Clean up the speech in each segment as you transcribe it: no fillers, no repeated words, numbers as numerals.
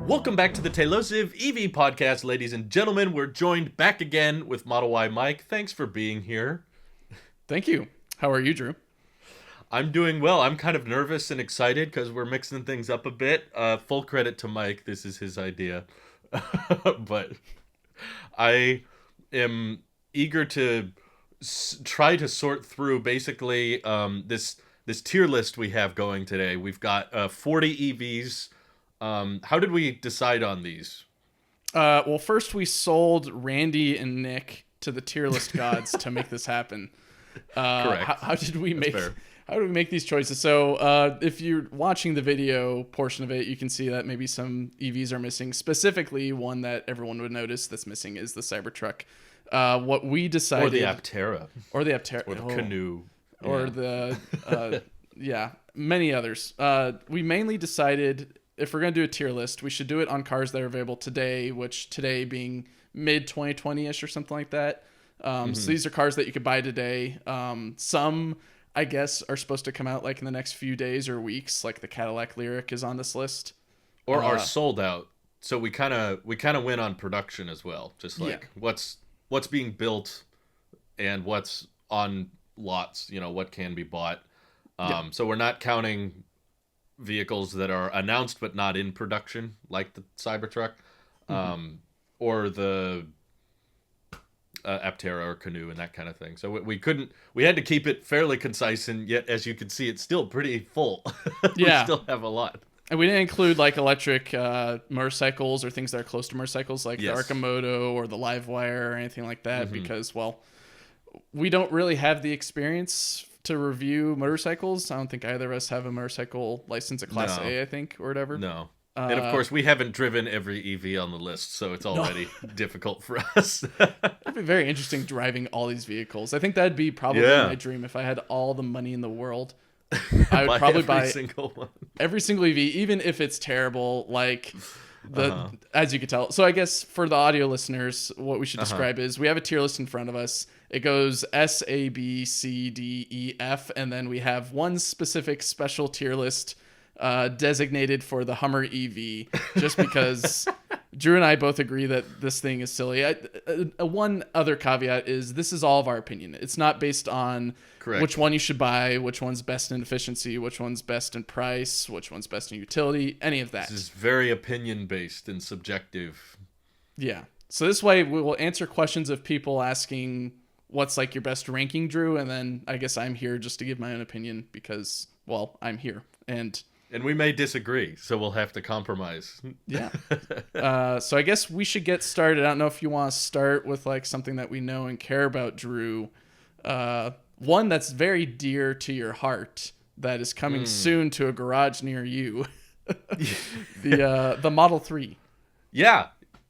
Welcome back to the Tailosive EV podcast, ladies and gentlemen. We're joined back again with Model Y Mike. Thanks for being here. Thank you. How are you, Drew? I'm doing well. I'm kind of nervous and excited because we're mixing things up a bit. Full credit to Mike. This is his idea. But I am eager to try to sort through basically this tier list we have going today. We've got 40 EVs. How did we decide on these? Well, first we sold Randy and Nick to the tier list gods to make this happen. Correct. How did we make? fair. How do we make these choices? So, if you're watching the video portion of it, you can see that maybe some EVs are missing. Specifically, one that everyone would notice that's missing is the Cybertruck. What we decided, Or the Aptera. or the Aptera, Or the Canoe. or Yeah. the many others. We mainly decided if we're going to do a tier list, we should do it on cars that are available today, which today being mid 2020-ish or something like that. So these are cars that you could buy today. Some, I guess, are supposed to come out like in the next few days or weeks, like the Cadillac Lyriq is on this list. Or are sold out. So we kind of win on production as well. Just like what's being built and what's on lots, what can be bought. So we're not counting vehicles that are announced but not in production, like the Cybertruck, or the Aptera or Canoe and that kind of thing. So we had to keep it fairly concise, and yet, as you can see, it's still pretty full. We still have a lot. And we didn't include like electric motorcycles or things that are close to motorcycles, like the Arcimoto or the Livewire or anything like that, because, well, we don't really have the experience to review motorcycles. I don't think either of us have a motorcycle license, a Class A, I think, or whatever. No. And of course, we haven't driven every EV on the list, so it's already difficult for us. It'd be very interesting driving all these vehicles. I think that'd be probably my dream. If I had all the money in the world, I would probably buy single one. Every single EV, even if it's terrible, like as you could tell. So I guess for the audio listeners, what we should describe is we have a tier list in front of us. It goes S, A, B, C, D, E, F, and then we have one specific special tier list designated for the Hummer EV, just because Drew and I both agree that this thing is silly. One other caveat is this is all of our opinion. It's not based on which one you should buy, which one's best in efficiency, which one's best in price, which one's best in utility, any of that. This is very opinion-based and subjective. Yeah. So this way we will answer questions of people asking what's like your best ranking, Drew, and then I guess I'm here just to give my own opinion because, well, I'm here. And we may disagree, so we'll have to compromise. Yeah. So I guess we should get started. I don't know if you want to start with like something that we know and care about, Drew. One that's very dear to your heart that is coming soon to a garage near you. The Model 3. Yeah.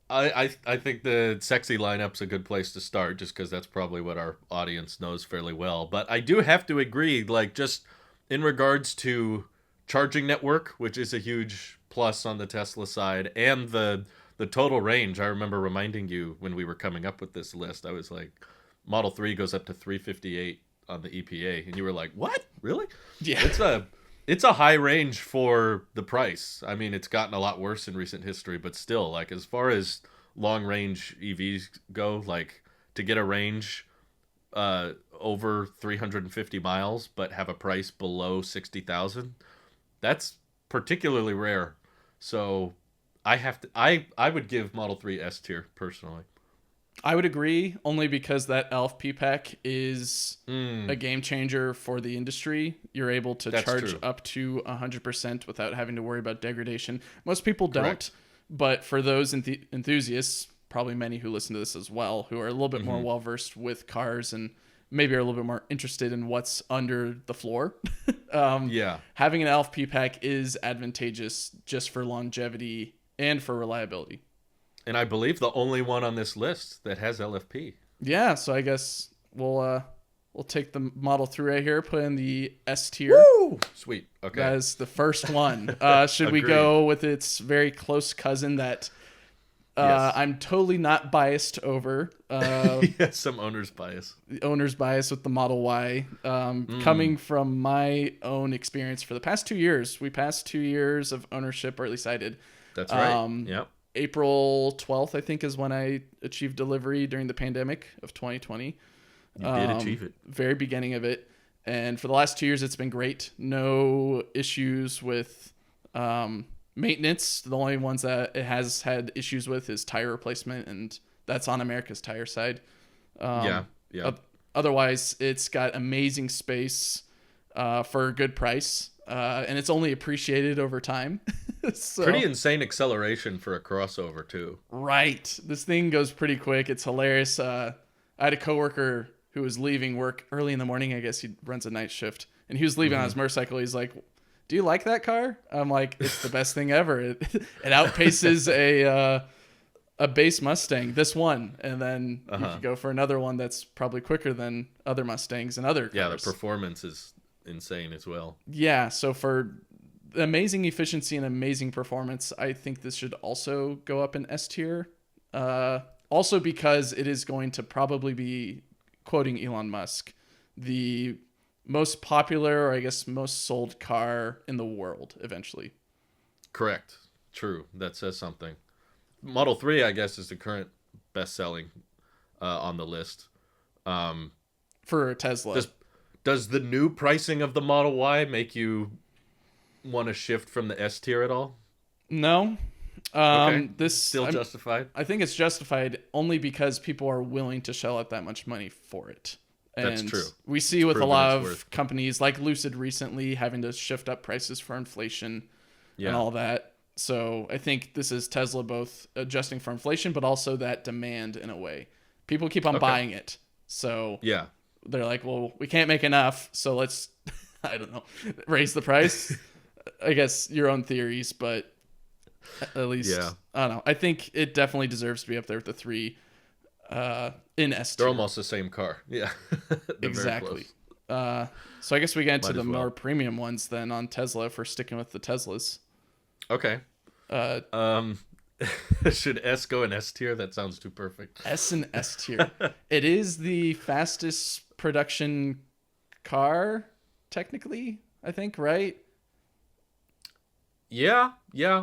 I think the sexy lineup's a good place to start just because that's probably what our audience knows fairly well. But I do have to agree, like just in regards to charging network, which is a huge plus on the Tesla side, and the total range. I remember reminding you when we were coming up with this list, I was like, Model 3 goes up to 358 on the EPA, and you were like, what? Really? Yeah. It's a high range for the price. I mean, it's gotten a lot worse in recent history, but still, like as far as long range EVs go, like to get a range over 350 miles but have a price below 60,000, that's particularly rare. So I would give Model 3 S tier personally. I would agree, only because that LFP pack is a game changer for the industry. You're able to charge up to 100% without having to worry about degradation. Most people don't, but for those enthusiasts, probably many who listen to this as well, who are a little bit more well-versed with cars and maybe are a little bit more interested in what's under the floor. Having an LFP pack is advantageous just for longevity and for reliability. And I believe the only one on this list that has LFP. Yeah, so I guess we'll take the Model 3 right here, put in the S tier. Woo! Sweet. Okay. That is the first one. Should we go with its very close cousin that I'm totally not biased over? Some owner's bias. The owner's bias with the Model Y. Coming from my own experience for the past 2 years. We passed 2 years of ownership, or at least I did. That's right. Yep. April 12th, I think, is when I achieved delivery during the pandemic of 2020. You did achieve it. Very beginning of it. And for the last 2 years, it's been great. No issues with maintenance. The only ones that it has had issues with is tire replacement, and that's on America's Tire side. Yeah. Otherwise, it's got amazing space for a good price, and it's only appreciated over time. So, pretty insane acceleration for a crossover too. right. This thing goes pretty quick. It's hilarious. I had a coworker who was leaving work early in the morning. I guess he runs a night shift, and he was leaving on his motorcycle. He's like, "Do you like that car?" I'm like, "It's the best thing ever. It outpaces a base Mustang, this one, and then you could go for another one that's probably quicker than other Mustangs and other cars." Yeah, the performance is insane as well. Yeah, so for amazing efficiency and amazing performance, I think this should also go up in S tier. Also because it is going to probably be, quoting Elon Musk, the most popular, or I guess most sold car in the world eventually. Correct. True. That says something. Model 3, I guess, is the current best-selling on the list. For Tesla. Does the new pricing of the Model Y make you want to shift from the S tier at all? No. Okay. This Still justified? I think it's justified only because people are willing to shell out that much money for it. And that's true. We see with a lot of companies like Lucid recently having to shift up prices for inflation and all that. So I think this is Tesla both adjusting for inflation, but also that demand in a way. People keep on buying it. So yeah, they're like, well, we can't make enough, so let's, I don't know, raise the price. I guess your own theories, but at least, I don't know. I think it definitely deserves to be up there with the 3 in S tier. They're almost the same car. Yeah. Exactly. So I guess we get into the more premium ones then on Tesla for sticking with the Teslas. Okay. Should S go in S tier? That sounds too perfect. S and S tier. It is the fastest production car, technically, I think, right? Yeah.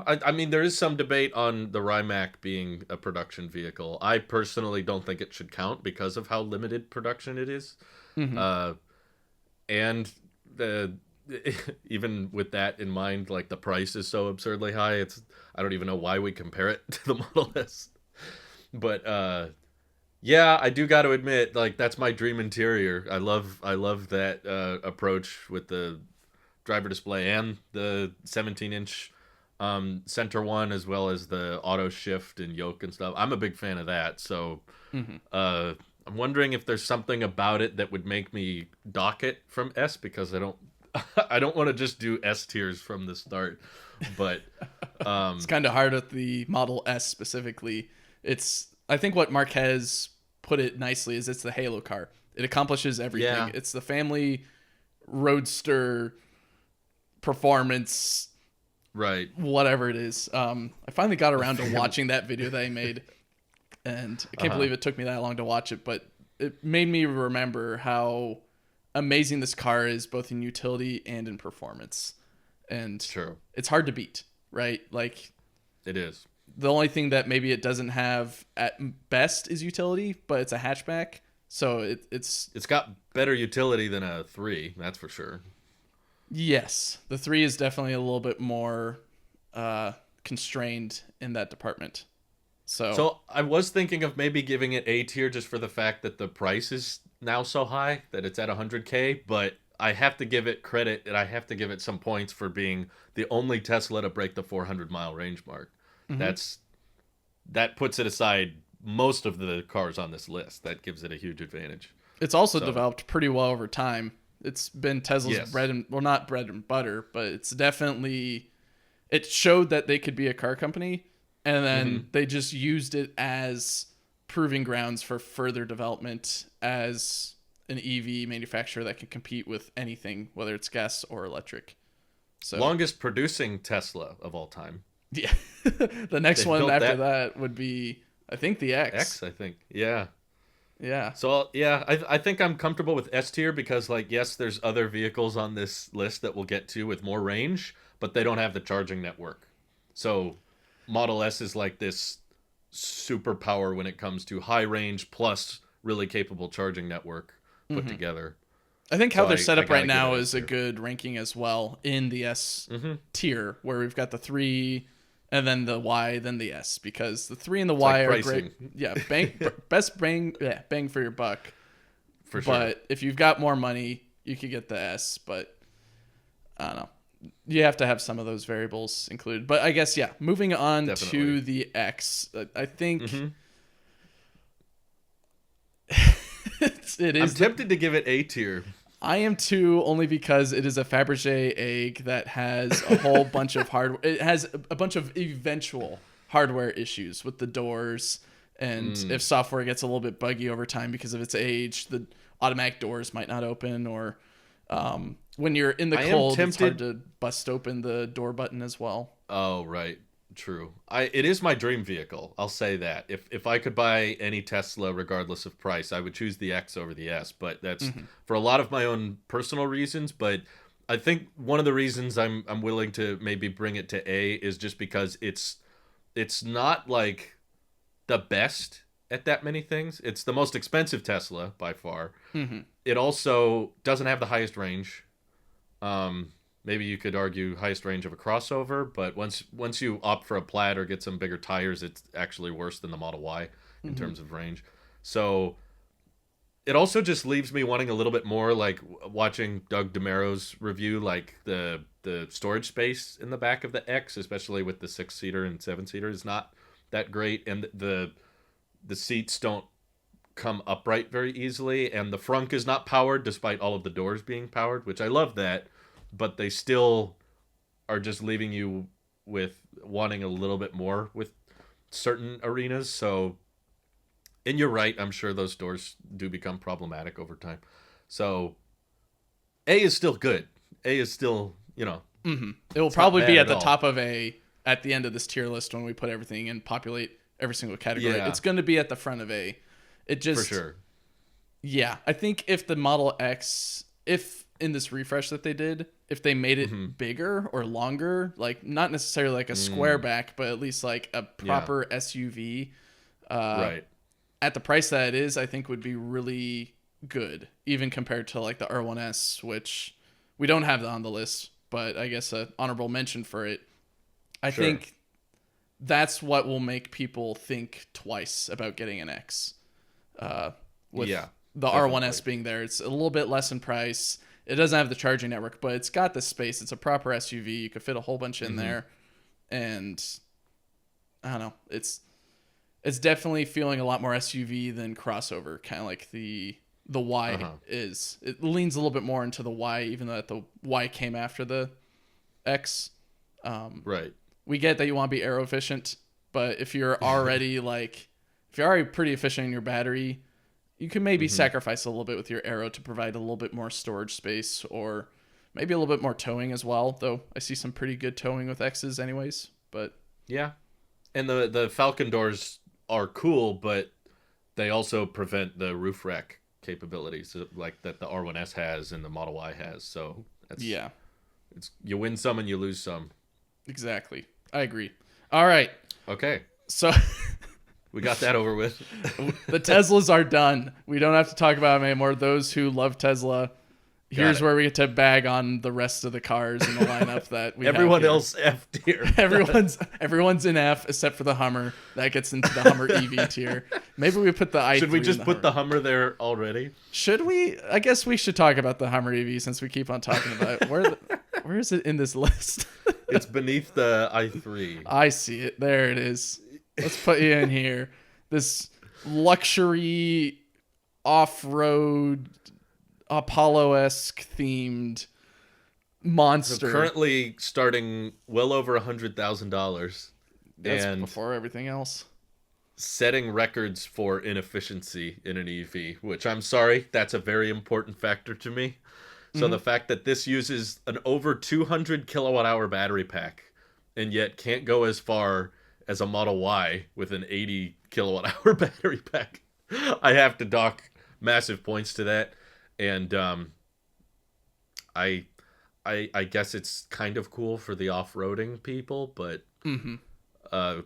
I mean, there is some debate on the Rimac being a production vehicle. I personally don't think it should count because of how limited production it is. And even with that in mind, like the price is so absurdly high, I don't even know why we compare it to the Model S. But yeah, I do got to admit, like that's my dream interior. I love that approach with the driver display and the 17-inch center one, as well as the auto shift and yoke and stuff. I'm a big fan of that. So I'm wondering if there's something about it that would make me dock it from S, because I don't want to just do S tiers from the start. But it's kind of hard with the Model S specifically. I think what Marquez put it nicely is it's the Halo car. It accomplishes everything. Yeah. It's the family roadster performance, right? Whatever it is. I finally got around to watching that video that I made, and I can't believe it took me that long to watch it. But it made me remember how amazing this car is, both in utility and in performance. And it's hard to beat, right? Like it is. The only thing that maybe it doesn't have at best is utility, but it's a hatchback, so it's got better utility than a 3, that's for sure. Yes, the 3 is definitely a little bit more constrained in that department. So I was thinking of maybe giving it A tier just for the fact that the price is now so high that it's at $100K, but I have to give it credit, and I have to give it some points for being the only Tesla to break the 400-mile range mark. That puts it aside most of the cars on this list. That gives it a huge advantage. It's also developed pretty well over time. It's been Tesla's not bread and butter, but it's definitely, it showed that they could be a car company, and then they just used it as proving grounds for further development as an EV manufacturer that can compete with anything, whether it's gas or electric. So longest producing Tesla of all time. Yeah. The next one after that would be, I think, the X. X, I think. Yeah. Yeah. So, yeah, I think I'm comfortable with S tier because, like, yes, there's other vehicles on this list that we'll get to with more range, but they don't have the charging network. So Model S is like this superpower when it comes to high range plus really capable charging network put Hmm. together. I think how So they're set I up right gotta give now it is S a tier. good ranking as well in the S Mm-hmm. tier, where we've got the 3 and then the Y, then the S, because the 3 and the It's like Y are great. pricing Yeah, best bang, yeah, bang for your buck. for sure. But if you've got more money, you could get the S. But I don't know. You have to have some of those variables included. But I guess, yeah, moving on Definitely. to the X, I think Mm-hmm. it I'm is. tempted to give it A tier. I am too, only because it is a Fabergé egg that has a whole bunch of hardware. It has a bunch of eventual hardware issues with the doors, and if software gets a little bit buggy over time because of its age, the automatic doors might not open, or when you're in the I am cold, it's hard tempted. to bust open the door button as well. Oh, right. True. It is my dream vehicle. I'll say that. If I could buy any Tesla regardless of price, I would choose the X over the S, but that's Hmm. for a lot of my own personal reasons, but I think one of the reasons I'm willing to maybe bring it to A is just because it's not like the best at that many things. It's the most expensive Tesla by far. Hmm. It also doesn't have the highest range. Maybe you could argue highest range of a crossover, but once you opt for a Plaid or get some bigger tires, it's actually worse than the Model Y in Hmm. terms of range. So it also just leaves me wanting a little bit more, like watching Doug DeMaro's review, like the storage space in the back of the X, especially with the 6-seater and 7-seater, is not that great, and the seats don't come upright very easily, and the frunk is not powered despite all of the doors being powered, which I love that, but they still are just leaving you with wanting a little bit more with certain arenas. So, and you're right, I'm sure those doors do become problematic over time. So, A is still good. A is still, Hmm. It will it's not probably be bad at at the all. top of at the end of this tier list when we put everything and populate every single category. Yeah, It's going to be at the front of A. It for just sure. Yeah, I think if the Model X, if in this refresh that they did, if they made Hmm. it bigger or longer, like not necessarily like a square Mm, back, but at least like a yeah, proper SUV, uh, right. at the price that it is, I think would be really good, even compared to like the R1S, which we don't have on the list, but I guess a honorable mention for it. I Sure. think that's what will make people think twice about getting an X. Uh, with Yeah, the R1S definitely. being there, it's a little bit less in price. It doesn't have the charging network, but it's got the space. It's a proper SUV. You could fit a whole bunch in Hmm. there, and I don't know. It's definitely feeling a lot more SUV than crossover, kind of like the Uh Y huh. is. It leans a little bit more into the Y, even though the Y came after the X. Um, Right. we get that you want to be aero efficient, but if you're already pretty efficient in your battery, you can maybe Hmm. sacrifice a little bit with your aero to provide a little bit more storage space, or maybe a little bit more towing as well. Though I see some pretty good towing with X's anyways. But Yeah, and the Falcon doors are cool, but they also prevent the roof rack capabilities like that the R1S has and the Model Y has. So that's yeah, it's you win some and you lose some. exactly. I agree. All right. Okay, So we got that over with. the Teslas are done. We don't have to talk about them anymore. Those who love Tesla, Got here's it. where we get to bag on the rest of the cars in the lineup that we have Everyone here. else F tier. Everyone's in F except for the Hummer. That gets into the Hummer EV tier. Maybe we put the i3 Should we in just the put Hummer. the Hummer there already? Should we? I guess we should talk about the Hummer EV since we keep on talking about it. Where is it in this list? It's beneath the i3. I see it. There it is. Let's put you in here. This luxury off-road Apollo-esque themed So monster. currently starting well over $100,000 That's and before everything else. setting records for inefficiency in an EV, which I'm sorry, that's a very important factor to me. So the Hmm. fact that this uses an over 200 kilowatt hour battery pack and yet can't go as far as a Model Y with an 80 kilowatt hour battery pack, I have to dock massive points to that. And I, I guess it's kind of cool for the off-roading people, but Hmm.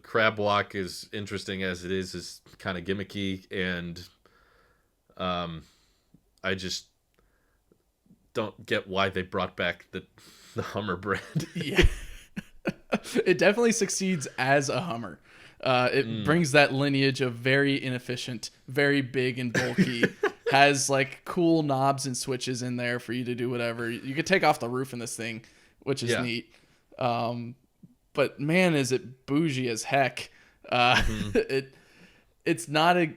Crab Walk, is interesting as it is kind of gimmicky, and um, I just don't get why they brought back the Hummer brand. Yeah. It definitely succeeds as a Hummer. It brings that lineage of very inefficient, very big and bulky. Has like cool knobs and switches in there for you to do whatever. You could take off the roof in this thing, which is neat. But man, is it bougie as heck. It's not a.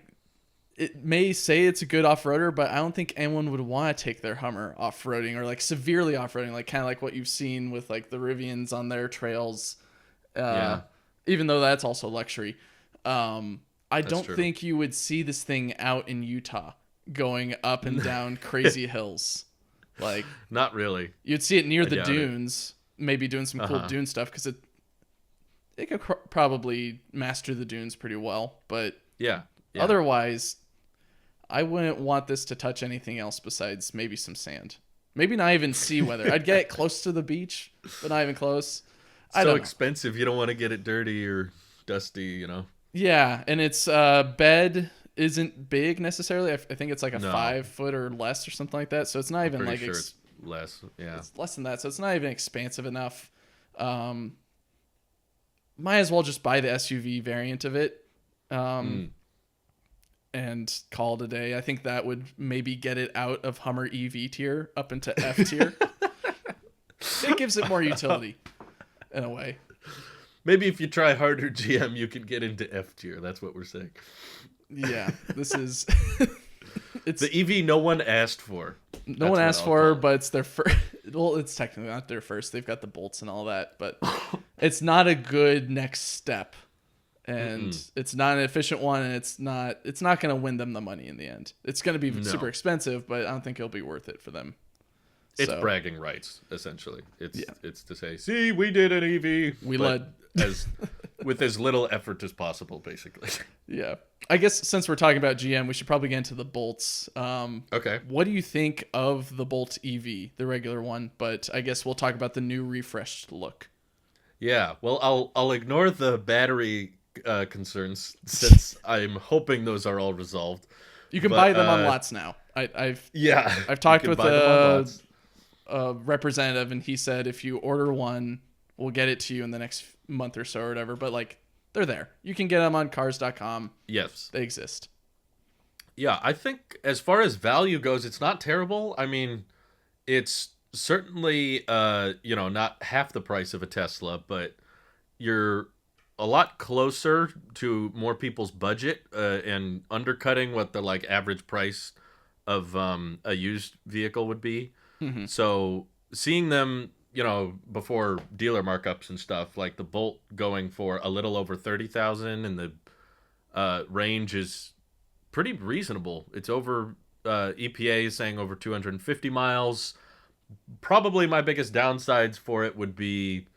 It may say it's a good off-roader, but I don't think anyone would want to take their Hummer off-roading or like severely off-roading, like kind of like what you've seen with like the Rivians on their trails. Even though that's also luxury. I don't think you would see this thing out in Utah going up and down crazy hills. Like, not really. You'd see it near the dunes, maybe doing some cool dune stuff because it could probably master the dunes pretty well, but otherwise, I wouldn't want this to touch anything else besides maybe some sand. Maybe not even sea weather. I'd get it close to the beach, but not even close. So expensive, you don't want to get it dirty or dusty, you know? Yeah, and its bed isn't big necessarily. I think it's like a 5 foot or less or something like that. So it's not even like... Sure it's less, yeah. It's less than that, so it's not even expansive enough. Might as well just buy the SUV variant of it. And call it a day. I think that would maybe get it out of Hummer EV tier up into F tier. It gives it more utility in a way. Maybe if you try harder, GM, you can get into F tier. That's what we're saying. Yeah, this is... It's the EV no one asked for. No one asked for, but it's their first. Well, it's technically not their first. They've got the bolts and all that, but it's not a good next step. And it's not an efficient one, and it's not going to win them the money in the end. It's going to be super expensive, but I don't think it'll be worth it for them. It's bragging rights, essentially. It's to say, see, we did an EV. We led with as little effort as possible, basically. Yeah. I guess since we're talking about GM, we should probably get into the Bolts. Okay. What do you think of the Bolt EV, the regular one? But I guess we'll talk about the new refreshed look. Yeah. Well, I'll ignore the battery concerns since I'm hoping those are all resolved. You can buy them on lots now. I've talked with a representative, and he said if you order one, we'll get it to you in the next month or so or whatever. But like, they're there. You can get them on cars.com. Yes, they exist. Yeah, I think as far as value goes, it's not terrible. I mean, it's certainly not half the price of a Tesla, but you're a lot closer to more people's budget and undercutting what the like average price of a used vehicle would be. Mm-hmm. So seeing them, before dealer markups and stuff, like the Bolt going for a little over 30,000 and the range is pretty reasonable. It's over EPA is saying over 250 miles. Probably my biggest downsides for it would be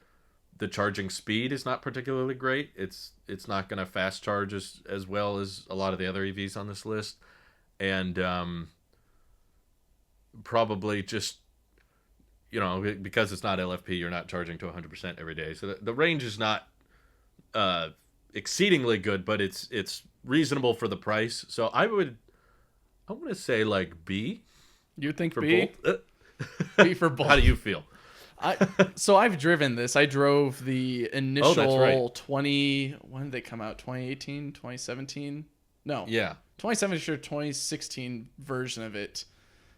the charging speed is not particularly great. It's not going to fast charge as well as a lot of the other EVs on this list. And probably just, because it's not LFP, you're not charging to 100% every day. So the range is not exceedingly good, but it's reasonable for the price. So I want to say like B. You think for B? Bolt? B for Bolt. How do you feel? So I've driven this. I drove the initial 20. When did they come out? 2018, 2017? No. Yeah. 2017 or 2016 version of it.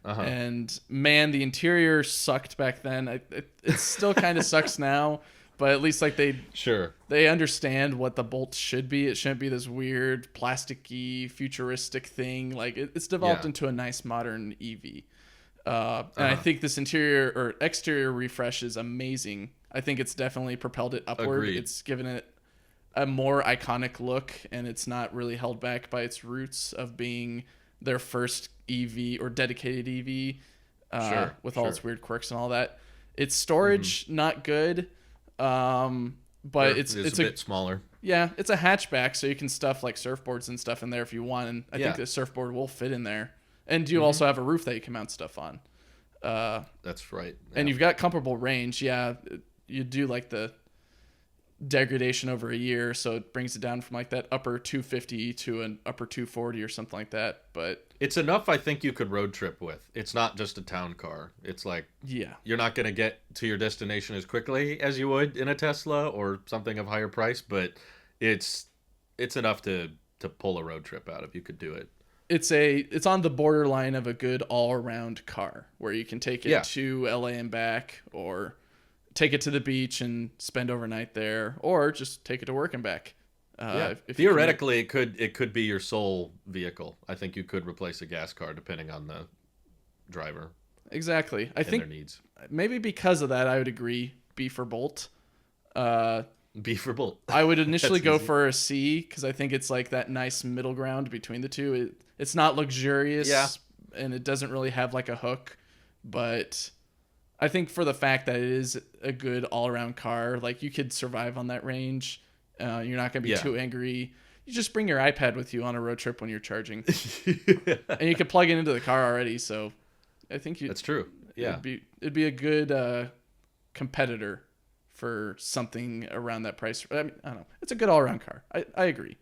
Uh-huh. And man, the interior sucked back then. It still kind of sucks now, but at least like they understand what the Bolt should be. It shouldn't be this weird plasticky futuristic thing. Like it's developed into a nice modern EV. And I think this interior or exterior refresh is amazing. I think it's definitely propelled it upward. Agreed. It's given it a more iconic look, and it's not really held back by its roots of being their first EV or dedicated EV with all its weird quirks and all that. Its storage, not good, but it's a bit smaller. Yeah, it's a hatchback, so you can stuff like surfboards and stuff in there if you want, and I think the surfboard will fit in there. And you also have a roof that you can mount stuff on. That's right. Yeah. And you've got comparable range. Yeah, you do like the degradation over a year, so it brings it down from like that upper 250 to an upper 240 or something like that. But It's enough I think you could road trip with. It's not just a town car. It's like yeah, you're not going to get to your destination as quickly as you would in a Tesla or something of higher price, but it's enough to pull a road trip out of. You could do it. it's on the borderline of a good all-around car where you can take it Yeah. to LA and back, or take it to the beach and spend overnight there, or just take it to work and back. Yeah. If you commute. Theoretically, it could be your sole vehicle. I think you could replace a gas car depending on the driver Exactly. I and their think needs. maybe because of that, I would agree B for Bolt. B for Bolt. I would initially That's go easy. for a C because I think it's like that nice middle ground between the two. It's not luxurious, Yeah. and it doesn't really have like a hook, but I think for the fact that it is a good all-around car, like you could survive on that range. You're not going to be Yeah. too angry. You just bring your iPad with you on a road trip when you're charging, and you can plug it into the car already. So I think That's true. Yeah. it'd be a good competitor for something around that price. I mean, I don't know. It's a good all-around car. I agree.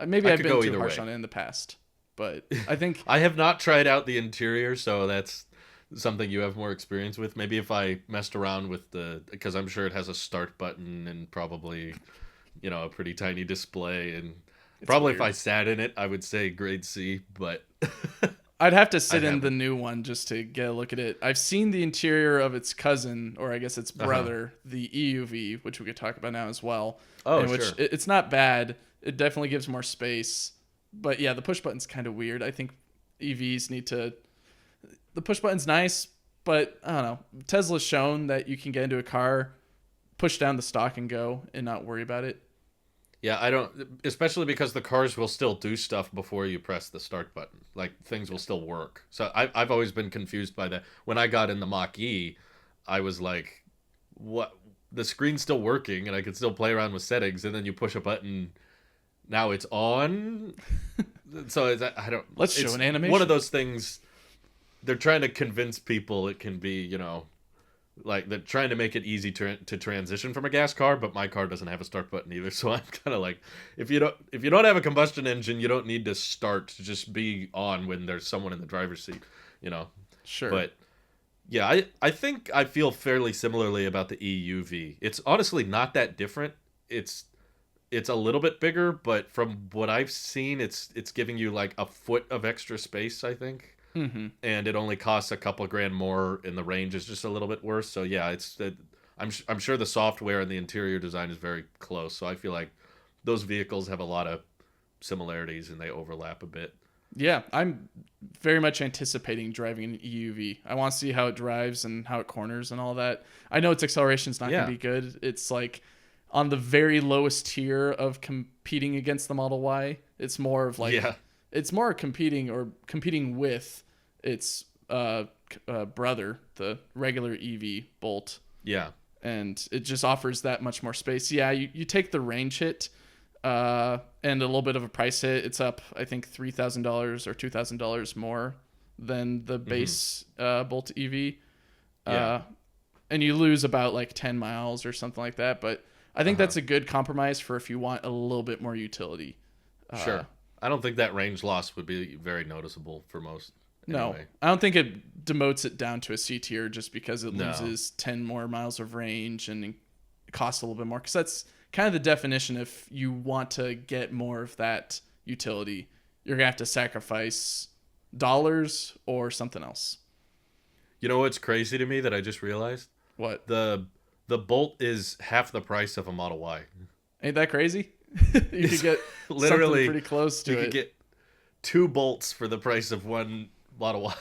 Maybe I I've could been go too either harsh way. on it in the past, but I think I have not tried out the interior, so that's something you have more experience with. Maybe if I messed around with because I'm sure it has a start button and probably, a pretty tiny display, and probably if weird. I sat in it, I would say grade C, but I'd have to sit I in the haven't. new one just to get a look at it. I've seen the interior of its cousin, or I guess its brother, the EUV, which we could talk about now as well. Oh, in which sure. it's not bad. It definitely gives more space. But yeah, the push button's kind of weird. I think EVs need to. The push button's nice, but I don't know. Tesla's shown that you can get into a car, push down the stock and go, and not worry about it. Yeah, I don't, especially because the cars will still do stuff before you press the start button. Like things will still work. So I've always been confused by that. When I got in the Mach-E, I was like, what? The screen's still working and I could still play around with settings, and then you push a button, now it's on. So I don't. Let's show it's an animation. One of those things. They're trying to convince people it can be, like they're trying to make it easy to transition from a gas car, but my car doesn't have a start button either. So I'm kind of like, if you don't have a combustion engine, you don't need to start. Just be on when there's someone in the driver's seat, you know. Sure. But yeah, I think I feel fairly similarly about the EUV. It's honestly not that different. It's a little bit bigger, but from what I've seen, it's giving you like a foot of extra space, I think. Mm-hmm. And it only costs a couple grand more, and the range is just a little bit worse. So yeah, I'm sure the software and the interior design is very close. So I feel like those vehicles have a lot of similarities and they overlap a bit. Yeah, I'm very much anticipating driving an EUV. I want to see how it drives and how it corners and all that. I know its acceleration is not going to be good. It's like on the very lowest tier of competing against the Model Y. It's more of like it's more competing with its brother, the regular EV Bolt. Yeah. And it just offers that much more space. Yeah, you take the range hit and a little bit of a price hit. It's up, I think, $3,000 or $2,000 more than the base Bolt EV. Yeah. And you lose about like 10 miles or something like that. But I think that's a good compromise for if you want a little bit more utility. Sure. I don't think that range loss would be very noticeable for most. No, Anyway. I don't think it demotes it down to a C tier just because it loses 10 more miles of range and it costs a little bit more. Because that's kind of the definition. If you want to get more of that utility, you're going to have to sacrifice dollars or something else. You know what's crazy to me that I just realized? What? The Bolt is half the price of a Model Y. Ain't that crazy? You could get Literally something pretty close to you it. could get 2 Bolts for the price of one Model Y.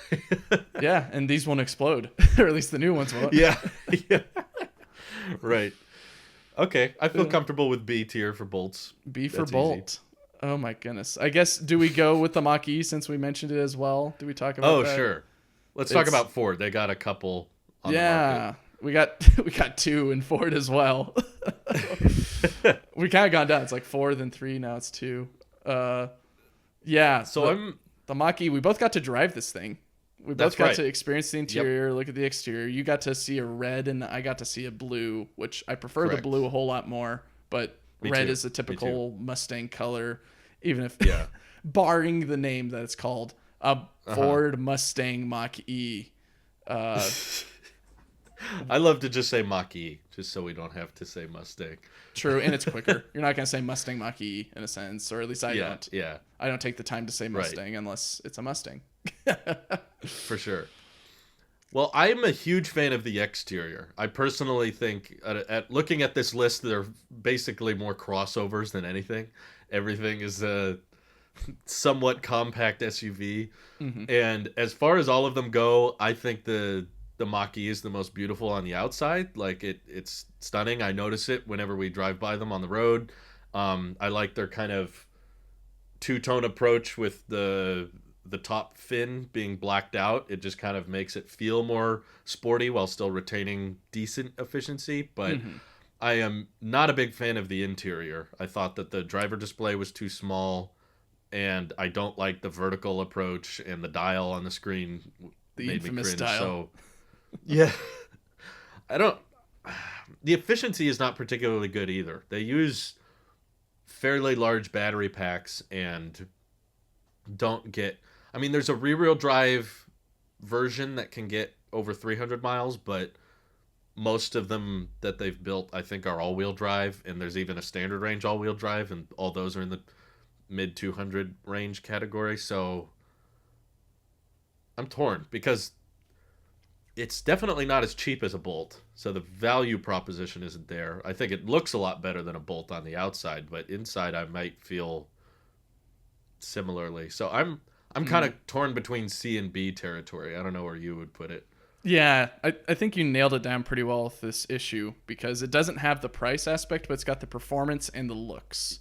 Yeah, and these won't explode. Or at least the new ones won't. Yeah. Yeah. Right. Okay. I feel comfortable with B tier for Bolts. B for That's Bolt. Oh my goodness. I guess, do we go with the Mach-E since we mentioned it as well? Do we talk about that? Oh, sure. Let's talk about Ford. They got a couple on the market. We got 2 in Ford as well. We kind of gone down. It's like 4, then 3, now it's 2. Yeah. So the Mach-E, we both got to drive this thing. We both got to experience the interior, look at the exterior. You got to see a red and I got to see a blue, which I prefer the blue a whole lot more. but Me red too. is a Me typical Mustang color, even if Yeah. barring the name that it's called, a Ford Mustang Mach-E. I love to just say Mach-E, just so we don't have to say Mustang. True, and it's quicker. You're not gonna say Mustang Mach-E in a sense, or at least I Yeah, don't. yeah, I don't take the time to say right, Mustang unless it's a Mustang. for sure. Well, I'm a huge fan of the exterior. I personally think, at looking at this list, they're basically more crossovers than anything. Everything is a somewhat compact SUV, Hmm. and as far as all of them go, I think the Mach-E is the most beautiful on the outside. Like it's stunning. I notice it whenever we drive by them on the road. I like their kind of two-tone approach with the top fin being blacked out. It just kind of makes it feel more sporty while still retaining decent efficiency. But Hmm. I am not a big fan of the interior. I thought that the driver display was too small, and I don't like the vertical approach, and the dial on the screen The made me infamous cringe. dial. So yeah, I don't. The efficiency is not particularly good either. They use fairly large battery packs and don't get. I mean, there's a rear-wheel drive version that can get over 300 miles, but most of them that they've built, I think, are all-wheel drive, and there's even a standard range all-wheel drive, and all those are in the mid 200 range category. So I'm torn because it's definitely not as cheap as a Bolt, so the value proposition isn't there. I think it looks a lot better than a Bolt on the outside, but inside I might feel similarly. So I'm kind of torn between C and B territory. I don't know where you would put it. Yeah, I think you nailed it down pretty well with this issue because it doesn't have the price aspect, but it's got the performance and the looks.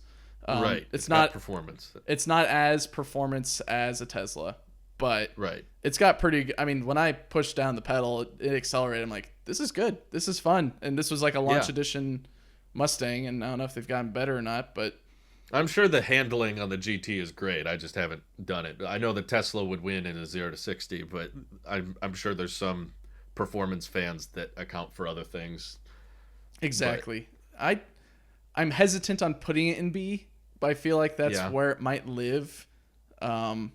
Right. It's got not performance. it's not as performance as a Tesla, but Right. it's got pretty. I mean, when I pushed down the pedal, it accelerated. I'm like, this is good. This is fun. And this was like a launch Yeah. edition Mustang, and I don't know if they've gotten better or not, but I'm sure the handling on the GT is great. I just haven't done it. I know the Tesla would win in a 0 to 60, but I'm sure there's some performance fans that account for other things. exactly. I'm hesitant on putting it in B, but I feel like that's Yeah. where it might live. And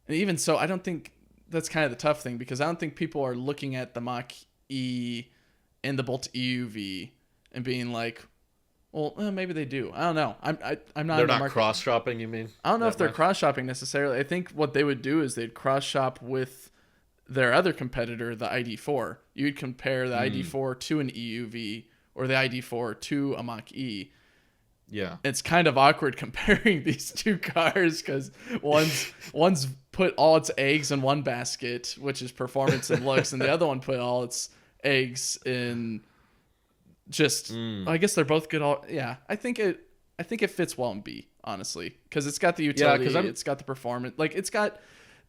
even so, I don't think that's kind of the tough thing because I don't think people are looking at the Mach E and the Bolt EUV and being like, well, maybe they do. I don't know. I'm not. They're in the not market. cross shopping, you mean? I don't know if That they're much? cross shopping necessarily. I think what they would do is they'd cross shop with their other competitor, the ID4. You'd compare the ID4 to an EUV or the ID4 to a Mach E. Yeah. It's kind of awkward comparing these two cars because one's put all its eggs in one basket, which is performance and looks, and the other one put all its eggs in just. I guess they're both good. I think it fits well in B, honestly, because it's got the utility, it's got the performance, like it's got.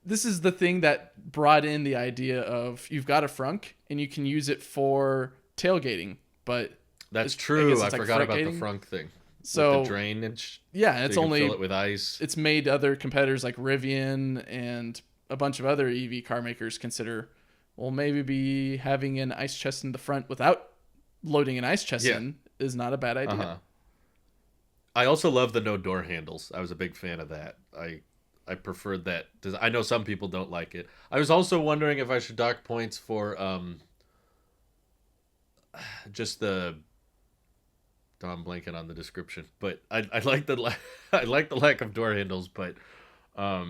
This is the thing that brought in the idea of you've got a frunk and you can use it for tailgating, but That's I true. guess I it's like forgot about the front-gating. frunk thing. So With the drainage. yeah, So it's you can only fill it with ice. it's made other competitors like Rivian and a bunch of other EV car makers consider, well, maybe be having an ice chest in the front without loading an ice chest in is not a bad idea. Uh-huh. I also love the no door handles. I was a big fan of that. I preferred that. I know some people don't like it. I was also wondering if I should dock points for just the. Oh, I'm blanking on the description, but I like the I like the lack of door handles, but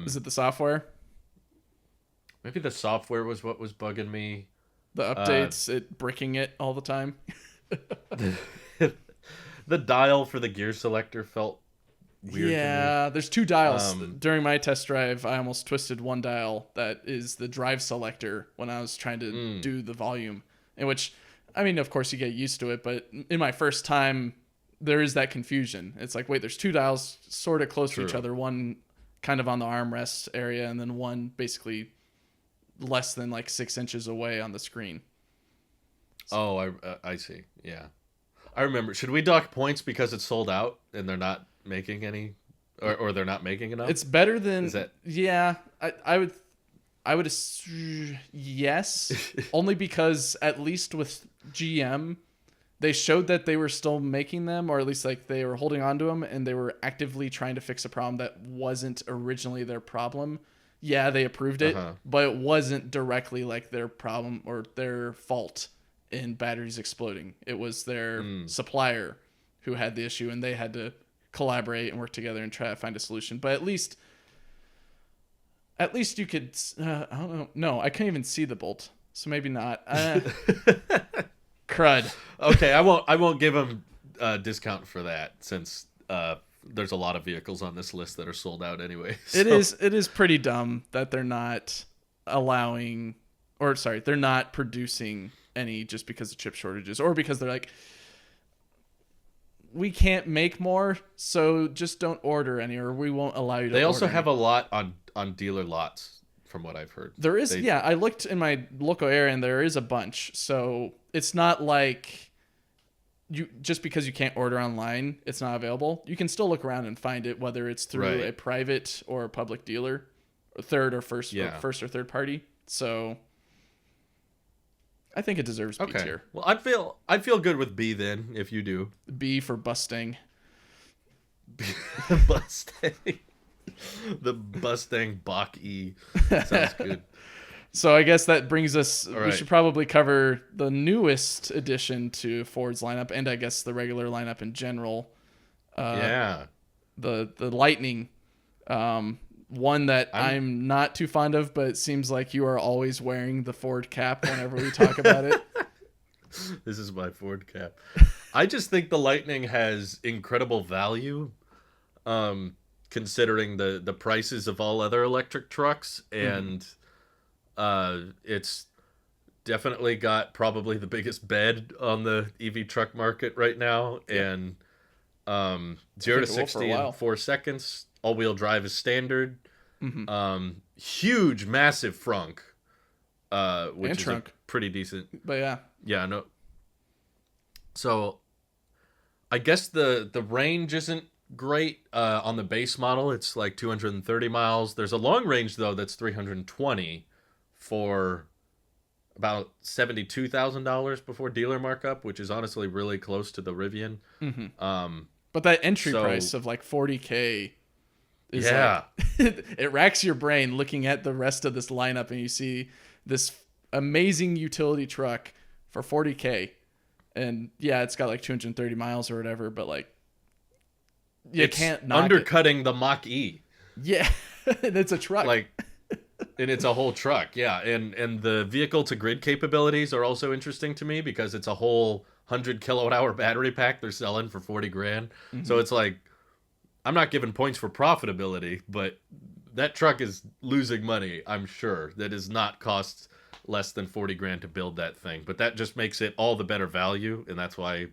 Is it the software? maybe the software was what was bugging me. The updates, it bricking it all the time. The dial for the gear selector felt weird. Yeah, there's two dials. Um, During my test drive, I almost twisted one dial that is the drive selector when I was trying to do the volume, in which, I mean, of course you get used to it, but in my first time, there is that confusion. It's like, wait, there's two dials sort of close to each other, one kind of on the armrest area, and then one basically less than like 6 inches away on the screen. Oh, I see. Yeah, I remember. Should we dock points because it's sold out and they're not making any, or they're not making enough? It's better than Is that- yeah. I would yes, only because at least with GM, they showed that they were still making them, or at least like they were holding on to them, and they were actively trying to fix a problem that wasn't originally their problem. Yeah, they approved it, but it wasn't directly like their problem or their fault in batteries exploding. It was their supplier who had the issue, and they had to collaborate and work together and try to find a solution. But at least you could. I don't know. No, I couldn't even see the bolt, so maybe not. Crud. Okay, I won't give them a discount for that since there's a lot of vehicles on this list that are sold out anyway. So. It is pretty dumb that they're not they're not producing any just because of chip shortages, or because they're like, we can't make more, so just don't order any, or we won't allow you to. They also order have any. a lot on dealer lots, from what I've heard. There is, yeah. I looked in my local area, and there is a bunch. So it's not like just because you can't order online, it's not available. You can still look around and find it, whether it's through a private or a public dealer, or first or third party. So I think it deserves B tier. Well, I'd feel good with B then, if you do. B for Mustang. Mustang. The Mustang Bach E. Sounds good. So I guess that brings us. All right. We should probably cover the newest addition to Ford's lineup, and I guess the regular lineup in general. Yeah. The Lightning, one that I'm not too fond of, but it seems like you are always wearing the Ford cap whenever we talk about it. This is my Ford cap. I just think the Lightning has incredible value, considering the prices of all other electric trucks, and it's definitely got probably the biggest bed on the EV truck market right now, and 0 to 60 in 4 seconds. All-wheel drive is standard. Huge, massive frunk, which is a pretty decent. But yeah, no. So, I guess the range isn't great on the base model. It's like 230 miles. There's a long range though that's 320 for about $72,000 before dealer markup, which is honestly really close to the Rivian. But that entry price of like $40,000 is it racks your brain looking at the rest of this lineup, and you see this amazing utility truck for $40,000, and it's got like 230 miles or whatever, but like you can't knock undercutting the Mach E. Yeah, and it's a truck. And it's a whole truck, yeah. And the vehicle to grid capabilities are also interesting to me because it's a whole 100 kilowatt hour battery pack they're selling for $40,000. So it's like, I'm not giving points for profitability, but that truck is losing money, I'm sure. That does not cost less than $40,000 to build that thing. But that just makes it all the better value, and that's why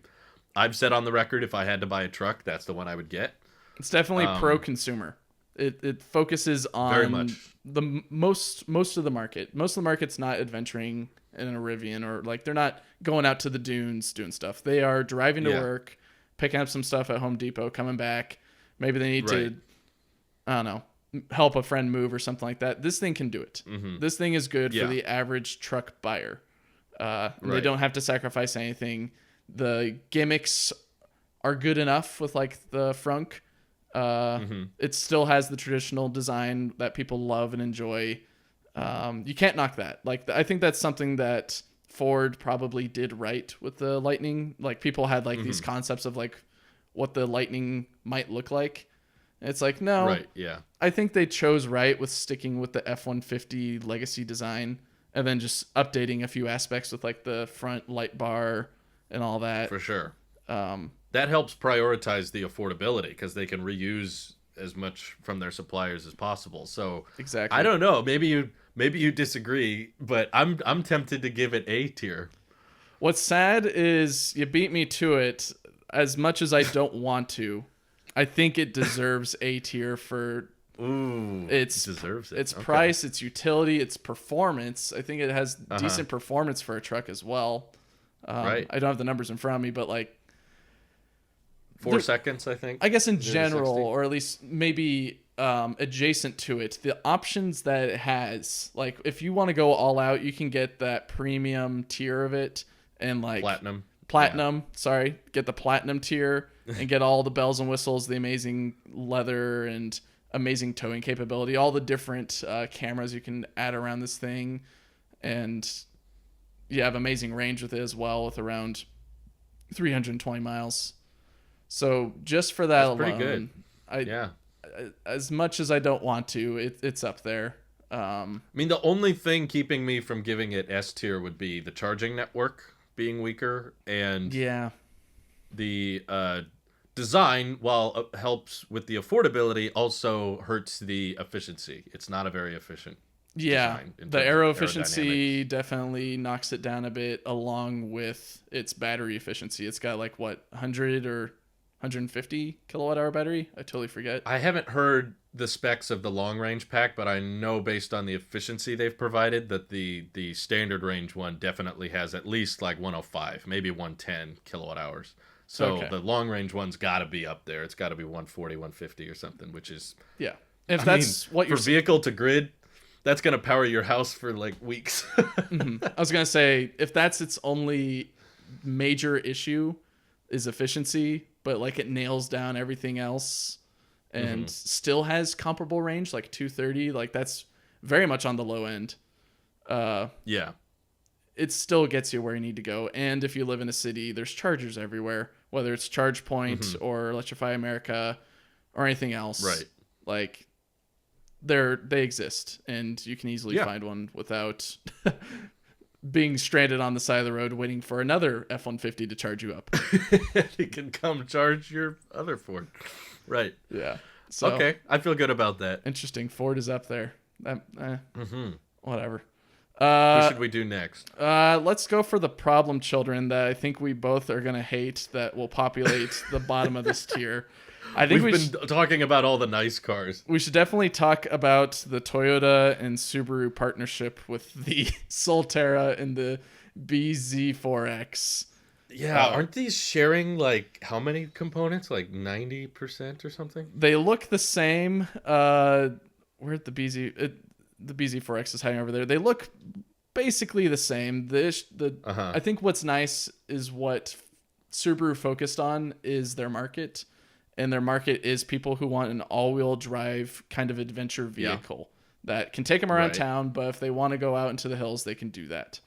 I've said on the record, if I had to buy a truck, that's the one I would get. It's definitely pro-consumer. It focuses on very much the most of the market. Most of the market's not adventuring in a Rivian, or like they're not going out to the dunes doing stuff. They are driving to work, picking up some stuff at Home Depot, coming back. Maybe they need to, I don't know, help a friend move or something like that. This thing can do it. This thing is good for the average truck buyer. They don't have to sacrifice anything. The gimmicks are good enough with like the frunk. It still has the traditional design that people love and enjoy. You can't knock that. Like, I think that's something that Ford probably did right with the Lightning. Like, people had like these concepts of like what the Lightning might look like. And it's like, no, I think they chose right with sticking with the F-150 legacy design, and then just updating a few aspects with like the front light bar and all that. For sure. That helps prioritize the affordability because they can reuse as much from their suppliers as possible. So exactly, I don't know. Maybe you disagree, but I'm tempted to give it A tier. What's sad is you beat me to it. As much as I don't want to, I think it deserves A tier for it deserves it. Its price, its utility, its performance. I think it has decent performance for a truck as well. I don't have the numbers in front of me, but like 4 seconds, I think. I guess in general, or at least maybe adjacent to it, the options that it has, like if you want to go all out, you can get that premium tier of it, and like platinum. Yeah. platinum. Sorry, get the platinum tier and get all the bells and whistles, the amazing leather and amazing towing capability, all the different cameras you can add around this thing, and you have amazing range with it as well, with around 320 miles. So just for that That's pretty alone, good. I Yeah. as much as I don't want to, it's up there. I mean, the only thing keeping me from giving it S tier would be the charging network being weaker, and Yeah, the design, while it helps with the affordability, also hurts the efficiency. It's not a very efficient yeah. design in The terms of aero aerodynamics. efficiency definitely knocks it down a bit, along with its battery efficiency. It's got like what 100 or 150 kilowatt hour battery. I totally forget. I haven't heard the specs of the long range pack, but I know based on the efficiency they've provided that the standard range one definitely has at least like 105, maybe 110 kilowatt hours. So Okay. the long range one's got to be up there. It's got to be 140, 150 or something, which is, Yeah. If I mean, that's what for you're vehicle to grid, that's going to power your house for like weeks. I was gonna say, if that's its only major issue is efficiency, but like it nails down everything else and still has comparable range, like 230, like that's very much on the low end. Yeah. It still gets you where you need to go. And if you live in a city, there's chargers everywhere, whether it's ChargePoint or Electrify America or anything else. Right. Like they exist, and you can easily find one without being stranded on the side of the road waiting for another F-150 to charge you up. You can come charge your other Ford. Right. Yeah. So, Okay. I feel good about that. interesting. Ford is up there. Whatever. Who should we do next? Let's go for the problem children that I think we both are going to hate that will populate the bottom of this tier. I think We've been talking about all the nice cars. we should definitely talk about the Toyota and Subaru partnership with the Solterra and the BZ4X. Yeah, aren't these sharing like how many components? Like 90% or something? They look the same. Where'd the the BZ4X is hiding over there. They look basically the same. I think what's nice is what Subaru focused on is their market, and their market is people who want an all-wheel drive kind of adventure vehicle that can take them around town, but if they want to go out into the hills, they can do that.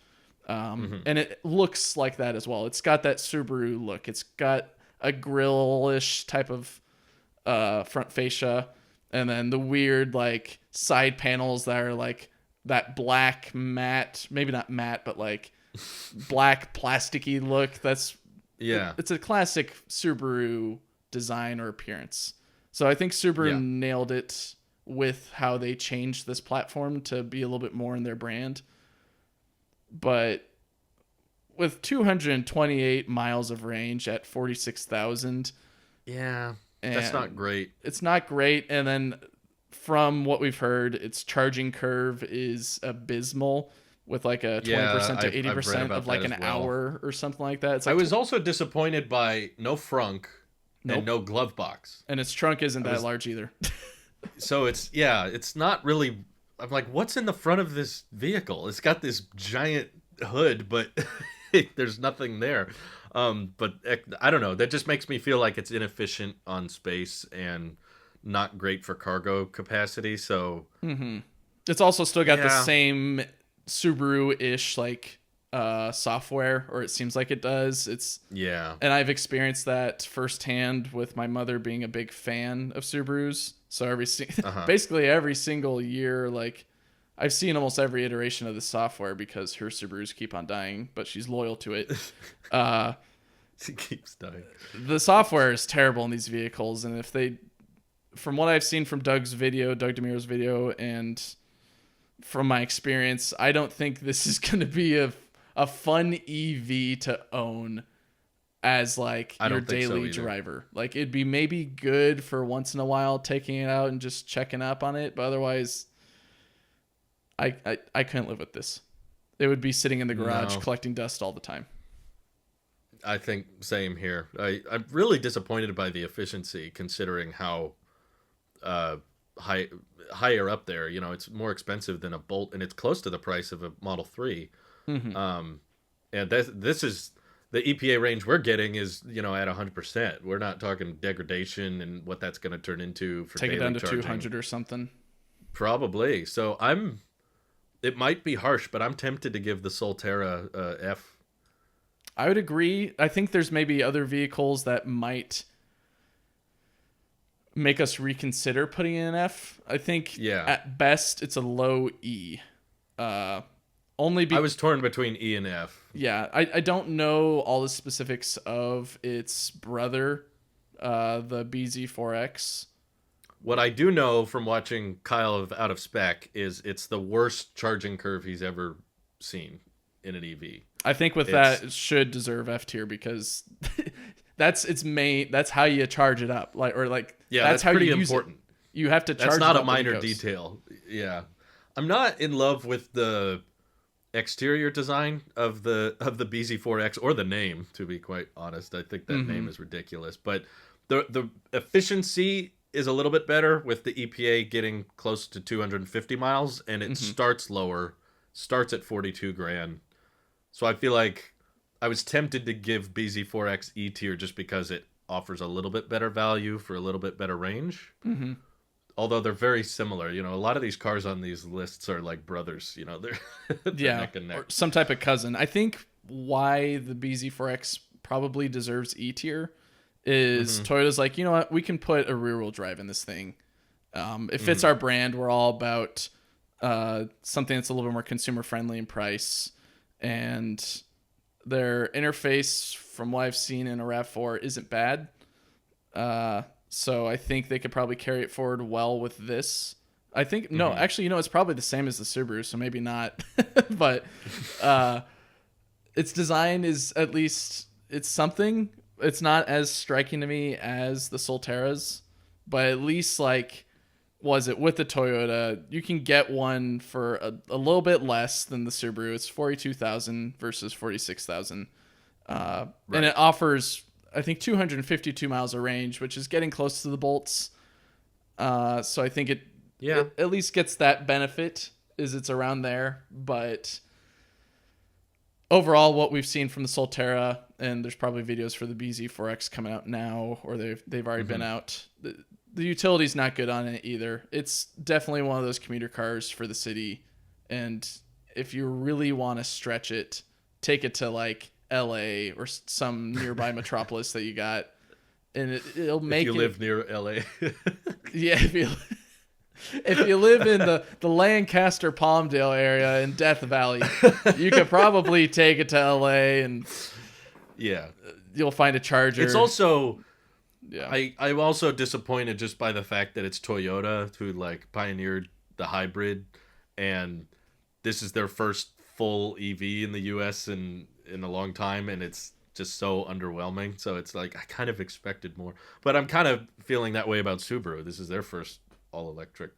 And it looks like that as well. It's got that Subaru look. It's got a grill-ish type of front fascia, and then the weird like side panels that are like that black matte, maybe not matte, but like black plasticky look. It's a classic Subaru design or appearance. So I think Subaru nailed it with how they changed this platform to be a little bit more in their brand. But with 228 miles of range at 46,000, that's not great. It's not great. And then from what we've heard, its charging curve is abysmal with like a 20% to 80% of like an hour or something like that. It's like I was also disappointed by no frunk and no glove box. And its trunk isn't that large either. So it's not really. I'm like, what's in the front of this vehicle? It's got this giant hood, but there's nothing there. But I don't know. That just makes me feel like it's inefficient on space and not great for cargo capacity. So it's also still got the same Subaru-ish like software, or it seems like it does. And I've experienced that firsthand with my mother being a big fan of Subarus. So basically every single year, like I've seen almost every iteration of the software because her Subarus keep on dying, but she's loyal to it. She keeps dying. The software is terrible in these vehicles, and from what I've seen from Doug DeMiro's video, and from my experience, I don't think this is going to be a fun EV to own as like your daily driver. Like it'd be maybe good for once in a while taking it out and just checking up on it, but otherwise I couldn't live with this. It would be sitting in the garage collecting dust all the time. I think same here. I'm really disappointed by the efficiency considering how higher up there. You know, it's more expensive than a Bolt, and it's close to the price of a Model 3. And this is the EPA range we're getting is, at 100%. We're not talking degradation and what that's going to turn into for Take it daily down to charging. 200 or something. Probably. So it might be harsh, but I'm tempted to give the Solterra F. I would agree. I think there's maybe other vehicles that might make us reconsider putting in an F. I think at best it's a low E. I was torn between E and F. Yeah, I don't know all the specifics of its brother, the BZ4X. What I do know from watching Kyle Out of Spec is it's the worst charging curve he's ever seen in an EV. I think that it should deserve F tier because that's its main. That's how you charge it up. That's how pretty you use important. It. You have to charge. That's not it a minor detail. Yeah, I'm not in love with the exterior design of the BZ4X or the name. To be quite honest, I think that name is ridiculous. But the efficiency is a little bit better with the EPA getting close to 250 miles, and it starts lower, starts at 42 grand. So I feel like I was tempted to give BZ4X E tier just because it offers a little bit better value for a little bit better range. Mm-hmm. Although they're very similar. A lot of these cars on these lists are like brothers. They're neck and neck. Or some type of cousin. I think why the BZ4X probably deserves E tier is Toyota's like, you know what, we can put a rear-wheel drive in this thing. It fits our brand. We're all about something that's a little bit more consumer-friendly in price. And their interface, from what I've seen in a RAV4, isn't bad. So I think they could probably carry it forward well with this. I think, no, actually, it's probably the same as the Subaru, so maybe not. But its design is at least, it's something. It's not as striking to me as the Solterras, but at least was it with the Toyota, you can get one for a little bit less than the Subaru. It's $42,000 versus $46,000. And it offers, I think, 252 miles of range, which is getting close to the Bolts. So I think it at least gets that benefit, is it's around there. But overall, what we've seen from the Solterra, and there's probably videos for the BZ4X coming out now, or they've already been out. The utility's not good on it either. It's definitely one of those commuter cars for the city, and if you really want to stretch it, take it to LA or some nearby metropolis that you got, and it'll make if you live near LA. Yeah, if you live in the Lancaster Palmdale area in Death Valley, you could probably take it to LA and you'll find a charger. It's also I'm also disappointed just by the fact that it's Toyota who pioneered the hybrid, and this is their first full EV in the US in a long time, and it's just so underwhelming. So it's I kind of expected more, but I'm kind of feeling that way about Subaru. This is their first all electric.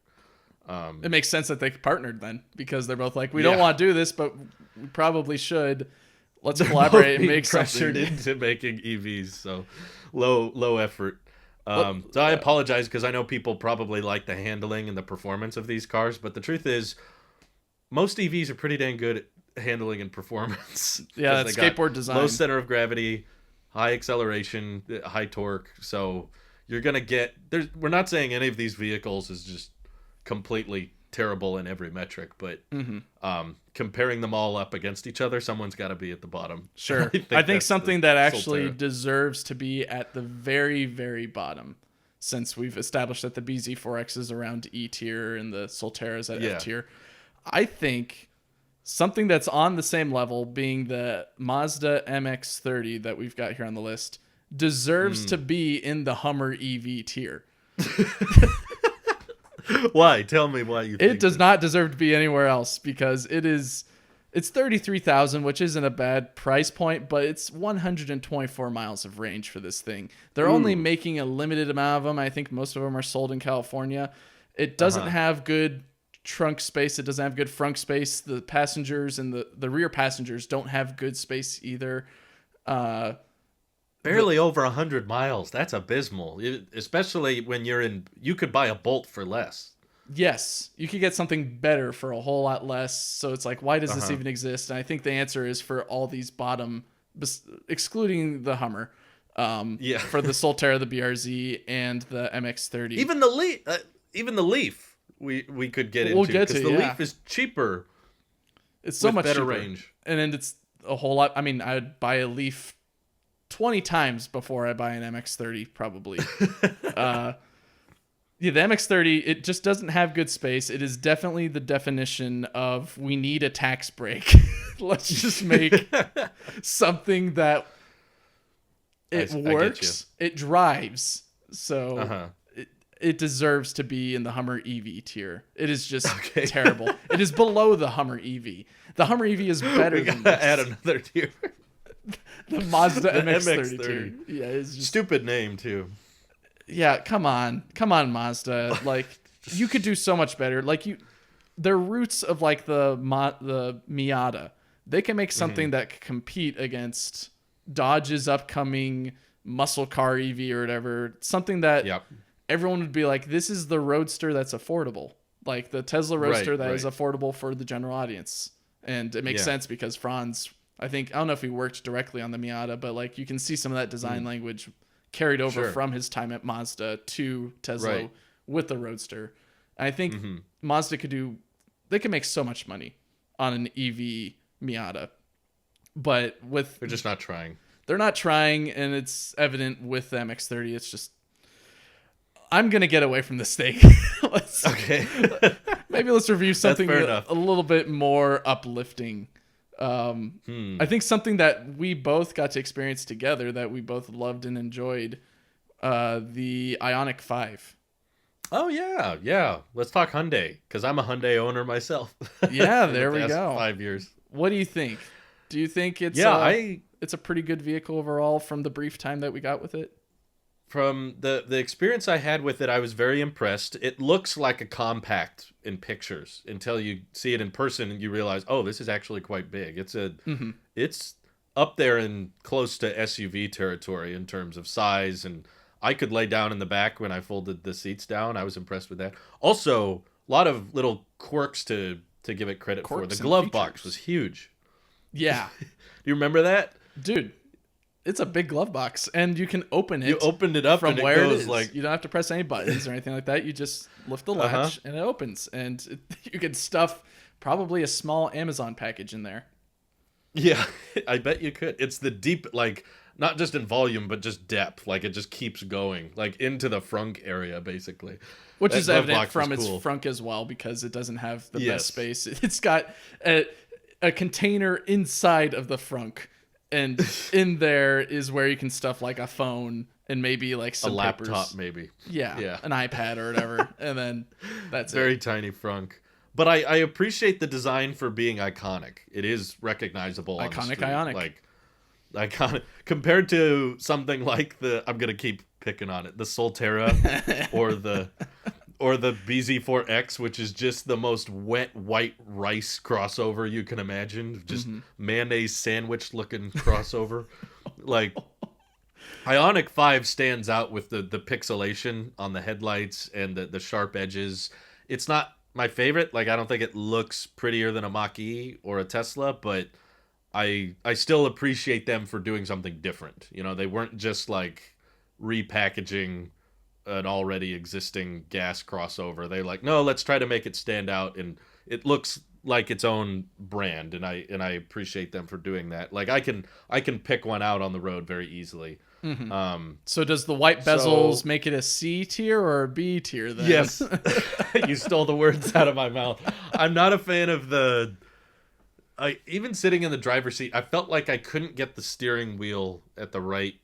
It makes sense that they partnered then, because they're both we don't want to do this, but we probably should. Let's collaborate and make pressured something into making EVs. So low effort. So I apologize because I know people probably like the handling and the performance of these cars, but the truth is, most EVs are pretty dang good at handling and performance. Yeah, that's skateboard design. Low center of gravity, high acceleration, high torque. So you're gonna get there. We're not saying any of these vehicles is just completely terrible in every metric, but comparing them all up against each other, someone's got to be at the bottom. Sure. I think something that actually deserves to be at the very, very bottom, since we've established that the BZ4X is around E tier and the Solterra's at F tier. I think something that's on the same level, being the Mazda MX-30 that we've got here on the list, deserves to be in the Hummer EV tier. Why? Tell me why you think it does not deserve to be anywhere else, because it's $33,000, which isn't a bad price point, but it's 124 miles of range for this thing. They're only making a limited amount of them. I think most of them are sold in California. It doesn't have good trunk space. It doesn't have good front space. The passengers and the rear passengers don't have good space either. Barely over 100 miles. That's abysmal. Especially when you could buy a Bolt for less. Yes, you could get something better for a whole lot less. So it's why does this even exist? And I think the answer is for all these bottom excluding the Hummer, Yeah. for the Solterra, the BRZ, and the MX-30. Even the Leaf, we could get We'll into get because to, the yeah. Leaf is cheaper It's so with much better cheaper. range. And then it's a whole lot. I mean, I'd buy a Leaf 20 times before I buy an MX-30, probably. Yeah, the MX-30, it just doesn't have good space. It is definitely the definition of we need a tax break. Let's just make something that it works, it drives. So it deserves to be in the Hummer EV tier. It is just terrible. It is below the Hummer EV. The Hummer EV is better We than gotta this. add another tier. The Mazda The MX-30 MX-30. tier. Yeah, it's just Stupid name too. yeah, come on, Mazda. Like, you could do so much better. Like, their roots of like the Miata, they can make something that can compete against Dodge's upcoming muscle car EV or whatever. Something that everyone would be like, this is the Roadster that's affordable. Like the Tesla Roadster that is affordable for the general audience, and it makes sense because Franz. I don't know if he worked directly on the Miata, but like you can see some of that design language carried over from his time at Mazda to Tesla with the Roadster. And I think Mazda they could make so much money on an EV Miata, but they're just not trying. They're not trying, and it's evident with the MX-30. It's just, I'm going to get away from this thing. Maybe let's review something a little bit more uplifting. I think something that we both got to experience together that we both loved and enjoyed, the Ioniq 5. Oh yeah. Let's talk Hyundai, because I'm a Hyundai owner myself. Yeah, there we go. 5 years. What do you think? Do you think it's it's a pretty good vehicle overall from the brief time that we got with it? From the experience I had with it, I was very impressed. It looks like a compact in pictures until you see it in person and you realize, oh, this is actually quite big. It's up there in close to SUV territory in terms of size, and I could lay down in the back when I folded the seats down. I was impressed with that. Also, a lot of little quirks to give it credit for. The glove box was huge. Yeah. Do you remember that? Dude, it's a big glove box, and you can open it. You opened it up from and where it goes is. like... You don't have to press any buttons or anything like that. You just lift the latch and it opens, and you can stuff probably a small Amazon package in there. Yeah, I bet you could. It's the deep, like, not just in volume, but just depth. Like, it just keeps going, like, into the frunk area, basically. Which is evident from its frunk as well, because it doesn't have the best space. It's got a container inside of the frunk, and in there is where you can stuff, like, a phone and maybe, like, some laptop, papers. maybe. Yeah, an iPad or whatever, and then that's Very tiny frunk. But I appreciate the design for being iconic. It is recognizable. Iconic Ioniq. Like, iconic. Compared to something like I'm going to keep picking on it, the Solterra or the BZ4X, which is just the most wet white rice crossover you can imagine. Just mayonnaise sandwich looking crossover. Like, Ioniq 5 stands out with the pixelation on the headlights and the sharp edges. It's not my favorite. Like, I don't think it looks prettier than a Mach-E or a Tesla, but I still appreciate them for doing something different. You know, they weren't just like repackaging an already existing gas crossover. They like, no, let's try to make it stand out, and it looks like its own brand, and I appreciate them for doing that. Like, I can pick one out on the road very easily. So does the white bezels make it a C tier or a B tier then? Yes. You stole the words out of my mouth. I'm not a fan of even sitting in the driver's seat, I felt like I couldn't get the steering wheel at the right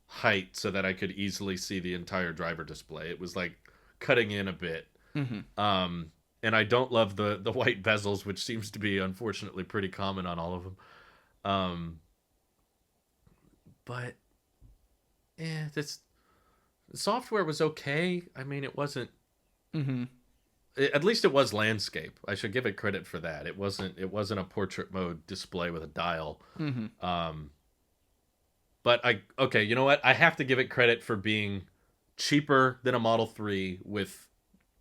height so that I could easily see the entire driver display. It was like cutting in a bit. And I don't love the white bezels, which seems to be unfortunately pretty common on all of them. But the software was okay. I mean, it wasn't. At least it was landscape. I should give it credit for that. It wasn't a portrait mode display with a dial. But you know what? I have to give it credit for being cheaper than a Model 3 with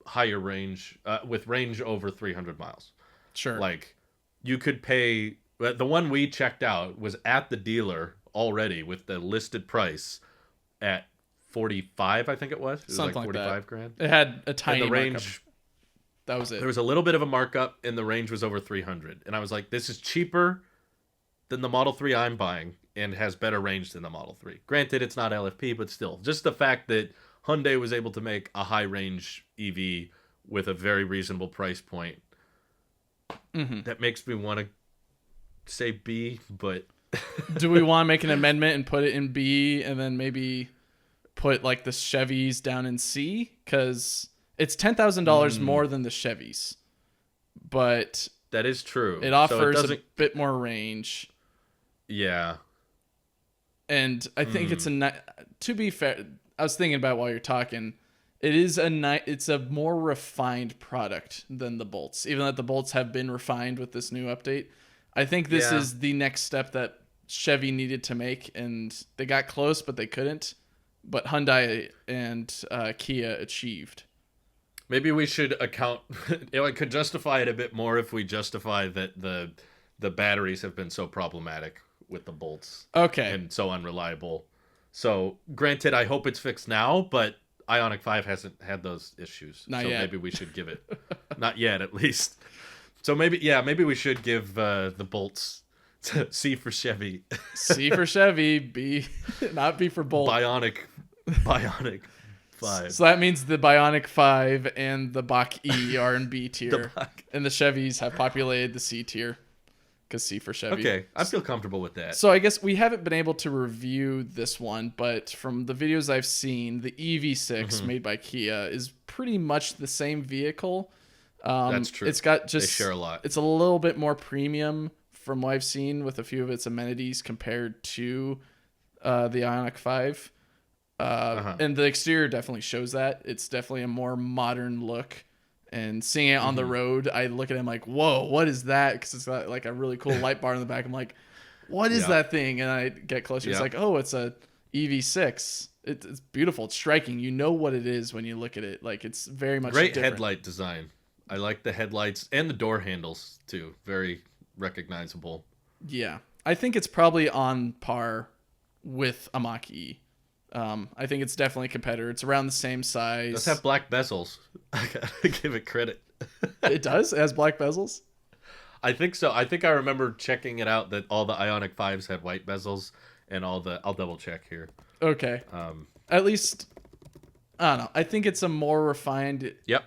higher range, with range over 300 miles. Sure. Like, you could pay But the one we checked out was at the dealer already with the listed price at 45, I think it was. It was Something like like that. 45 grand. It had a And tiny the markup. range, That was it. there was a little bit of a markup, and the range was over 300. And I was like, this is cheaper than the Model 3 I'm buying and has better range than the Model 3. Granted, it's not LFP, but still. Just the fact that Hyundai was able to make a high-range EV with a very reasonable price point, that makes me want to say B, but... Do we want to make an amendment and put it in B and then maybe put like the Chevys down in C? Because it's $10,000 more than the Chevys, but that is true. it offers a bit more range. Yeah. And I think it's to be fair, I was thinking about while you're talking, it's a more refined product than the Bolts. Even though the Bolts have been refined with this new update, I think this is the next step that Chevy needed to make, and they got close, but they couldn't. But Hyundai and Kia achieved. Maybe we should account. It could justify it a bit more if we justify that the batteries have been so problematic with the Bolts. Okay. And so unreliable. So, granted, I hope it's fixed now, but Ioniq 5 hasn't had those issues. Not so yet. Maybe we should give it. Not yet, at least. So maybe we should give the Bolts C for Chevy. C for Chevy, B, not B for Bolt. Bionic 5. So that means the Bionic 5 and the Bach E are in B tier, and the Chevys have populated the C tier because C for Chevy. Okay, I feel comfortable with that. So I guess we haven't been able to review this one, but from the videos I've seen, the EV6 made by Kia is pretty much the same vehicle. That's true. It's got They share a lot. It's a little bit more premium from what I've seen with a few of its amenities compared to the Ioniq 5. And the exterior definitely shows that. It's definitely a more modern look. And seeing it on the road, I look at it, I'm like, whoa, what is that? Because it's got like a really cool light bar in the back. I'm like, what is that thing? And I get closer. It's like, oh, it's a EV6. It's beautiful. It's striking. You know what it is when you look at it. Like, it's very much great different. headlight design. I like the headlights and the door handles too. Very recognizable. Yeah. I think it's probably on par with a Mach-E. I think it's definitely a competitor. It's around the same size. It does have black bezels. I gotta give it credit. It does? It has black bezels? I think so. I think I remember checking it out that all the Ioniq 5s had white bezels and all the... I'll double check here. Okay. At least, I don't know. I think it's a more refined... Yep.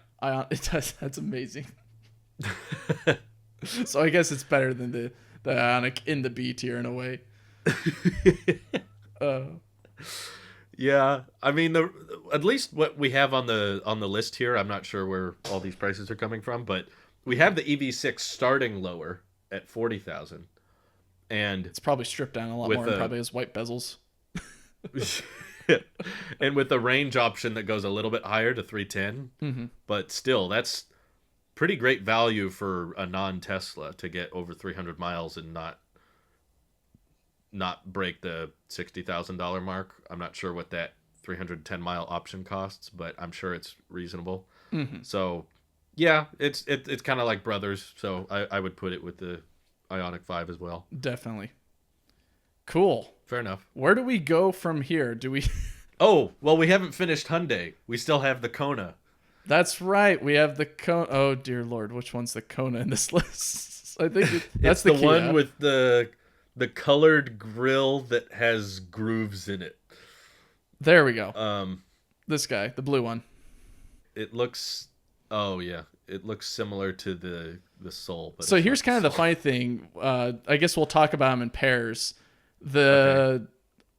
It does. That's amazing. So I guess it's better than the Ioniq in the B tier in a way. Yeah, I mean, at least what we have on the list here, I'm not sure where all these prices are coming from, but we have the EV6 starting lower at 40,000, and it's probably stripped down a lot more and probably has white bezels. and with the range option that goes a little bit higher to 310, but still, that's pretty great value for a non-Tesla to get over 300 miles and not break the $60,000 mark. I'm not sure what that 310 mile option costs, but I'm sure it's reasonable. So yeah, it's kind of like brothers. So I would put it with the Ioniq 5 as well. Definitely. Cool. Fair enough. Where do we go from here? Do we... Oh, well, we haven't finished Hyundai. We still have the Kona. That's right. We have the Kona. Oh, dear Lord. Which one's the Kona in this list? I think that's it's the Kia. one with the colored grill that has grooves in it. There we go. This guy, the blue one. It looks... Oh, yeah. It looks similar to the Soul. But so here's kind of the funny thing. I guess we'll talk about them in pairs. The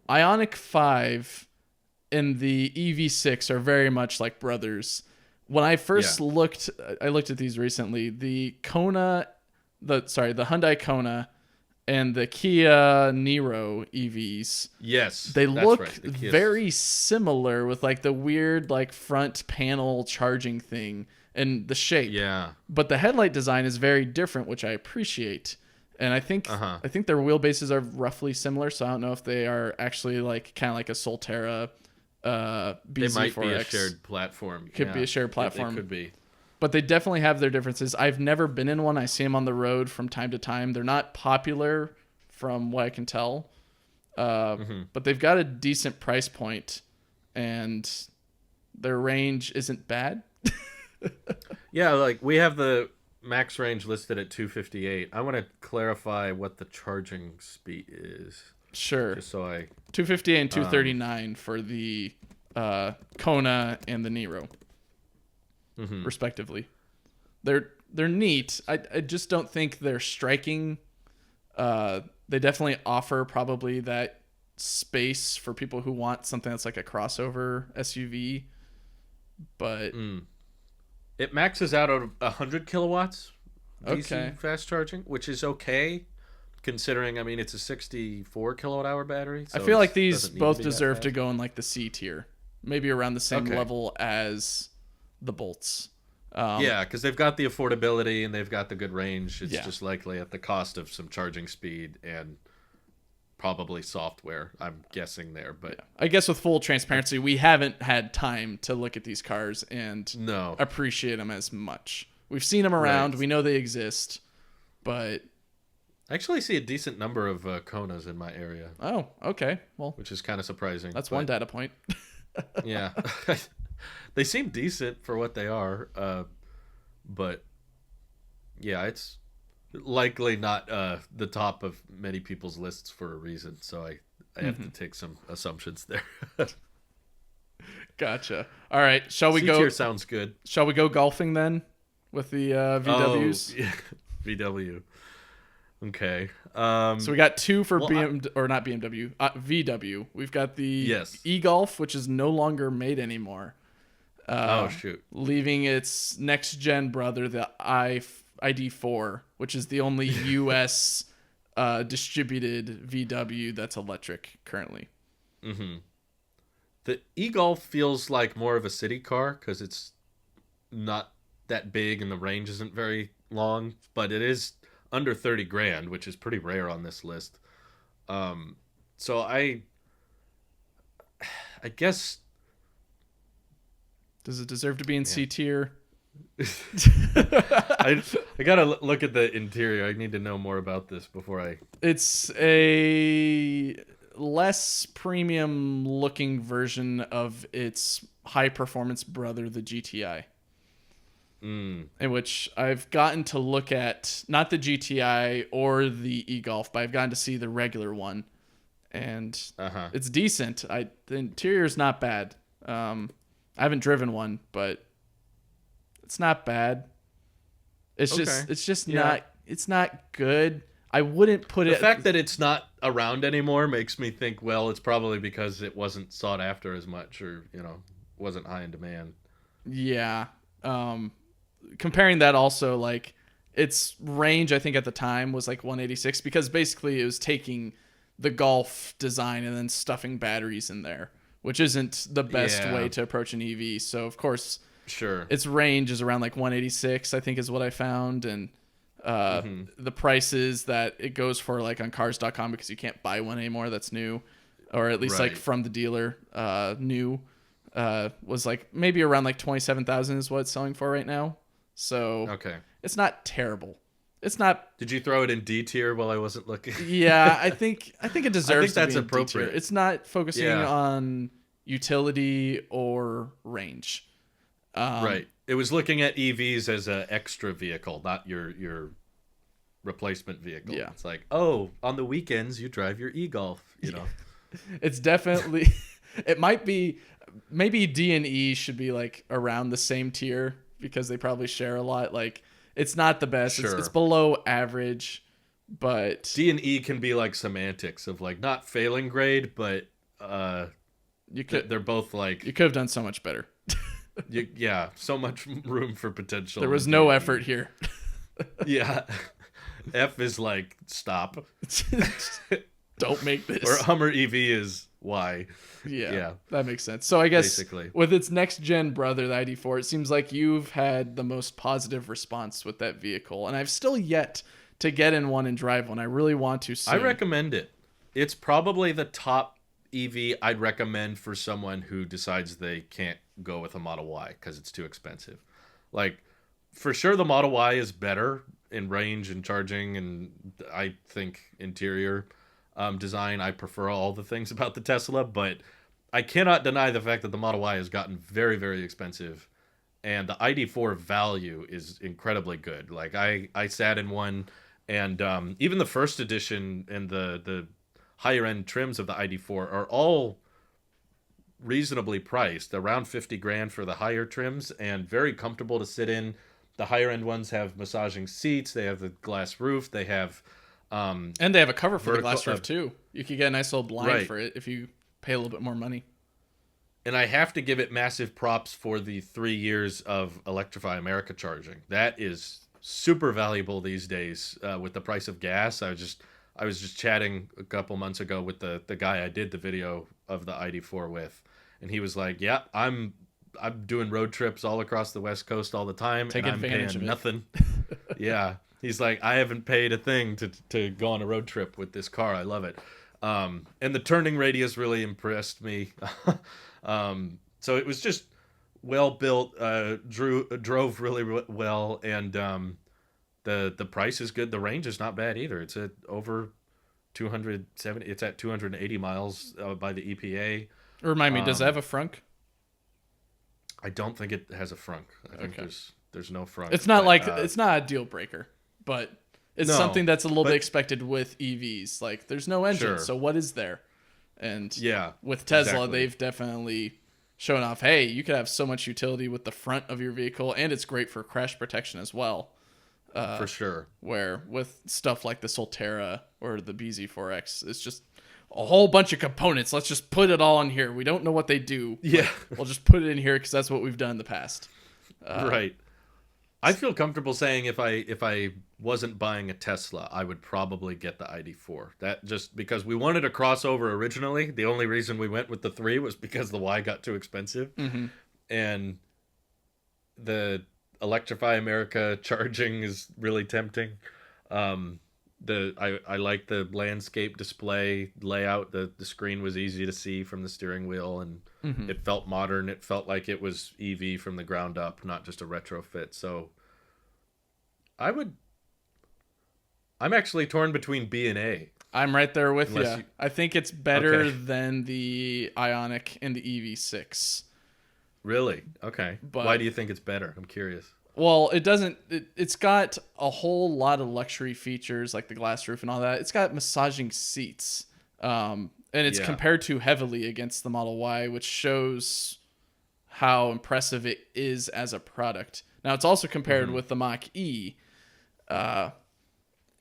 Ioniq 5 and the EV6 are very much like brothers. When I first looked at these recently. The Hyundai Kona and the Kia Niro EVs. Yes, they look right. very similar with like the weird like front panel charging thing and the shape. Yeah. But the headlight design is very different, which I appreciate. And I think their wheelbases are roughly similar, so I don't know if they are actually like kind of like a Solterra BZ4X. They might be a shared platform. Could be a shared platform. It could be. but they definitely have their differences. I've never been in one. I see them on the road from time to time. They're not popular from what I can tell, but they've got a decent price point, and their range isn't bad. Yeah, like we have the max range listed at 258. I want to clarify what the charging speed is. Sure. Just so I 250 and 239 for the Kona and the Nero, respectively. They're neat. I just don't think they're striking. They definitely offer probably that space for people who want something that's like a crossover SUV. But it maxes out at 100 kilowatts DC Okay. fast charging, which is okay considering, I mean, it's a 64 kilowatt hour battery. I So feel like it these doesn't need both to be that deserve to fast. go in like the C tier, maybe around the same Okay. level as the Bolts. Yeah, because they've got the affordability and they've got the good range. It's Yeah. just likely at the cost of some charging speed and probably software, I'm guessing there. But I guess with full transparency, we haven't had time to look at these cars and no. appreciate them as much. We've seen them around. Right. We know they exist, but I actually see a decent number of Konas in my area, oh, okay. Well, which is kind of surprising. that's but, one data point. Yeah. They seem decent for what they are. But yeah, it's likely not the top of many people's lists for a reason. So I have to take some assumptions there. Gotcha. All right, shall we C go? tier sounds good. Shall we go golfing then with the VWs? Oh, yeah. VW. Okay. So we got two for well, or not BMW, VW. We've got the Yes. e-Golf, which is no longer made anymore, oh shoot. leaving its next gen brother, the ID4, which is the only U.S. Distributed VW that's electric currently. The e-Golf feels like more of a city car because it's not that big and the range isn't very long, but it is under 30 grand, which is pretty rare on this list. So I guess Does it deserve to be in C tier? I gotta look at the interior. I need to know more about this before I. It's a less premium looking version of its high performance brother, the GTI. In which I've gotten to look at not the GTI or the e-Golf, but I've gotten to see the regular one, and it's decent. The interior is not bad. I haven't driven one, but it's not bad. It's just Yeah. not good. I wouldn't put The it. fact that it's not around anymore makes me think, well, it's probably because it wasn't sought after as much, or wasn't high in demand. Yeah. Comparing that also, like, its range, I think at the time was like 186, because basically it was taking the Golf design and then stuffing batteries in there, which isn't the best Yeah. way to approach an EV. So of course Sure. its range is around like 186, I think is what I found. And the prices that it goes for, like on cars.com, because you can't buy one anymore that's new, or at least like Right. from the dealer, new, was like maybe around like 27,000 is what it's selling for right now. So Okay. it's not terrible. It's not. Did you throw it in D tier while I wasn't looking? Yeah, I think it deserves. that's to be in D tier. appropriate. It's not focusing Yeah. on utility or range. Right. It was looking at EVs as an extra vehicle, not your replacement vehicle. Yeah. It's like, oh, on the weekends you drive your e-Golf, It's definitely. It might be. Maybe D and E should be like around the same tier because they probably share a lot. Like, it's not the best. Sure. It's below average, but D and E can be like semantics of like not failing grade, but you could they're both like you could have done so much better. yeah, so much room for potential. There was in no D&E. effort here. Yeah. F is like stop. Don't make this. Or Hummer EV is Y. Yeah, that makes sense. So I guess Basically. with its next gen brother, the ID4, it seems like you've had the most positive response with that vehicle, and I've still yet to get in one and drive one. I really want to soon. I recommend it. It's probably the top EV I'd recommend for someone who decides they can't go with a Model Y because it's too expensive. Like, for sure the Model Y is better in range and charging, and I think interior design. I prefer all the things about the Tesla, but I cannot deny the fact that the Model Y has gotten very, very expensive, and the ID4 value is incredibly good. Like I sat in one, and even the first edition and the higher end trims of the ID4 are all reasonably priced, around 50 grand for the higher trims, and very comfortable to sit in. The higher end ones have massaging seats. They have the glass roof. They have and they have a cover for the glass roof too. You could get a nice little blind for it if you pay a little bit more money. And I have to give it massive props for the 3 years of Electrify America charging. That is super valuable these days with the price of gas. I was just chatting a couple months ago with the guy I did the video of the ID4 with, and he was like, "Yeah, I'm doing road trips all across the West Coast all the time, Take and I'm advantage paying of it." nothing." Yeah, he's like, "I haven't paid a thing to go on a road trip with this car. I love it." And the turning radius really impressed me. So it was just well built. Drove really well, and the price is good. The range is not bad either. It's at over 270. It's at 280 miles by the EPA. Remind me, does it have a frunk? I don't think it has a frunk. I think there's no frunk. It's not it's not a deal breaker, but it's something that's a little bit expected with EVs. Like there's no engine, so what is there? And with Tesla, they've definitely shown off, hey, you could have so much utility with the front of your vehicle, and it's great for crash protection as well. For sure. Where with stuff like the Solterra or the BZ4X, it's just a whole bunch of components. Let's just put it all in here. We don't know what they do. Yeah. We'll just put it in here because that's what we've done in the past. Right. I feel comfortable saying if I wasn't buying a Tesla, I would probably get the ID4. That just because we wanted a crossover originally. The only reason we went with the 3 was because the Y got too expensive. Mm-hmm. And the Electrify America charging is really tempting. I like the landscape display layout. The screen was easy to see from the steering wheel, and it felt modern. It felt like it was EV from the ground up, not just a retrofit. So I'm actually torn between B and A. I'm right there with you. I think it's better than the Ioniq and the EV6. Really? Okay. But why do you think it's better? I'm curious. Well, it's got a whole lot of luxury features like the glass roof and all that. It's got massaging seats. And it's compared to heavily against the Model Y, which shows how impressive it is as a product. Now, it's also compared with the Mach-E.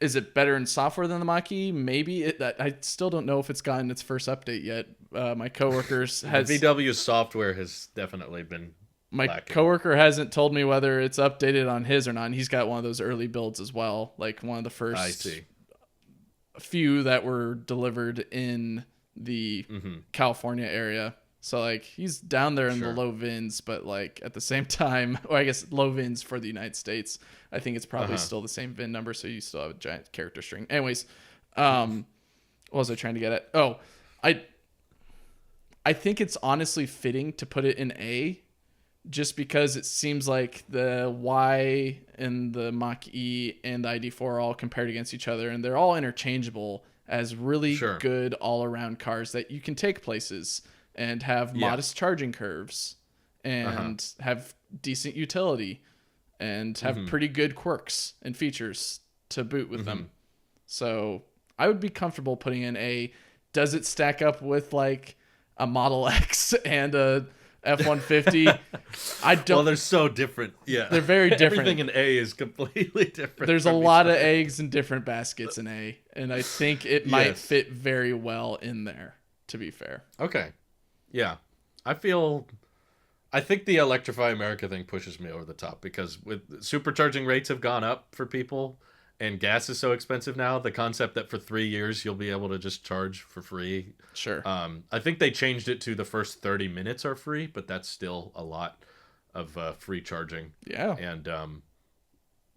Is it better in software than the Mach-E? Maybe. I still don't know if it's gotten its first update yet. My coworkers VW's software has definitely been lacking. Coworker hasn't told me whether it's updated on his or not. And he's got one of those early builds as well, like one of the first few that were delivered in the California area. So like he's down there in the low VINs, but like at the same time, or I guess low VINs for the United States. I think it's probably still the same VIN number, so you still have a giant character string. Anyways, what was I trying to get at? Oh, I think it's honestly fitting to put it in A, just because it seems like the Y and the Mach-E and the ID4 are all compared against each other, and they're all interchangeable as really good all-around cars that you can take places and have modest charging curves and have decent utility and have pretty good quirks and features to boot with them. So I would be comfortable putting in A. Does it stack up with like a Model X and a F-150? I don't. Well, they're so different. Yeah, they're very different. Everything in A is completely different. There's a lot of eggs in different baskets in A, and I think it might fit very well in there, to be fair. Okay. Yeah. I think the Electrify America thing pushes me over the top because with supercharging rates have gone up for people and gas is so expensive now. The concept that for 3 years you'll be able to just charge for free. Sure. I think they changed it to the first 30 minutes are free, but that's still a lot of free charging. Yeah. And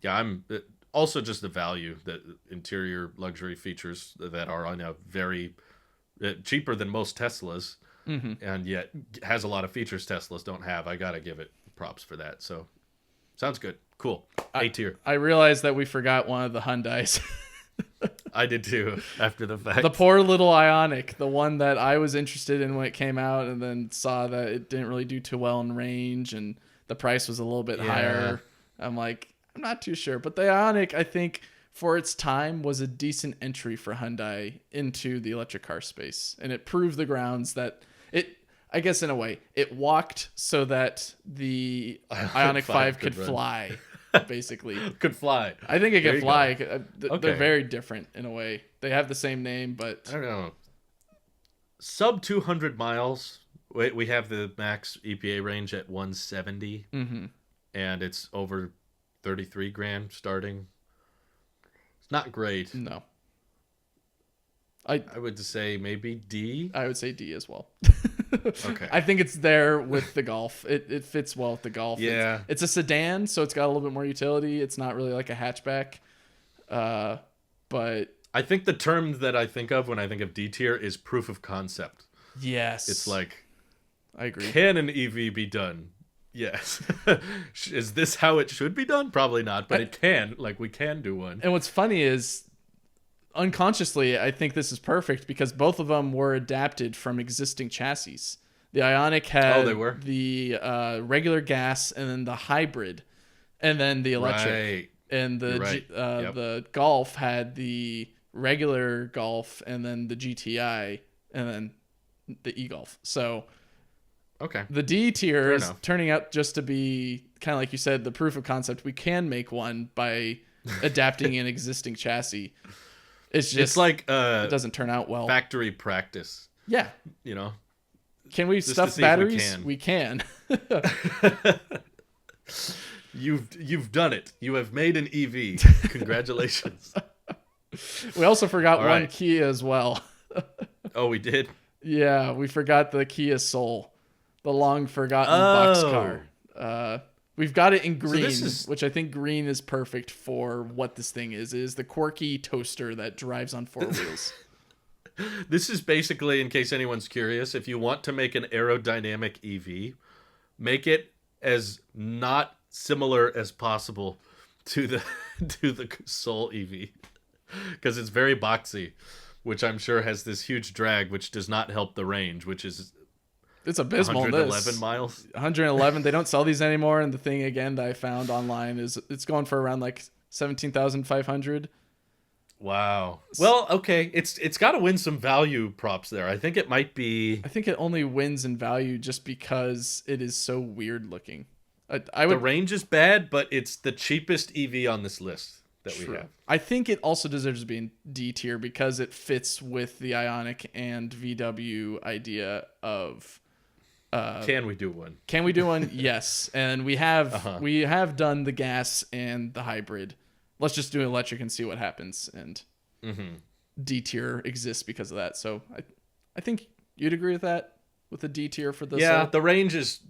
I'm also just the value, the interior luxury features that are on a very cheaper than most Teslas. And yet has a lot of features Teslas don't have. I gotta give it props for that. So Sounds good. Cool. A tier. I realized that we forgot one of the Hyundais. I did too, after the fact. The poor little Ioniq, the one that I was interested in when it came out, and then saw that it didn't really do too well in range, and the price was a little bit higher. I'm like, I'm not too sure. But the Ioniq, I think, for its time, was a decent entry for Hyundai into the electric car space. And it proved the grounds that I guess in a way, it walked so that the Ioniq 5 could fly. Basically could fly. I think it can fly. They're very different in a way. They have the same name, but I don't know. Sub 200 miles. We have the max EPA range at 170, and it's over 33 grand starting. It's not great. No. I would say maybe D. I would say D as well. Okay. I think it's there with the Golf. It fits well with the Golf. Yeah. It's a sedan, so it's got a little bit more utility. It's not really like a hatchback. But I think the term that I think of when I think of D tier is proof of concept. Yes. It's like, I agree. Can an EV be done? Yes. Is this how it should be done? Probably not, but it can. Like, we can do one. And what's funny is, unconsciously, I think this is perfect because both of them were adapted from existing chassis. The Ioniq had the regular gas and then the hybrid and then the electric. Right. And the Golf had the regular Golf and then the GTI and then the e-Golf. So the D tier is turning out just to be kind of like you said, the proof of concept. We can make one by adapting an existing chassis. It's like it doesn't turn out well. Factory practice. Yeah. You know. Can we stuff batteries? We can. You've done it. You have made an EV. Congratulations. We also forgot one Kia as well. Oh, we did? Yeah, we forgot the Kia Soul. The long forgotten boxcar. We've got it in green, which I think green is perfect for what this thing is. It is the quirky toaster that drives on four wheels. This is basically, in case anyone's curious, if you want to make an aerodynamic EV, make it as not similar as possible to the Soul EV. Because it's very boxy, which I'm sure has this huge drag, which does not help the range, which is... It's abysmal. 111 miles. 111. They don't sell these anymore. And the thing again that I found online is it's going for around like 17,500. Wow. Well, okay. It's got to win some value props there. I think it might be. I think it only wins in value just because it is so weird looking. The range is bad, but it's the cheapest EV on this list that we have. I think it also deserves to be in D tier because it fits with the Ioniq and VW idea of. Can we do one? Can we do one? Yes. And we have done the gas and the hybrid. Let's just do electric and see what happens. And D tier exists because of that. So I think you'd agree with that, with the D tier for this. Yeah, the range is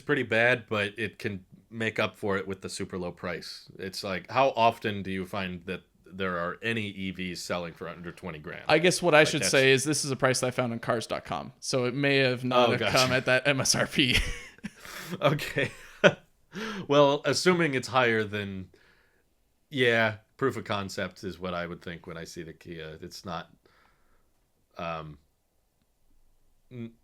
pretty bad, but it can make up for it with the super low price. It's like, how often do you find that there are any EVs selling for under 20 grand? I guess what I should say is this is a price that I found on cars.com. So it may have not come at that MSRP. Okay. Well, assuming it's higher than, proof of concept is what I would think when I see the Kia. It's not,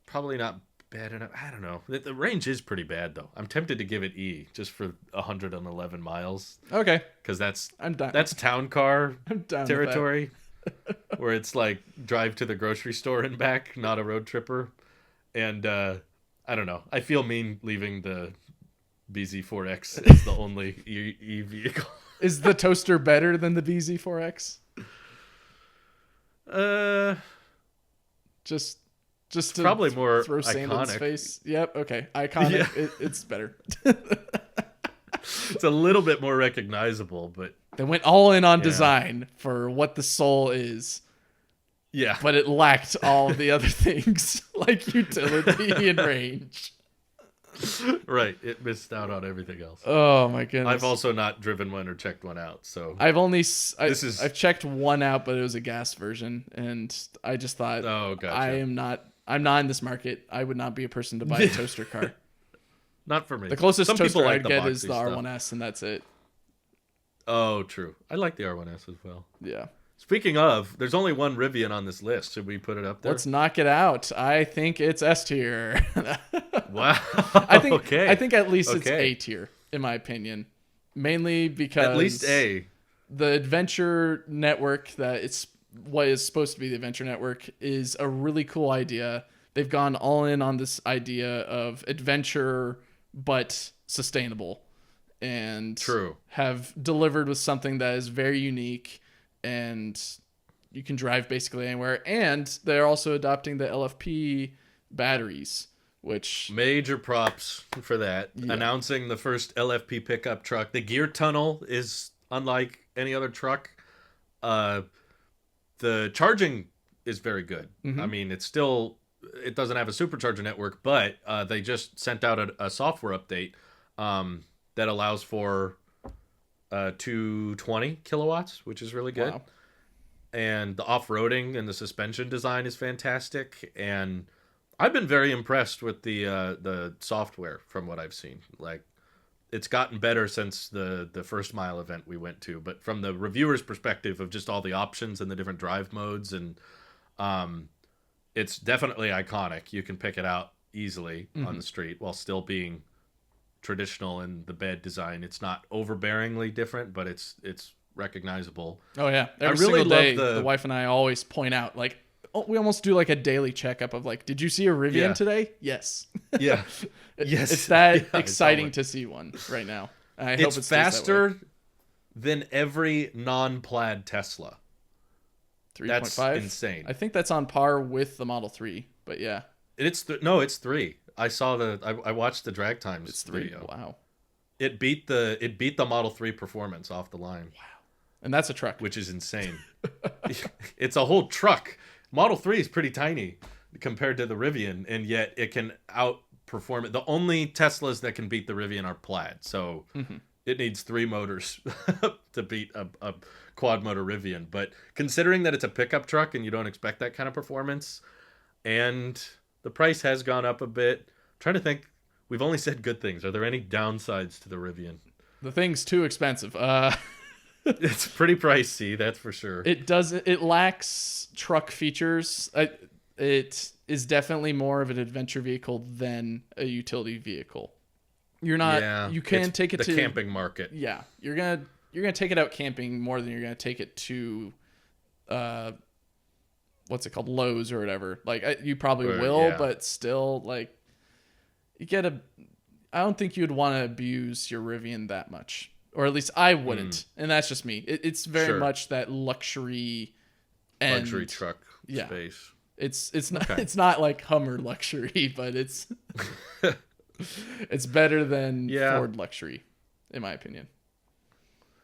probably not bad enough. I don't know. The range is pretty bad though. I'm tempted to give it E just for 111 miles. Okay. Because that's That's town car I'm territory. Where it's like drive to the grocery store and back, not a road tripper. And I don't know. I feel mean leaving the BZ4X as the only E vehicle. Is the toaster better than the BZ4X? Just to probably more throw sand in his iconic. face. Yep. Okay. Iconic. Yeah. It's better. It's a little bit more recognizable, but they went all in on design for what the Soul is. Yeah. But it lacked all of the other things like utility and range. Right. It missed out on everything else. Oh my goodness. I've also not driven one or checked one out, so I've checked one out, but it was a gas version, and I just thought, oh, gotcha. I'm not in this market. I would not be a person to buy a toaster car. Not for me. The closest Some toaster people like I'd the get boxy is the stuff. R1S, and that's it. Oh, true. I like the R1S as well. Yeah. Speaking of, there's only one Rivian on this list. Should we put it up there? Let's knock it out. I think it's S tier. Wow. I think Okay. I think at least it's Okay. A tier, in my opinion. Mainly because At least A. the Adventure Network, that it's what is supposed to be the Adventure Network, is a really cool idea. They've gone all in on this idea of adventure but sustainable, and True. have delivered with something that is very unique, and you can drive basically anywhere. And they're also adopting the LFP batteries, which Major props for that. Yeah. Announcing the first LFP pickup truck. The gear tunnel is unlike any other truck. The charging is very good. Mhm. I mean, it doesn't have a supercharger network, but they just sent out a software update that allows for 220 kilowatts, which is really good. wow. And the off-roading and the suspension design is fantastic. And I've been very impressed with the software from what I've seen. Like, it's gotten better since the first mile event we went to. But from the reviewer's perspective of just all the options and the different drive modes, and it's definitely iconic. You can pick it out easily on the street while still being traditional in the bed design. It's not overbearingly different, but it's recognizable. Oh yeah, every really single day, love the wife and I always point out, like, we almost do like a daily checkup of like, did you see a Rivian Yeah. today? Yes. Yeah. Yes. It's that Yeah, exciting totally. to see one right now. I hope It's it stays that way. faster than every non-plaid Tesla. 3.5. That's insane. I think that's on par with the Model 3, but yeah, It's 3. I saw I watched the drag times it's 3. video. Wow. It beat the Model 3 performance off the line, And that's a truck. which is insane. It's a whole truck. Model 3 is pretty tiny compared to the Rivian, and yet it can outperform it. The only Teslas that can beat the Rivian are plaid, so it needs 3 motors to beat a quad motor Rivian. But considering that it's a pickup truck and you don't expect that kind of performance, and the price has gone up a bit, I'm trying to think. We've only said good things. Are there any downsides to the Rivian? The thing's too expensive. It's pretty pricey, that's for sure. It lacks truck features. It is definitely more of an adventure vehicle than a utility vehicle. You're not. You can it's take it the to camping market. Yeah, you're gonna take it out camping more than you're gonna take it to, what's it called, Lowe's or whatever. Like, you probably will, yeah. but still, like, I don't think you'd want to abuse your Rivian that much, or at least I wouldn't. And that's just me. It's very Sure. much that luxury Truck Yeah. space. It's not Okay. it's not like Hummer luxury, but it's it's better than Yeah. Ford luxury, in my opinion.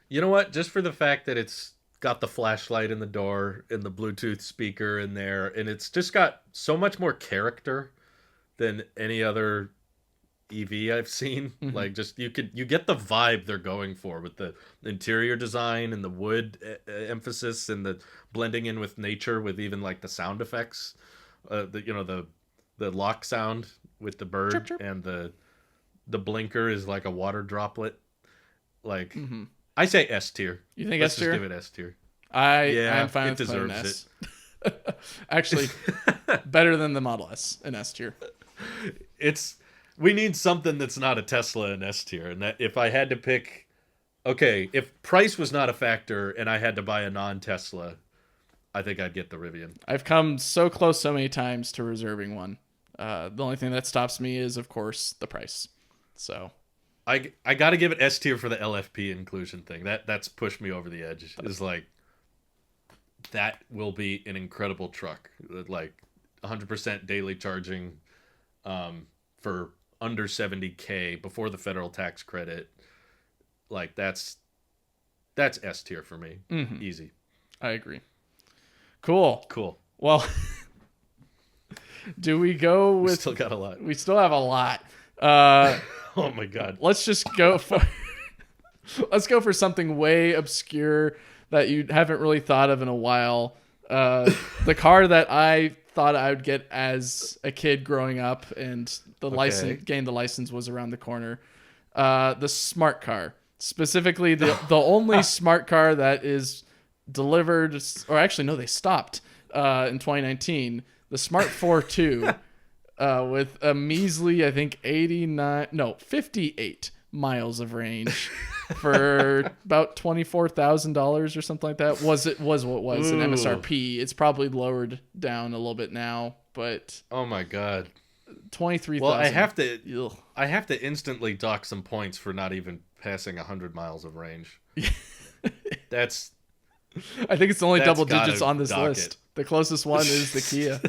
You know what? Just for the fact that it's got the flashlight in the door and the Bluetooth speaker in there, and it's just got so much more character than any other EV I've seen. Like, just you get the vibe they're going for with the interior design and the wood emphasis and the blending in with nature, with even like the sound effects, the lock sound with the bird, Chirp, chirp. and the blinker is like a water droplet. Like, I say S tier. You think Let's S tier? just give it S tier. I'm fine it with playing deserves S. Actually, better than the Model S in S tier. We need something that's not a Tesla in S tier, and that if I had to pick, okay, if price was not a factor and I had to buy a non-Tesla, I think I'd get the Rivian. I've come so close so many times to reserving one. The only thing that stops me is, of course, the price. So I got to give it S tier for the LFP inclusion thing. That's pushed me over the edge. Is like, that will be an incredible truck, like 100% daily charging, for under $70,000 before the federal tax credit. Like, that's S tier for me. Easy. I agree. Cool. Well, do we go We with? still got a lot. We still have a lot. Oh my god. Let's just go for. Let's go for something way obscure that you haven't really thought of in a while. The car that I thought I would get as a kid growing up, and the getting the license was around the corner. The smart car, specifically the only smart car that is delivered, or actually no, they stopped in 2019. The Smart 4.2 with a measly, I think 58 miles of range for about $24,000 or something like that. Was what it was an MSRP. It's probably lowered down a little bit now, but oh my god, 23,000. well, I have to instantly dock some points for not even passing 100 miles of range. That's I think it's only double digits on this list. The closest one is the Kia.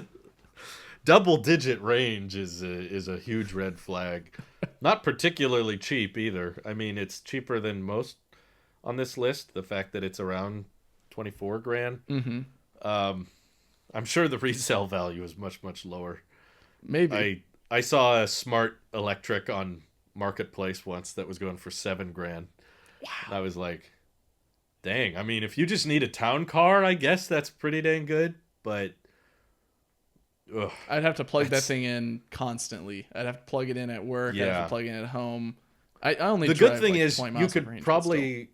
Double digit range is a huge red flag. Not particularly cheap either. I mean, it's cheaper than most on this list. The fact that it's around 24 grand. Mm-hmm. I'm sure the resale value is much, much lower. Maybe. I saw a smart electric on Marketplace once that was going for 7 grand. Wow. I was like, dang. I mean, if you just need a town car, I guess that's pretty dang good. But I'd have to plug that thing in constantly. I'd have to plug it in at work. Yeah. I'd have to plug it in at home. I only the drive good thing like is 20 you miles of could range, probably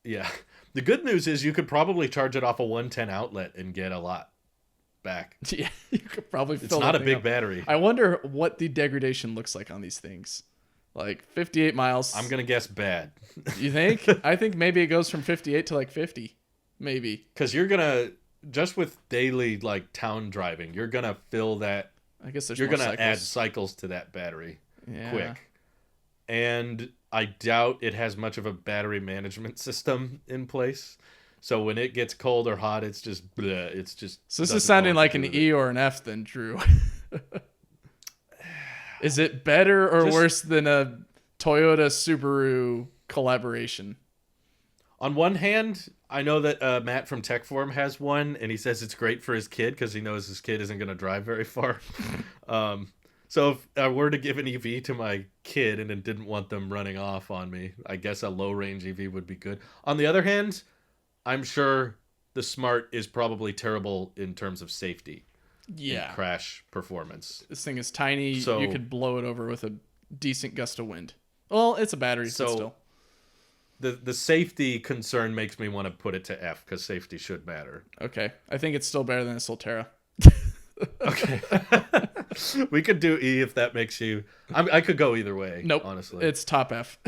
yeah. The good news is you could probably charge it off a 110 outlet and get a lot back. Yeah, you could probably fill It's not a big up. battery. I wonder what the degradation looks like on these things. Like 58 miles. I'm going to guess bad. You think? I think maybe it goes from 58 to like 50. Maybe. Cuz you're going to just with daily like town driving, you're going to fill that. I guess you're going to add cycles to that battery quick. And I doubt it has much of a battery management system in place. So when it gets cold or hot, it's just bleh, it's just. So this is sounding like an E or an F then, Drew. Is it better or worse than a Toyota Subaru collaboration? On one hand, I know that Matt from Tech Forum has one, and he says it's great for his kid because he knows his kid isn't going to drive very far. So if I were to give an EV to my kid and it didn't want them running off on me, I guess a low-range EV would be good. On the other hand, I'm sure the Smart is probably terrible in terms of safety. Yeah. Crash performance. This thing is tiny. So, you could blow it over with a decent gust of wind. Well, it's a battery, but still. The safety concern makes me want to put it to F because safety should matter. Okay. I think it's still better than a Solterra. Okay. We could do E if that makes you... I could go either way, nope. Honestly. It's top F.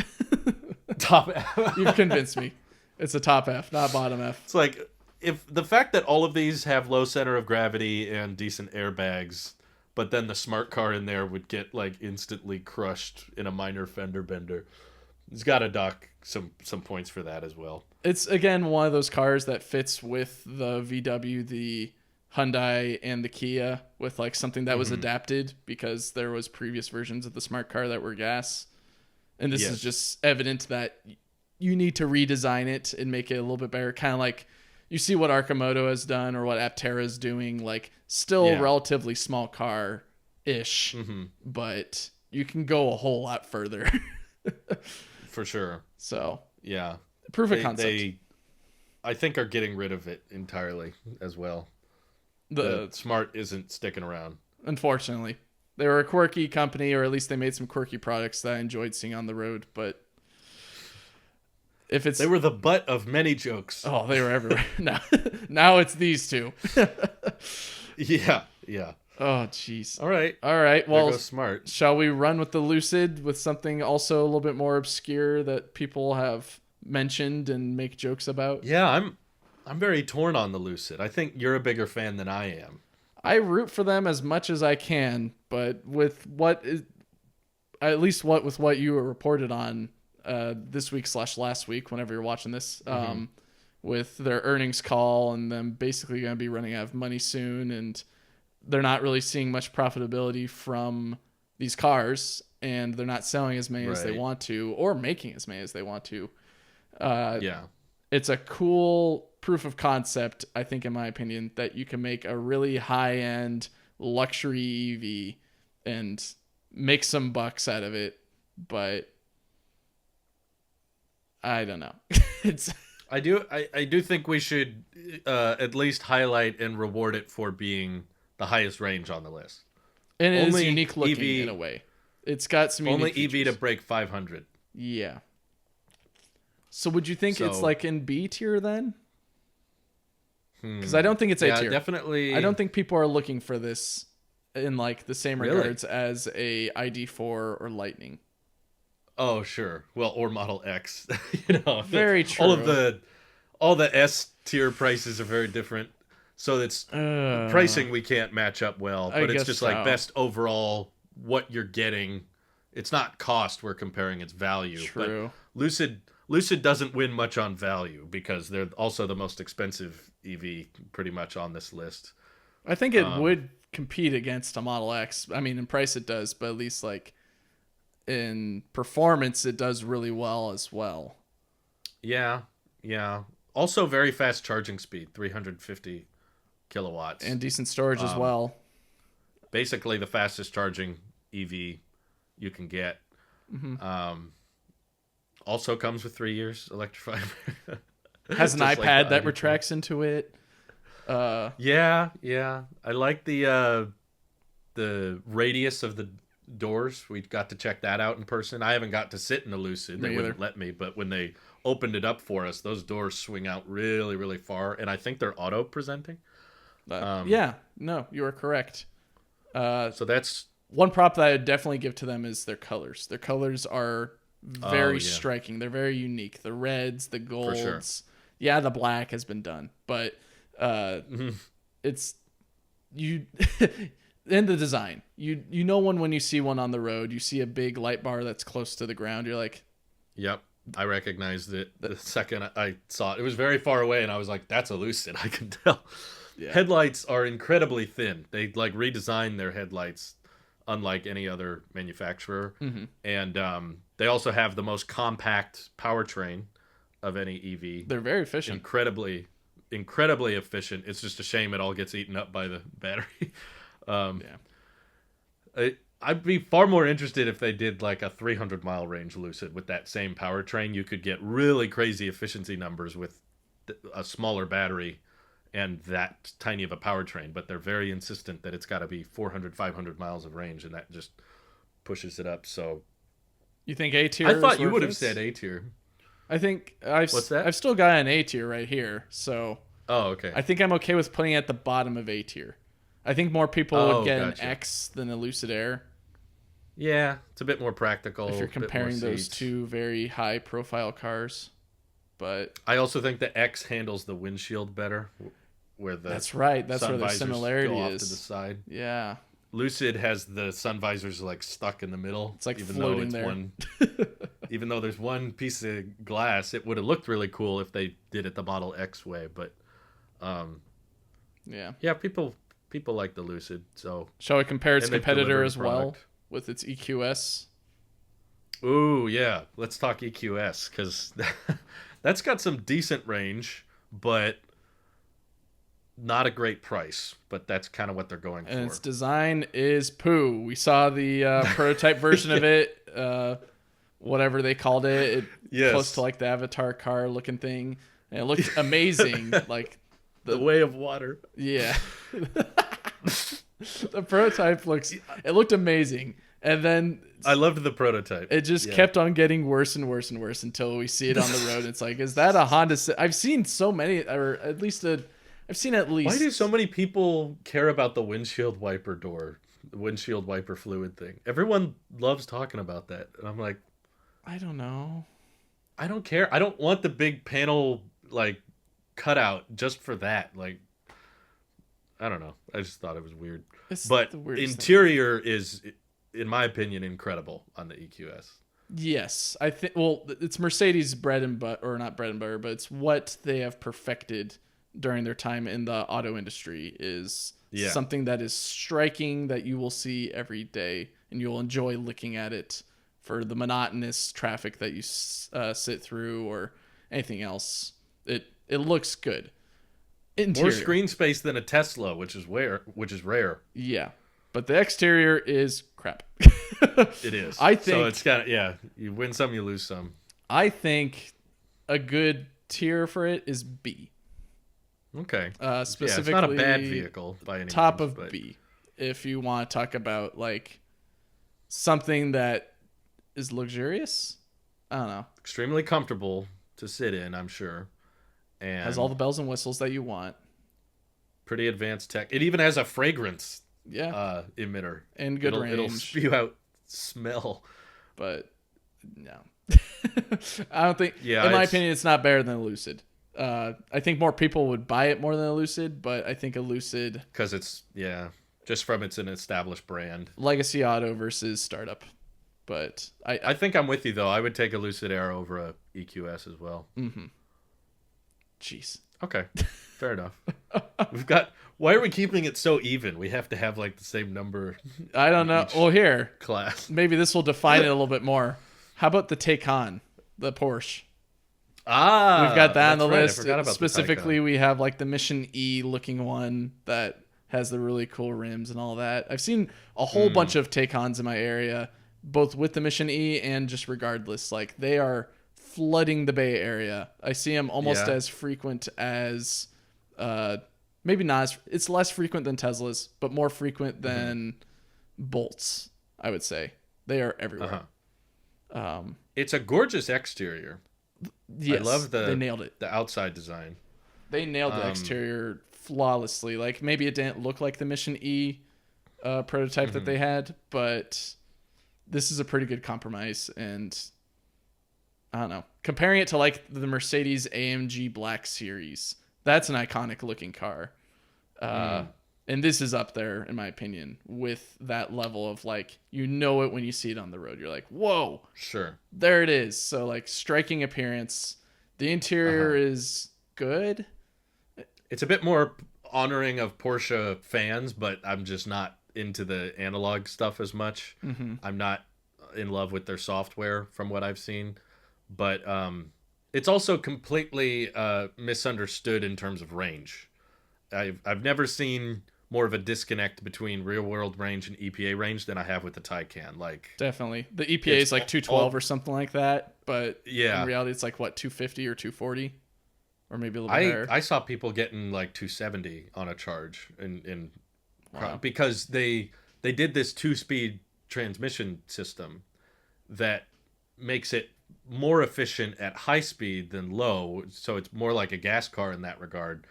Top F. You've convinced me. It's a top F, not bottom F. It's like, if the fact that all of these have low center of gravity and decent airbags, but then the smart car in there would get like instantly crushed in a minor fender bender, it's got to dock some points for that as well. It's, again, one of those cars that fits with the VW, the Hyundai, and the Kia with like something that was adapted because there was previous versions of the smart car that were gas. And this is just evident that you need to redesign it and make it a little bit better. Kind of like you see what Arcimoto has done or what Aptera is doing, like still relatively small car-ish, but you can go a whole lot further. For sure. So, yeah. Proof of concept. They, I think, are getting rid of it entirely as well. The Smart isn't sticking around. Unfortunately. They were a quirky company, or at least they made some quirky products that I enjoyed seeing on the road, but if it's... They were the butt of many jokes. Oh, they were everywhere. Now it's these two. Yeah. Oh, jeez. All right. Well, there goes Smart. Shall we run with the Lucid with something also a little bit more obscure that people have mentioned and make jokes about? Yeah, I'm very torn on the Lucid. I think you're a bigger fan than I am. I root for them as much as I can, but with what you were reported on this week / last week, whenever you're watching this, with their earnings call and them basically going to be running out of money soon, and they're not really seeing much profitability from these cars, and they're not selling as many as they want to, or making as many as they want to. It's a cool proof of concept, I think, in my opinion, that you can make a really high-end luxury EV and make some bucks out of it, but I don't know. I do think we should at least highlight and reward it for being the highest range on the list. And it is Only unique looking EV in a way. It's got some only unique EV to features. break 500. Yeah. So would you think it's So- like in B tier then? Because I don't think it's A Yeah, tier. definitely. I don't think people are looking for this in like the same Really? regards as a ID4 or Lightning. Oh, sure. Well, or Model X. You know, Very all the S tier prices are very different. So it's pricing we can't match up well, I but it's guess just so. like best overall what you're getting. It's not cost we're comparing, it's value. True. But Lucid doesn't win much on value because they're also the most expensive EV pretty much on this list. I think it would compete against a Model X. I mean, in price it does, but at least like in performance it does really well as well. Yeah. Also very fast charging speed, 350 kilowatts. And decent storage as well. Basically the fastest charging EV you can get. Also comes with 3 years electrified. Has an Just like iPad the that ID4. retracts into it. Yeah. I like the radius of the doors. We got to check that out in person. I haven't got to sit in the Lucid. They wouldn't let me, but when they opened it up for us, those doors swing out really, really far, and I think they're auto presenting. Yeah, no, you are correct. So that's One prop that I would definitely give to them is their colors. Their colors are very striking. They're very unique. The reds, the golds. sure. Yeah, the black has been done, but it's you in the design. You know when you see one on the road, you see a big light bar that's close to the ground. You're like, yep. I recognized it the second I saw it. It was very far away, and I was like, "That's a Lucid." I can tell. Yeah. Headlights are incredibly thin. They like redesigned their headlights, unlike any other manufacturer, and they also have the most compact powertrain of any EV. they're very efficient. Incredibly efficient. It's just a shame it all gets eaten up by the battery. I'd be far more interested if they did like a 300-mile range Lucid with that same powertrain. You could get really crazy efficiency numbers with a smaller battery and that tiny of a powertrain, but they're very insistent that it's got to be 400, 500 miles of range, and that just pushes it up. So You think A tier? I thought is you where would it have fits? said A tier. I think What's that? I've still got an A tier right here, so Oh, okay. I think I'm okay with putting it at the bottom of A tier. I think more people would get gotcha. an X than a Lucid Air Yeah, it's a bit more practical. if you're a bit more comparing those seats. two very high profile cars. But I also think the X handles the windshield better, where the that's right. That's sun where the visors similarity go off is. to the side. Yeah. Lucid has the sun visors like stuck in the middle. It's like even floating though it's there. even though there's one piece of glass, it would have looked really cool if they did it the Model X way. But Yeah. people like the Lucid. So Shall we compare its and they've competitor delivered as well product. with its EQS? Ooh, yeah. Let's talk EQS because that's got some decent range, but not a great price. But that's kind of what they're going And for. its design is poo. We saw the prototype version of it, whatever they called it. Yes. Close to like the Avatar car looking thing. And it looked amazing. Like the way of water. Yeah. The prototype looked amazing. And then I loved the prototype. it just kept on getting worse and worse and worse until we see it on the road. It's like, is that a Honda? I've seen so many, or at least I've seen at least. Why do so many people care about the windshield wiper door, the windshield wiper fluid thing? Everyone loves talking about that. And I'm like, I don't know. I don't care. I don't want the big panel like cutout just for that. Like, I don't know. I just thought it was weird. It's But the weirdest thing. interior is, in my opinion, incredible on the EQS. Yes, I think. Well, it's Mercedes' bread and butter, or not bread and butter, but it's what they have perfected during their time in the auto industry. Is something that is striking that you will see every day, and you'll enjoy looking at it for the monotonous traffic that you sit through or anything else. It looks good. Interior. More screen space than a Tesla, which is rare. Yeah, but the exterior is crap. It is. I think so. It's got you win some, you lose some. I think a good tier for it is B. Okay. Specifically, it's not a bad vehicle by any top means. of But B. If you want to talk about like something that is luxurious, I don't know, extremely comfortable to sit in, I'm sure. has all And the bells and whistles that you want. pretty advanced tech. It even has a fragrance Yeah, emitter. and good range. It'll spew out smell. But no, I don't think. Yeah, in my opinion, it's not better than a Lucid. I think more people would buy it more than a Lucid, but I think a Lucid because it's just from it's an established brand. legacy auto versus startup. But I think I'm with you though. I would take a Lucid Air over a EQS as well. Jeez. Okay, fair enough. We've got. Why are we keeping it so even? We have to have like the same number. I don't know. Well, here, class. maybe this will define it a little bit more. How about the Taycan, the Porsche? We've got that on the list. I forgot about Specifically, the we have like the Mission E looking one that has the really cool rims and all that. I've seen a whole bunch of Taycans in my area, both with the Mission E and just regardless. Like they are flooding the Bay Area. I see them almost as frequent as, maybe not as, it's less frequent than Teslas, but more frequent than Bolts, I would say. They are everywhere. It's a gorgeous exterior. Yes, I love they nailed it. The outside design. They nailed the exterior flawlessly. Like maybe it didn't look like the Mission E prototype that they had, but this is a pretty good compromise. And I don't know, comparing it to like the Mercedes AMG Black Series, that's an iconic looking car. And this is up there, in my opinion, with that level of like, you know it when you see it on the road. You're like, whoa, Sure. there it is. So like striking appearance. The interior is good. It's a bit more honoring of Porsche fans, but I'm just not into the analog stuff as much. I'm not in love with their software from what I've seen. But it's also completely misunderstood in terms of range. I've never seen more of a disconnect between real world range and EPA range than I have with the Taycan. Like Definitely. The EPA is like 212 or something like that, but yeah, in reality it's like what, 250 or 240 or maybe a little bit higher. I saw people getting like 270 on a charge in Wow. because they did this 2-speed transmission system that makes it more efficient at high speed than low, so it's more like a gas car in that regard.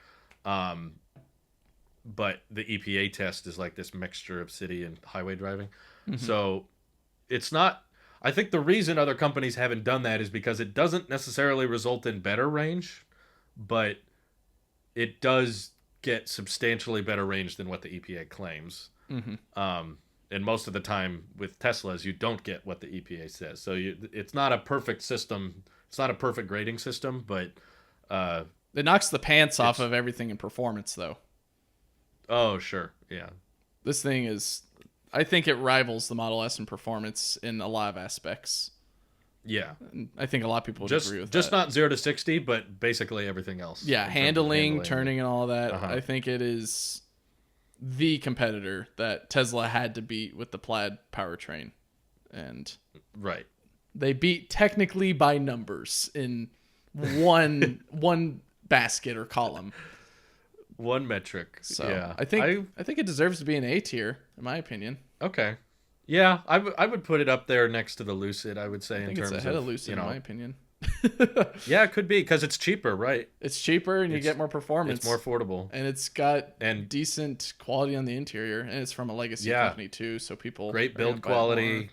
But the EPA test is like this mixture of city and highway driving. So it's not. I think the reason other companies haven't done that is because it doesn't necessarily result in better range, but it does get substantially better range than what the EPA claims. And most of the time with Teslas, you don't get what the EPA says. So it's not a perfect system. It's not a perfect grading system, but it knocks the pants off of everything in performance, though. Oh, sure. Yeah. This thing is, I think it rivals the Model S in performance in a lot of aspects. Yeah. And I think a lot of people would agree with just that. Not 0 to 60, but basically everything else. Yeah, handling, turning, and all that. I think it is the competitor that Tesla had to beat with the Plaid powertrain. And right. They beat technically by numbers in one basket or column. One metric. So yeah. I think it deserves to be an A tier, in my opinion. Okay. Yeah, I would put it up there next to the Lucid, I would say, I think it's ahead of Lucid, in my opinion. Yeah, it could be, because it's cheaper, right? It's cheaper and you get more performance. It's more affordable. And it's got decent quality on the interior, and it's from a legacy company too, so people great build quality,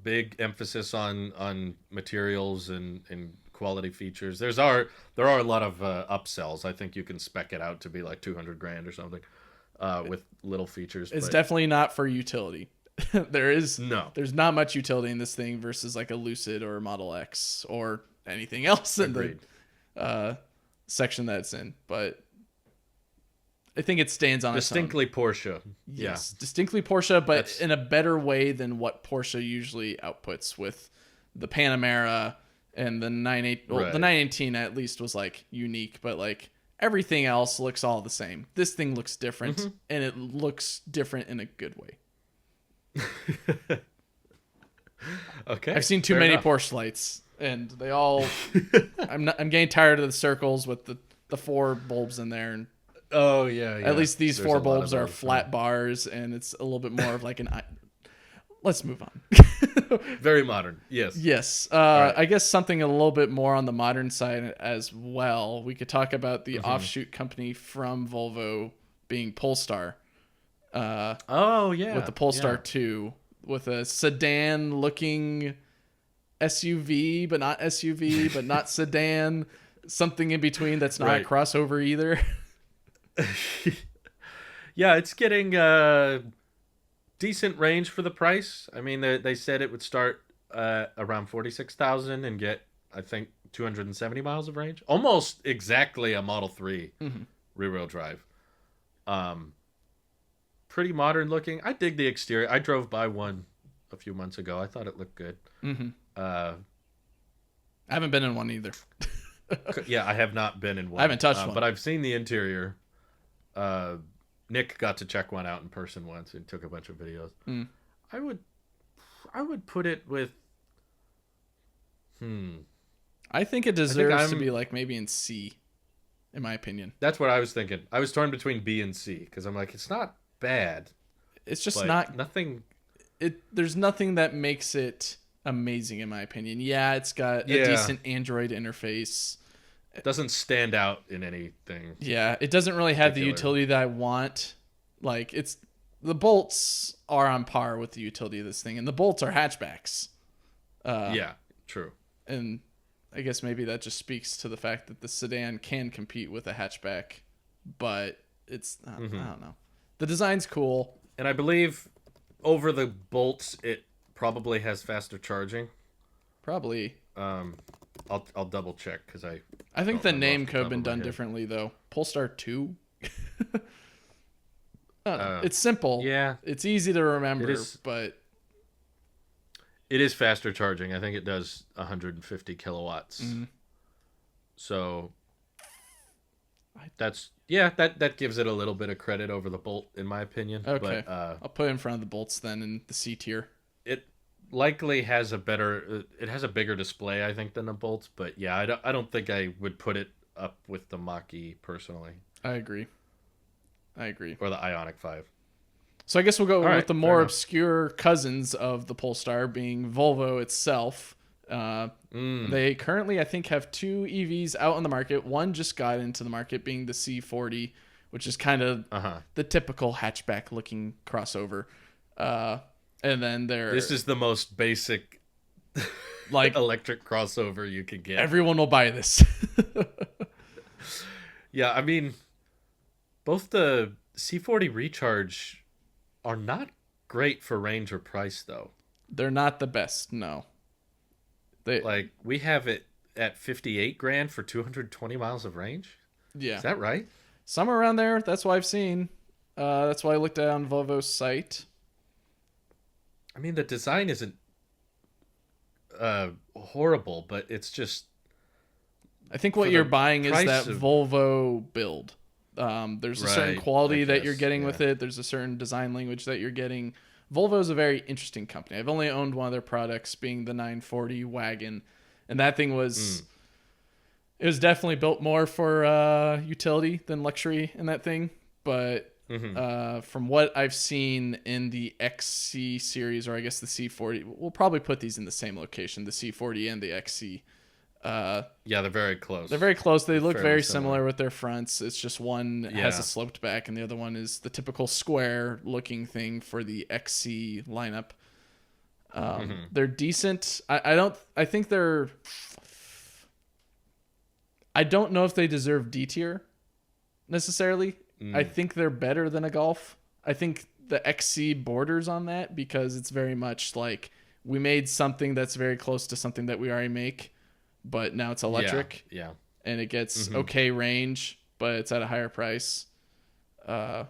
big emphasis on materials and quality features. There are a lot of upsells. I think you can spec it out to be like $200,000 or something with little features. It's definitely not for utility. There's not much utility in this thing versus like a Lucid or a Model X or anything else in the section that it's in. But I think it stands on distinctly its own. Porsche. Yes, distinctly Porsche, but in a better way than what Porsche usually outputs with the Panamera and the 918. Well, the 918 at least was like unique, but like everything else looks all the same. This thing looks different, and it looks different in a good way. Okay. I've seen many Porsche lights, and they all. I'm getting tired of the circles with the the 4 bulbs in there, and Oh yeah, yeah. at least these There's 4 a lot of bulbs are those, flat bars, and it's a little bit more of like an. Let's move on. Very modern. Yes. Yes. right. I guess something a little bit more on the modern side as well. We could talk about the Mm-hmm. offshoot company from Volvo being Polestar. Oh yeah. With the Polestar yeah. 2, with a sedan looking SUV, but not SUV, but not sedan. Something in between that's not Right. a crossover either. Yeah, it's getting decent range for the price. I mean, they said it would start around 46,000 and get, I think, 270 miles of range. Almost exactly a Model 3 rear-wheel drive. Pretty modern looking. I dig the exterior. I drove by one a few months ago. I thought it looked good. I haven't been in one either. Yeah, I have not been in one. I haven't touched one. But I've seen the interior. Nick got to check one out in person once and took a bunch of videos. I would put it with I think it deserves to be like maybe in C, in my opinion. That's what I was thinking. I was torn between B and C because I'm like, it's not bad. It's just but not nothing. There's nothing that makes it amazing, in my opinion. Yeah, it's got a decent Android interface. It doesn't stand out in anything. Yeah, it doesn't really have the utility that I want. Like, the bolts are on par with the utility of this thing, and the bolts are hatchbacks. Yeah, true. And I guess maybe that just speaks to the fact that the sedan can compete with a hatchback, but it's I don't know. The design's cool, and I believe over the bolts it probably has faster charging. Probably. I'll double check because I think the name could have been done differently though. Polestar 2. It's simple. Yeah, it's easy to remember, but it is faster charging. I think it does 150 kilowatts. So that gives it a little bit of credit over the Bolt, in my opinion. Okay, but, I'll put it in front of the Bolts then in the C tier. It likely has a bigger display, I think, than the Bolts. But yeah, I don't think I would put it up with the Mach-E personally. I agree. Or the Ioniq 5. So I guess we'll go with the more obscure cousins of the Polestar, being Volvo itself. They currently, I think, have 2 EVs out on the market. One just got into the market, being the C40, which is kind of the typical hatchback-looking crossover. And then This is the most basic, like, electric crossover you could get. Everyone will buy this. Yeah, I mean, both the C40 Recharge are not great for range or price, though. They're not the best, no. We have it at 58 grand for 220 miles of range. Yeah, is that right? Somewhere around there. That's what I've seen. That's why I looked at it on Volvo's site. I mean, the design isn't horrible, but it's just. I think what you're buying is that Volvo build. There's a certain quality that you're getting with it. There's a certain design language that you're getting. Volvo is a very interesting company. I've only owned one of their products, being the 940 wagon, and that thing was it was definitely built more for utility than luxury in that thing. But from what I've seen in the XC series, or I guess the C40, we'll probably put these in the same location, the C40 and the XC. Yeah, they're very close. They're very close. They look very similar with their fronts. It's just one has a sloped back, and the other one is the typical square-looking thing for the XC lineup. They're decent. I think they're. I don't know if they deserve D tier necessarily. I think they're better than a Golf. I think the XC borders on that because it's very much like we made something that's very close to something that we already make. But now it's electric. Yeah. And it gets okay range, but it's at a higher price. But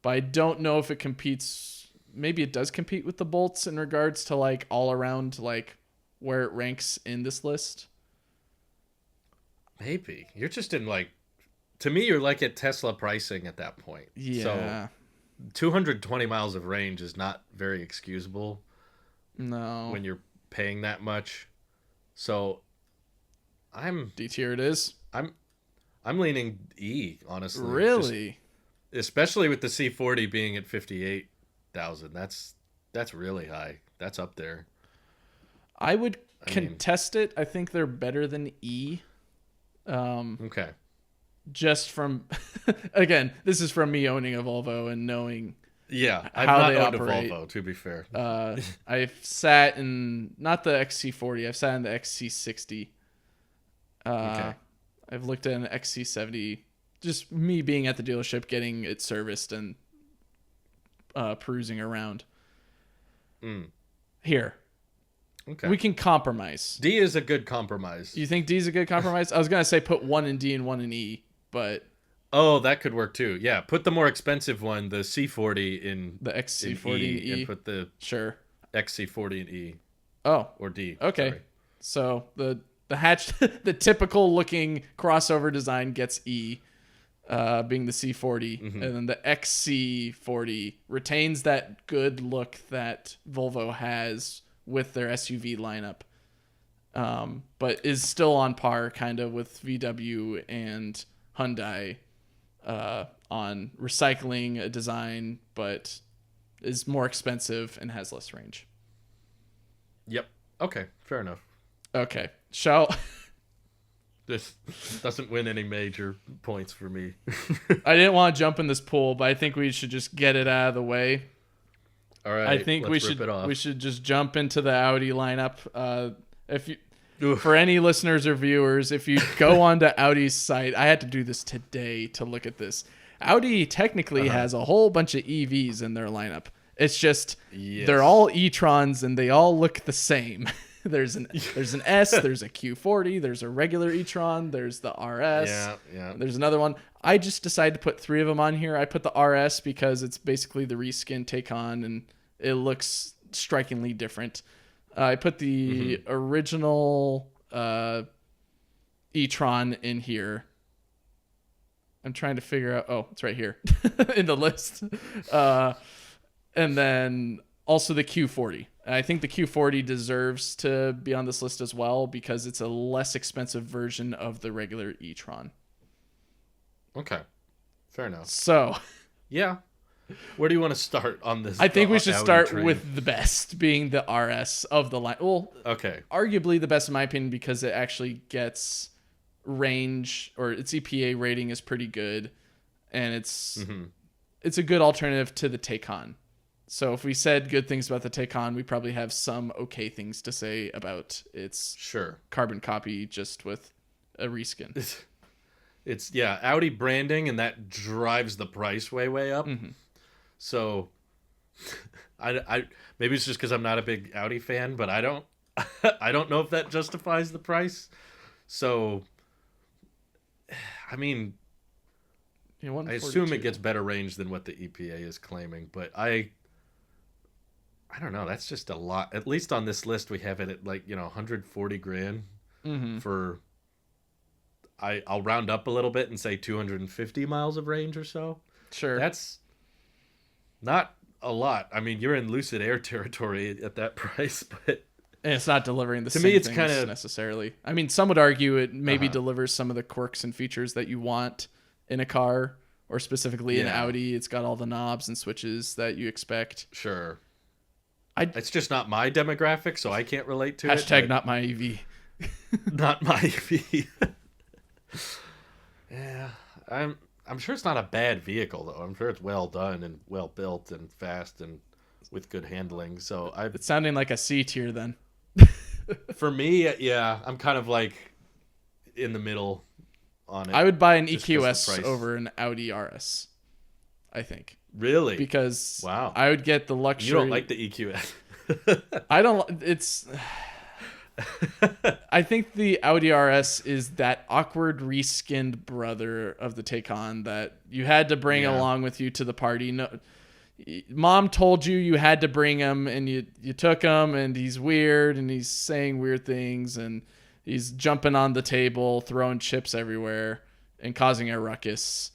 I don't know if it competes. Maybe it does compete with the Bolts in regards to like all around like where it ranks in this list. Maybe. You're just in like, to me, you're like at Tesla pricing at that point. Yeah. So 220 miles of range is not very excusable. No. When you're paying that much. So I'm D tier it is. I'm leaning E, honestly. Really? Especially with the C40 being at 58,000. That's really high. That's up there. I would I mean, contest it. I think they're better than E. okay. Just from, again, this is from me owning a Volvo and knowing Yeah, I've how not they owned operate. a Volvo, to be fair. I've sat in not the XC40. I've sat in the XC60. Okay. I've looked at an XC70. Just me being at the dealership, getting it serviced and perusing around. Here, Okay. we can compromise. D is a good compromise. You think D is a good compromise? I was gonna say put one in D and one in E, but Oh, that could work too. Yeah, put the more expensive one, the C40 in the XC40 in and E, and put the sure. XC40 in E Oh, or D. okay. Sorry. So the hatch, the typical looking crossover design gets E, being the C40, and then the XC40 retains that good look that Volvo has with their SUV lineup, but is still on par kind of with VW and Hyundai on recycling a design, but is more expensive and has less range. Yep. Okay, fair enough. Okay. This doesn't win any major points for me. I didn't want to jump in this pool, but I think we should just get it out of the way. All right. I think we should just jump into the Audi lineup. If you, for any listeners or viewers, if you go onto Audi's site, I had to do this today to look at this. Audi technically has a whole bunch of EVs in their lineup. It's just they're all e-trons and they all look the same. There's an S, there's a Q40, there's a regular e-tron, there's the RS. Yeah. There's another one. I just decided to put 3 of them on here. I put the RS because it's basically the reskin Taycan and it looks strikingly different. I put the original e-tron in here. I'm trying to figure out. Oh, it's right here in the list. And then also the Q40. I think the Q40 deserves to be on this list as well because it's a less expensive version of the regular e-tron. Okay. Fair enough. So, yeah. Where do you want to start on this? I think we should Audi start train? with the best, being the RS of the line. Well, Okay. arguably the best in my opinion because it actually gets range, or its EPA rating is pretty good, and it's a good alternative to the Taycan. So if we said good things about the Taycan, we probably have some okay things to say about its carbon copy just with a reskin. It's Audi branding, and that drives the price way up. So I maybe it's just because I'm not a big Audi fan, but I don't I don't know if that justifies the price. So I mean, I assume it gets better range than what the EPA is claiming, but I don't know. That's just a lot. At least on this list, we have it at 140 grand for. I'll round up a little bit and say 250 miles of range or so. Sure, that's not a lot. I mean, you're in Lucid Air territory at that price, but and it's not delivering the to same me, it's things kind of necessarily. I mean, some would argue it maybe delivers some of the quirks and features that you want in a car, or specifically in Audi. It's got all the knobs and switches that you expect. Sure. It's just not my demographic, so I can't relate to it. Hashtag not my EV. Not my EV. Yeah, I'm sure it's not a bad vehicle though. I'm sure it's well done and well built and fast and with good handling. So it's sounding like a C tier then. For me, yeah, I'm kind of like in the middle on it. I would buy an EQS over an Audi RS, I think. Really? Because wow, I would get the luxury. You don't like the EQS? I don't. It's. I think the Audi RS is that awkward reskinned brother of the Taycan that you had to bring along with you to the party. No, Mom told you had to bring him, and you took him, and he's weird, and he's saying weird things, and he's jumping on the table, throwing chips everywhere, and causing a ruckus.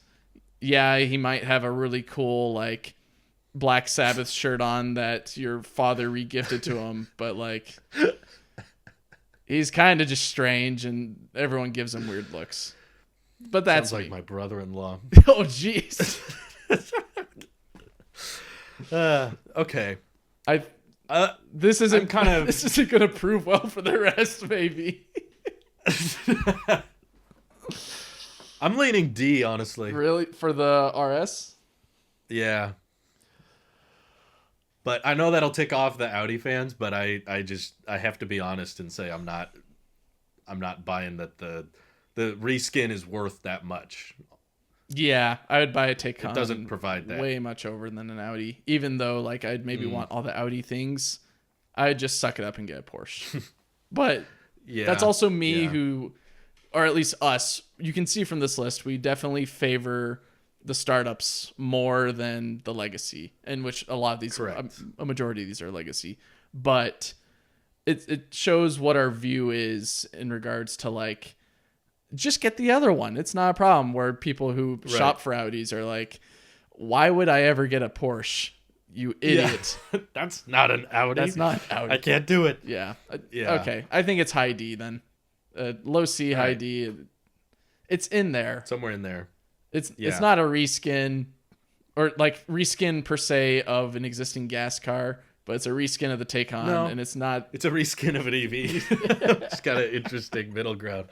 Yeah, he might have a really cool Black Sabbath shirt on that your father regifted to him, but he's kind of just strange, and everyone gives him weird looks. But that's Sounds like me. my brother-in-law. Oh, jeez. Okay. I Uh, this isn't I'm kind of. this isn't gonna prove well for the rest, maybe. I'm leaning D, honestly. Really, for the RS? Yeah. But I know that'll tick off the Audi fans, but I have to be honest and say I'm not buying that the reskin is worth that much. Yeah, I would buy a Taycan. It doesn't provide that. Way much over than an Audi. Even though like I'd maybe want all the Audi things, I'd just suck it up and get a Porsche. But Yeah. that's also me yeah. who, or at least us, you can see from this list, we definitely favor the startups more than the legacy, in which a lot of these, a majority of these are legacy. But it shows what our view is in regards to like, just get the other one. It's not a problem. Where people who shop for Audis are like, why would I ever get a Porsche? You idiot. Yeah. That's not an Audi. That's not an Audi. I can't do it. Yeah. Yeah. Okay. I think it's high D then. Low C, high D. It's in there. Somewhere in there. It's not a reskin or like reskin per se of an existing gas car, but it's a reskin of the Taycan, and it's not. It's a reskin of an EV. It's got an interesting middle ground.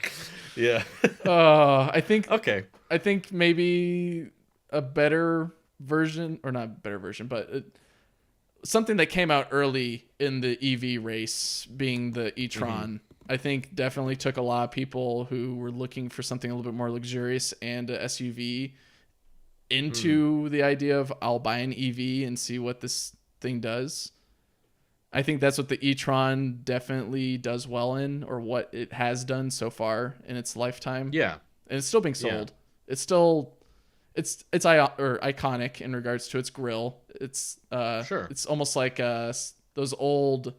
Yeah. I think. Okay. I think maybe a better version, or not better version, but something that came out early in the EV race, being the e-tron. I think definitely took a lot of people who were looking for something a little bit more luxurious and a SUV into the idea of I'll buy an EV and see what this thing does. I think that's what the e-tron definitely does well in, or what it has done so far in its lifetime. Yeah. And it's still being sold. Yeah. It's still it's iconic in regards to its grille. It's it's almost like those old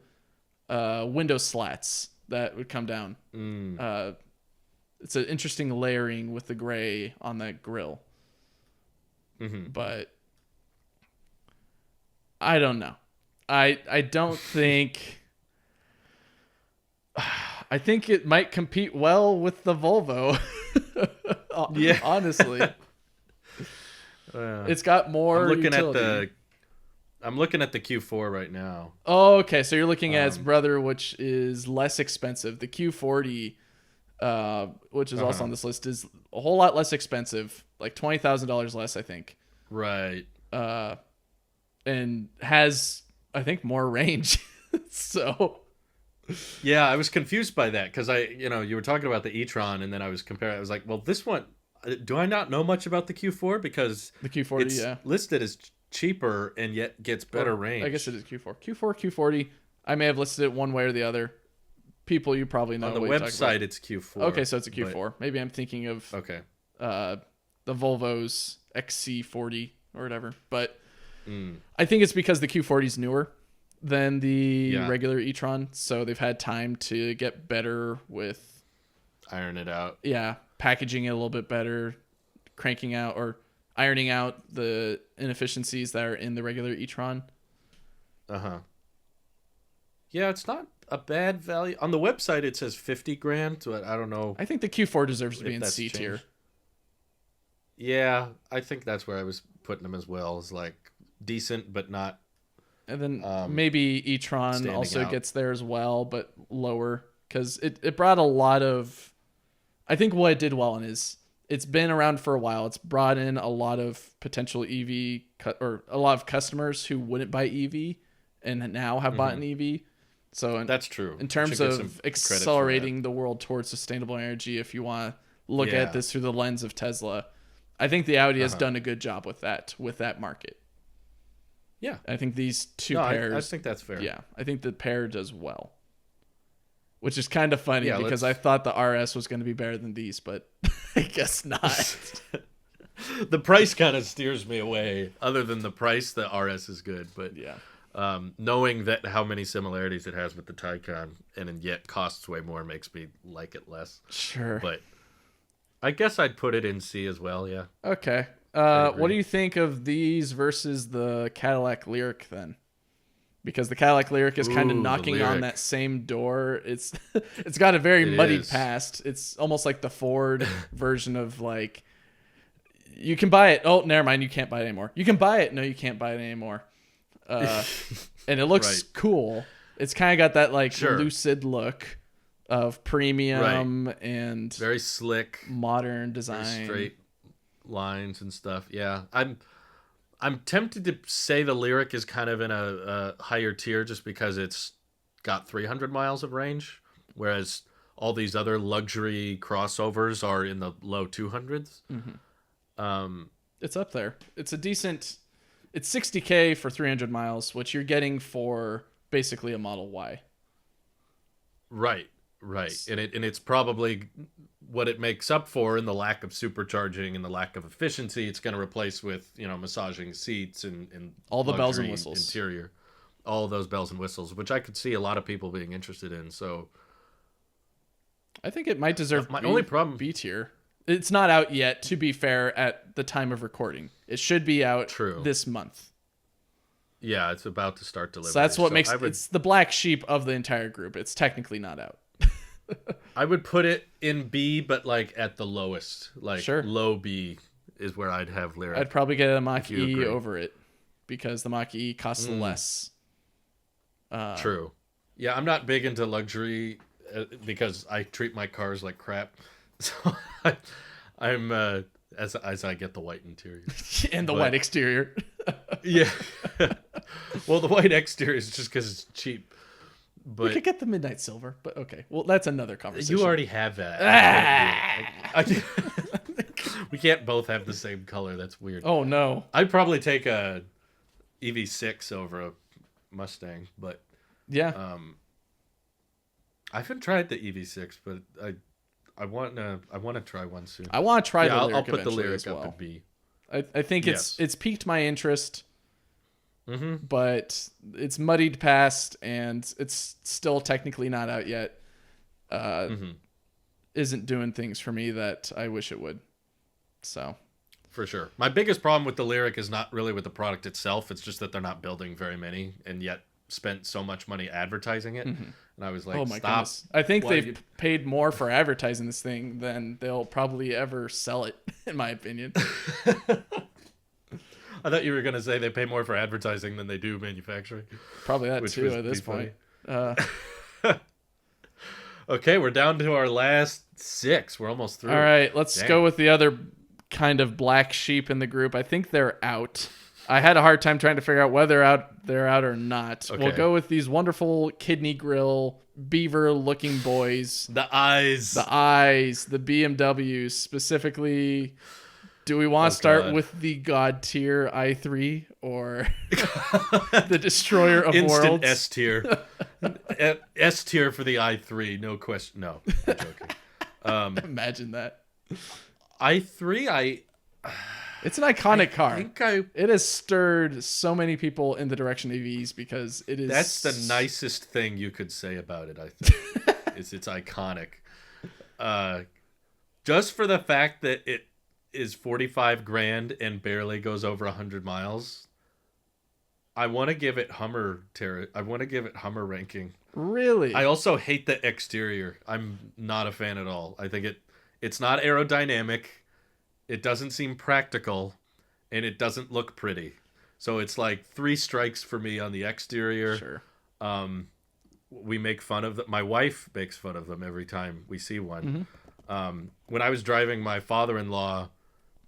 window slats that would come down. It's an interesting layering with the gray on that grille. But I don't know. I don't think. I think it might compete well with the Volvo. Yeah, honestly, it's got more. I'm looking at the Q4 right now. Oh, okay. So you're looking at its brother, which is less expensive. The Q40, which is also on this list, is a whole lot less expensive, like $20,000 less, I think. Right. And has, I think, more range. So. Yeah, I was confused by that because you were talking about the e-tron, and then I was comparing. I was like, well, this one, do I not know much about the Q4 because the Q40, it's listed as cheaper and yet gets better range. I guess it is Q4. Q40. I may have listed it one way or the other. People you probably know. On the website, it's Q4. Okay, so it's a Q4. Maybe I'm thinking of the Volvo's XC40 or whatever. But I think it's because the Q40 is newer than the regular e-tron, so they've had time to get better with iron it out. Yeah, packaging it a little bit better, cranking out or ironing out the inefficiencies that are in the regular e-tron. Yeah, it's not a bad value. On the website, it says 50 grand, but I don't know. I think the Q4 deserves to be in C tier. Yeah, I think that's where I was putting them as well. Is like decent, but not. And then maybe e-tron also gets there as well, but lower, because it brought a lot of. I think what it did well in is it's been around for a while. It's brought in a lot of potential EV or a lot of customers who wouldn't buy EV and now have bought an EV. So that's true. In terms of accelerating the world towards sustainable energy, if you want to look at this through the lens of Tesla, I think the Audi has done a good job with that market. Yeah. I think these two pairs. I think that's fair. Yeah. I think the pair does well. Which is kind of funny because I thought the RS was going to be better than these, but I guess not. The price kind of steers me away. Other than the price, the RS is good. But knowing that how many similarities it has with the Taycan and yet costs way more makes me like it less. Sure. But I guess I'd put it in C as well, yeah. Okay. What do you think of these versus the Cadillac Lyriq then? because the Cadillac Lyric is kind of Ooh, the knocking on Lyric. that same door. It's got a very It muddied is. past. It's almost like the Ford version of like, you can buy it. Oh, never mind. You can't buy it anymore. You can buy it. No, you can't buy it anymore. And it looks Right. cool. It's kind of got that like Sure. lucid look of premium and Very slick, modern very design. straight lines and stuff. Yeah, I'm tempted to say the Lyric is kind of in a higher tier just because it's got 300 miles of range, whereas all these other luxury crossovers are in the low 200s. It's up there. It's a decent. It's $60K for 300 miles, which you're getting for basically a Model Y. Right, right, and it's probably what it makes up for in the lack of supercharging and the lack of efficiency. It's going to replace with massaging seats and All the bells and luxury whistles. interior, all of those bells and whistles, which I could see a lot of people being interested in. So I think it might deserve my only problem. B tier. It's not out yet, to be fair, at the time of recording. It should be out True. this month. Yeah, it's about to start delivery. So that's what makes I would, it's the black sheep of the entire group. It's technically not out. I would put it in B, but like at the lowest, like Sure. low B is where I'd have Lyric. I'd probably get a Mach you E agree. over it because the Mach E costs less. True. Yeah, I'm not big into luxury because I treat my cars like crap. So I'm as I get the white interior. And the But- white exterior. Yeah. Well, the white exterior is just because it's cheap. We But could get the midnight silver, but okay. Well, that's another conversation. you already have that. We can't both have the same color. That's weird. Oh no. I'd probably take a EV6 over a Mustang, but Yeah. I haven't tried the EV6, but I want to try one soon. I want to try Yeah, the I'll Lyric put the eventually Lyric as up well. in B. I think Yes. it's piqued my interest, Mm-hmm. but it's muddied past and it's still technically not out yet. Isn't doing things for me that I wish it would. So For sure. My biggest problem with the Lyric is not really with the product itself. It's just that they're not building very many and yet spent so much money advertising it. And I was like, oh my stop. goodness. I think Why they've you- paid more for advertising this thing than they'll probably ever sell it, in my opinion. I thought you were going to say they pay more for advertising than they do manufacturing. Probably that Which too would at this be funny. point. Okay, we're down to our last 6. We're almost through. All right, let's Dang. go with the other kind of black sheep in the group. I think they're out. I had a hard time trying to figure out whether they're out or not. We'll Okay. go with these wonderful kidney grill beaver-looking boys. The eyes. The eyes, the BMWs, specifically. Do we want to start God. with the god tier i3 or the destroyer of Instant worlds? S tier. S tier for the i3, no question. No, I'm joking. Imagine that. i3, It's an iconic car. think It has stirred so many people in the direction of EVs because it is. that's the nicest thing you could say about it, I think. Is it's iconic. Just for the fact that it is 45 grand and barely goes over 100 miles. I want to give it Hummer ranking. Really. I also hate the exterior. I'm not a fan at all. I think it's not aerodynamic. It doesn't seem practical, and it doesn't look pretty. So it's like 3 strikes for me on the exterior. Sure. We make fun of them. My wife makes fun of them every time we see one. When I was driving my father-in-law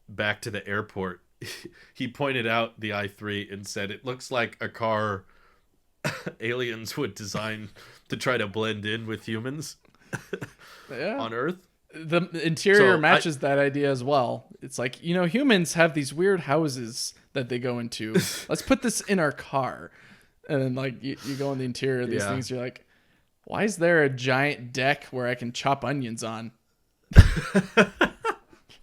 back to the airport, he pointed out the i3 and said it looks like a car aliens would design to try to blend in with humans Yeah. on Earth. The interior So, matches that idea as well. It's like, humans have these weird houses that they go into. Let's put this in our car. And then, like, you go in the interior of these Yeah. things, you're like, why is there a giant deck where I can chop onions on?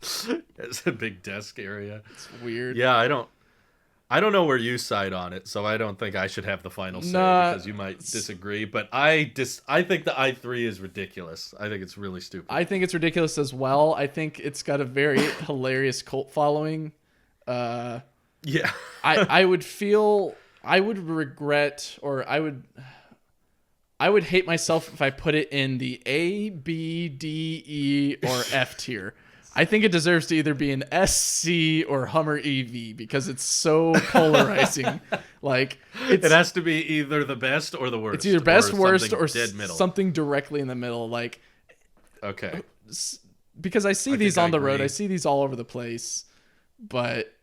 It's a big desk area. It's weird. Yeah, I don't know where you side on it, so I don't think I should have the final say Nah, because you might disagree. But I think the i3 is ridiculous. I think it's really stupid. I think it's ridiculous as well. I think it's got a very hilarious cult following. Yeah. I would feel I would regret, or I would hate myself if I put it in the A, B, D, E, or F tier. I think it deserves to either be an S, C, or Hummer EV because it's so polarizing. Like it has to be either the best or the worst. It's either best, worst, or dead middle. something directly in the middle. Like, okay, because I see these on the road, I see these all over the place, but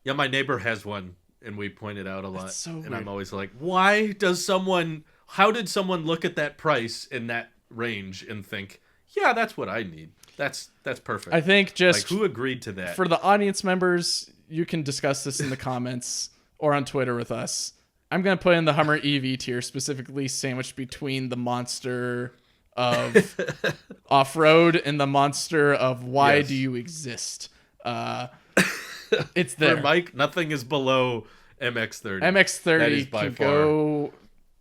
yeah, my neighbor has one, and we point it out a lot. So and weird. I'm always like, how did someone look at that price in that range and think, yeah, that's what I need. That's perfect. I think just like, who agreed to that? For the audience members, you can discuss this in the comments or on Twitter with us. I'm going to put in the Hummer EV tier, specifically sandwiched between the monster of off-road and the monster of why do you exist. It's there. For Mike, nothing is below MX-30. MX-30 can go.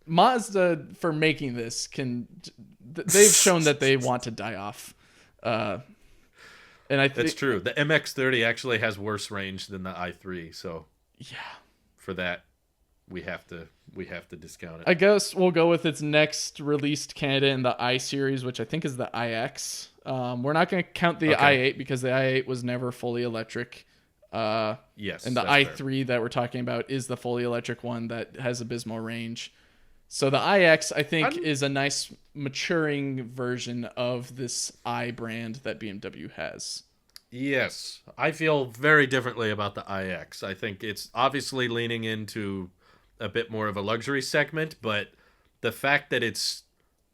Mazda, for making this, they've shown that they want to die off. And I think that's true. The MX-30 actually has worse range than the i3, so yeah, for that we have to discount it. I guess we'll go with its next released candidate in the i series, which I think is the iX. We're not going to count the i8 because the i8 was never fully electric. Yes, and the i3 that we're talking about is the fully electric one that has abysmal range. So the iX, I think, is a nice maturing version of this i brand that BMW has. Yes, I feel very differently about the iX. I think it's obviously leaning into a bit more of a luxury segment, but the fact that it's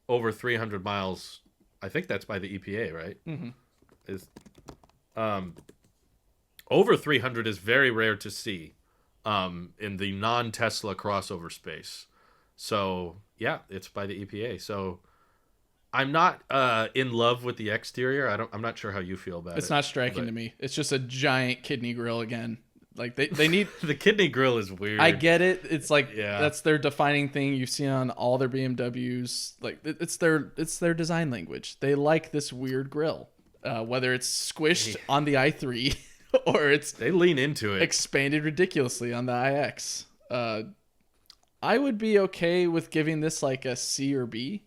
over 300 miles, I think that's by the EPA, right? Mm-hmm. Is over 300 is very rare to see in the non-Tesla crossover space. So, yeah, it's by the EPA. So, I'm not in love with the exterior. I'm not sure how you feel about it. It's not striking to me. It's just a giant kidney grill again. Like they need the kidney grill is weird. I get it. It's like that's their defining thing. You've seen on all their BMWs. Like it's their design language. They like this weird grill. Whether it's squished on the i3 or they lean into it. Expanded ridiculously on the iX. I would be okay with giving this like a C or B.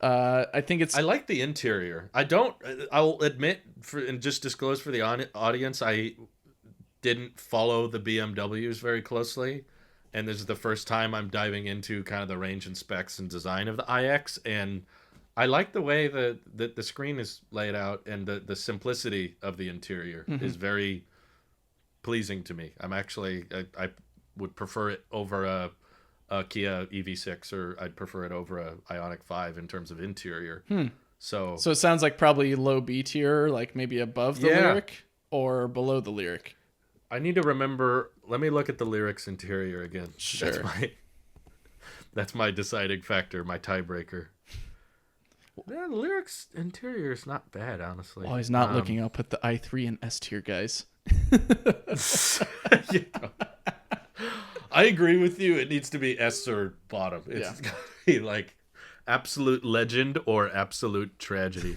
I think I like the interior. I'll admit and just disclose for the audience, I didn't follow the BMWs very closely. And this is the first time I'm diving into kind of the range and specs and design of the iX. And I like the way that the screen is laid out, and the simplicity of the interior is very pleasing to me. I would prefer it over a Kia EV6, or I'd prefer it over a Ioniq 5 in terms of interior. So it sounds like probably low B tier, like maybe above the Lyric or below the Lyric. I need to remember. Let me look at the Lyric's interior again. Sure. That's my deciding factor, my tiebreaker. Yeah, the Lyric's interior is not bad, honestly. Oh, he's not looking. I'll put the i3 in S tier, guys. I agree with you. It needs to be S or bottom. It's got to be like absolute legend or absolute tragedy.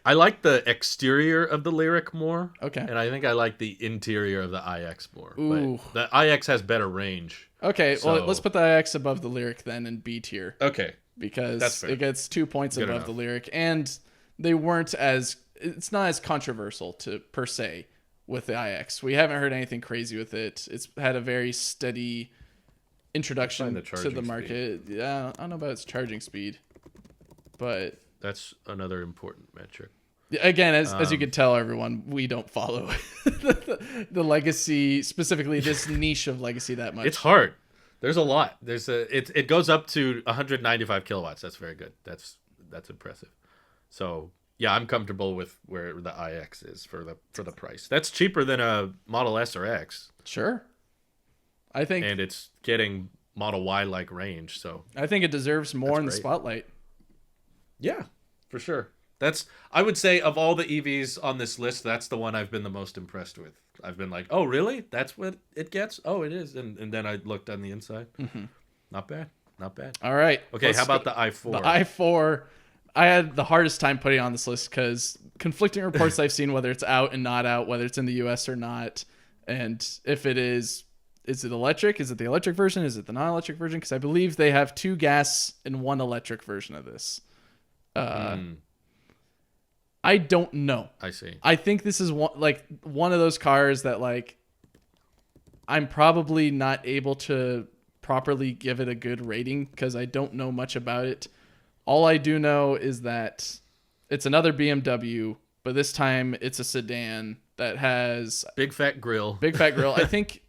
I like the exterior of the Lyric more. Okay. And I think I like the interior of the iX more. Ooh. But the iX has better range. Okay, well, let's put the iX above the Lyric then in B tier. Okay. Because it gets 2 points above the Lyric. And they weren't it's not as controversial per se with the iX. We haven't heard anything crazy with it. It's had a very steady introduction to the market. Speed. Yeah, I don't know about its charging speed, but that's another important metric. Again, as you can tell, everyone, we don't follow the legacy, specifically this niche of legacy that much. It's hard. There's a lot. It goes up to 195 kilowatts. That's very good. That's impressive. So yeah, I'm comfortable with where the iX is for the price. That's cheaper than a Model S or X. Sure. I think, and it's getting Model Y like range. So I think it deserves more in the spotlight. Yeah, for sure. I would say of all the EVs on this list, that's the one I've been the most impressed with. I've been like, oh, really? That's what it gets? Oh, it is. And then I looked on the inside. Mm-hmm. Not bad. All right. Okay, how about the i4? The i4, I had the hardest time putting on this list because conflicting reports I've seen, whether it's out and not out, whether it's in the US or not. And if it is it electric? Is it the electric version? Is it the non-electric version? Because I believe they have 2 gas and 1 electric version of this. I don't know. I see. I think this is one of those cars that like I'm probably not able to properly give it a good rating because I don't know much about it. All I do know is that it's another BMW, but this time it's a sedan that has big fat grill. I think,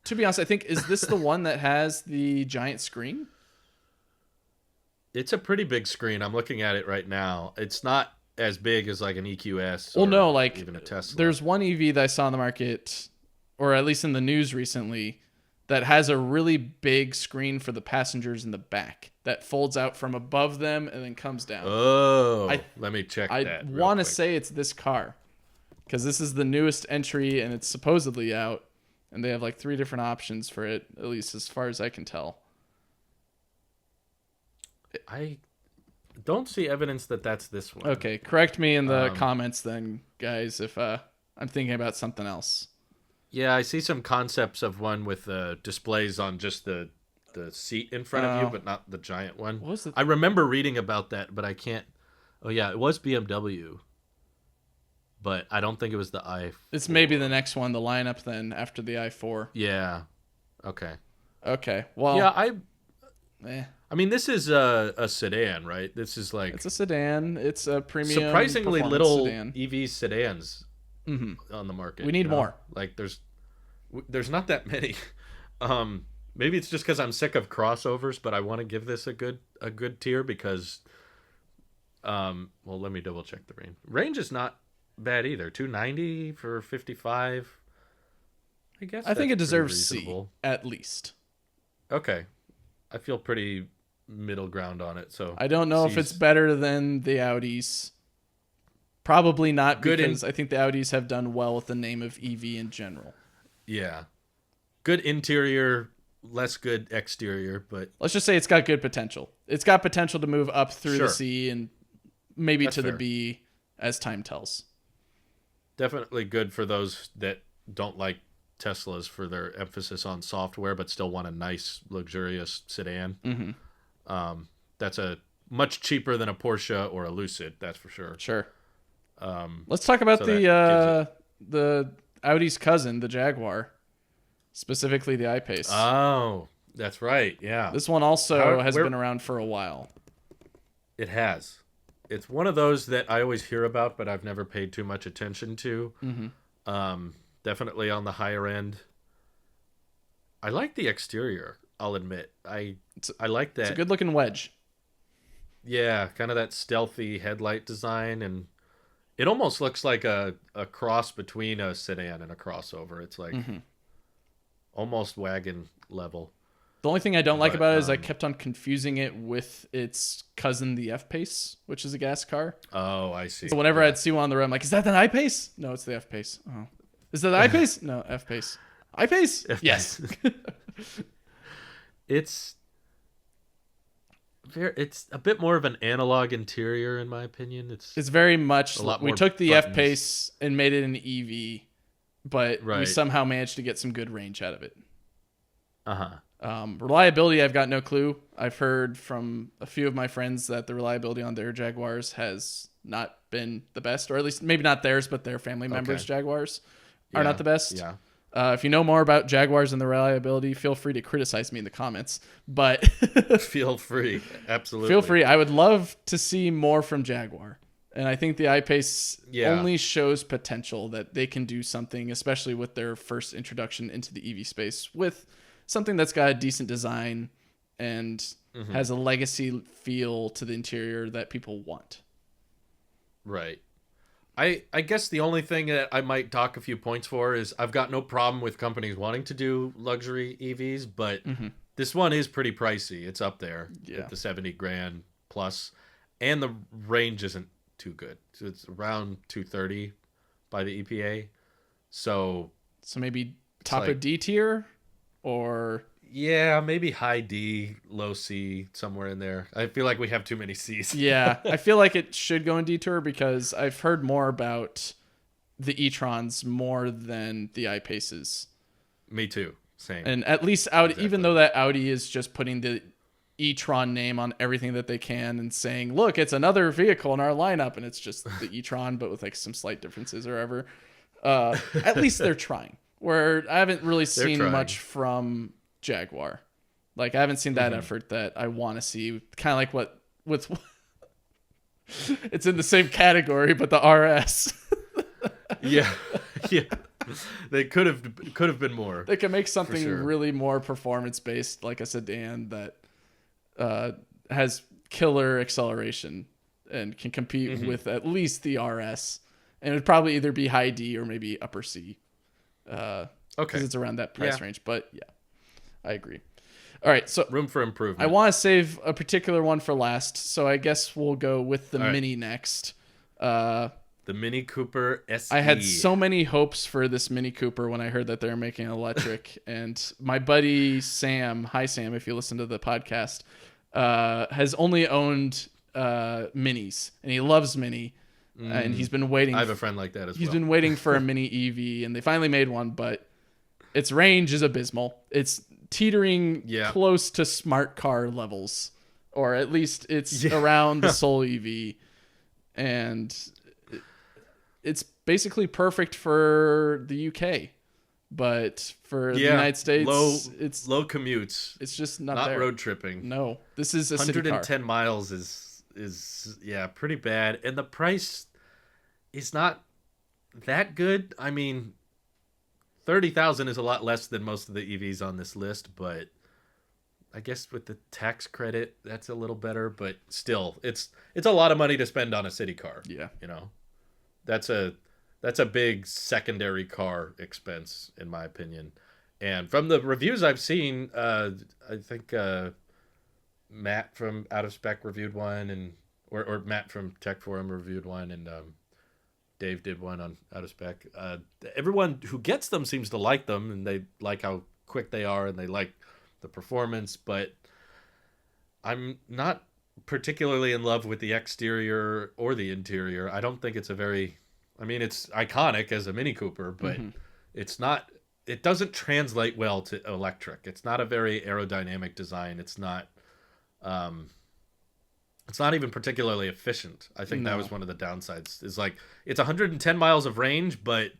to be honest, is this the one that has the giant screen? It's a pretty big screen. I'm looking at it right now. It's not as big as like an EQS. Well, no, like even a Tesla. There's one EV that I saw in the market, or at least in the news recently, that has a really big screen for the passengers in the back that folds out from above them and then comes down. Oh, let me check that. I want to say it's this car because this is the newest entry and it's supposedly out, and they have like 3 different options for it, at least as far as I can tell. I don't see evidence that that's this one. Okay, correct me in the comments then, guys, if I'm thinking about something else. Yeah, I see some concepts of one with displays on just the seat in front of you, but not the giant one. What was it? I remember reading about that, but I can't. Oh yeah, it was BMW, but I don't think it was the i4. It's maybe the next one, the lineup then after the i4. Yeah. Okay. Well. Yeah, I mean, this is a sedan, right? This is like it's a sedan. It's a premium. Surprisingly little sedan. EV sedans on the market. We need more. Like there's not that many. Maybe it's just because I'm sick of crossovers, but I want to give this a good tier because, well, let me double check the range. Range is not bad either. 290 for 55. I think it deserves C at least. Okay. I feel pretty middle ground on it. So I don't know if it's better than the Audis. Probably not, because I think the Audis have done well with the name of EV in general. Yeah. Good interior, less good exterior, but let's just say it's got good potential. It's got potential to move up through the C and maybe That's to fair. the B as time tells. Definitely good for those that don't like Teslas for their emphasis on software, but still want a nice, luxurious sedan. Mm-hmm. That's a much cheaper than a Porsche or a Lucid. That's for sure. Sure. Let's talk about the Audi's cousin, the Jaguar, specifically the I-Pace. Oh, that's right. Yeah. This one also has been around for a while. It has. It's one of those that I always hear about, but I've never paid too much attention to. Mm-hmm. Definitely on the higher end. I like the exterior, I'll admit. I like that. It's a good looking wedge. Yeah, kind of that stealthy headlight design, and it almost looks like a cross between a sedan and a crossover. It's like almost wagon level. The only thing I don't like about it is I kept on confusing it with its cousin, the F-Pace, which is a gas car. Oh, I see. So whenever I'd see one on the road, I'm like, is that the I-Pace? No, it's the F-Pace. Oh. Is that the I-Pace? No, F-Pace. I-Pace? Yes. It's a bit more of an analog interior, in my opinion. It's very much. We took the buttons. F-Pace and made it an EV, but we somehow managed to get some good range out of it. Reliability, I've got no clue. I've heard from a few of my friends that the reliability on their Jaguars has not been the best, or at least maybe not theirs, but their family members' Jaguars are not the best. Yeah. If you know more about Jaguars and the reliability, feel free to criticize me in the comments. But feel free, absolutely. Feel free. I would love to see more from Jaguar, and I think the I-Pace only shows potential that they can do something, especially with their first introduction into the EV space, with something that's got a decent design and has a legacy feel to the interior that people want. Right. I guess the only thing that I might dock a few points for is I've got no problem with companies wanting to do luxury EVs, but this one is pretty pricey. It's up there at the 70 grand plus, and the range isn't too good. So it's around 230 by the EPA. So maybe top of D tier, or yeah, maybe high D, low C, somewhere in there. I feel like we have too many Cs. Yeah, I feel like it should go in D tier because I've heard more about the e-trons more than the I-Paces. Me too. Same. And at least Audi, Exactly. even though that Audi is just putting the e-tron name on everything that they can and saying, look, it's another vehicle in our lineup, and it's just the e-tron but with like some slight differences or whatever. At least they're trying. Where I haven't really seen much from Jaguar. Like I haven't seen that effort that I want to see. Kind of like what with it's in the same category, but the RS. yeah. They could have been more. They can make something really more performance based, like a sedan that has killer acceleration and can compete with at least the RS. And it would probably either be high D or maybe upper C. Because it's around that price range. But yeah, I agree. All right, so room for improvement. I want to save a particular one for last, so I guess we'll go with the Mini next. The Mini Cooper SE. I had so many hopes for this Mini Cooper when I heard that they were making an electric, and my buddy Sam, hi Sam, if you listen to the podcast, has only owned Minis, and he loves Mini, and he's been waiting. I have a friend like that as well. He's been waiting for a Mini EV, and they finally made one, but its range is abysmal. It's teetering close to smart car levels, or at least it's around the Soul EV, and it's basically perfect for the UK, but for the United States, it's low commutes. It's just not there. Road tripping. No, this is a 110 city car. miles is pretty bad, and the price is not that good. I mean, 30,000 is a lot less than most of the EVs on this list, but I guess with the tax credit, that's a little better. But still, it's a lot of money to spend on a city car. Yeah, that's a big secondary car expense in my opinion. And from the reviews I've seen, I think Matt from Out of Spec reviewed one, and or Matt from Tech Forum reviewed one, and Dave did one on Out of Spec. Everyone who gets them seems to like them, and they like how quick they are, and they like the performance, but I'm not particularly in love with the exterior or the interior. I don't think it's it's iconic as a Mini Cooper, but it's not, it doesn't translate well to electric. It's not a very aerodynamic design. It's not even particularly efficient. I think that was one of the downsides. Is like it's 110 miles of range, but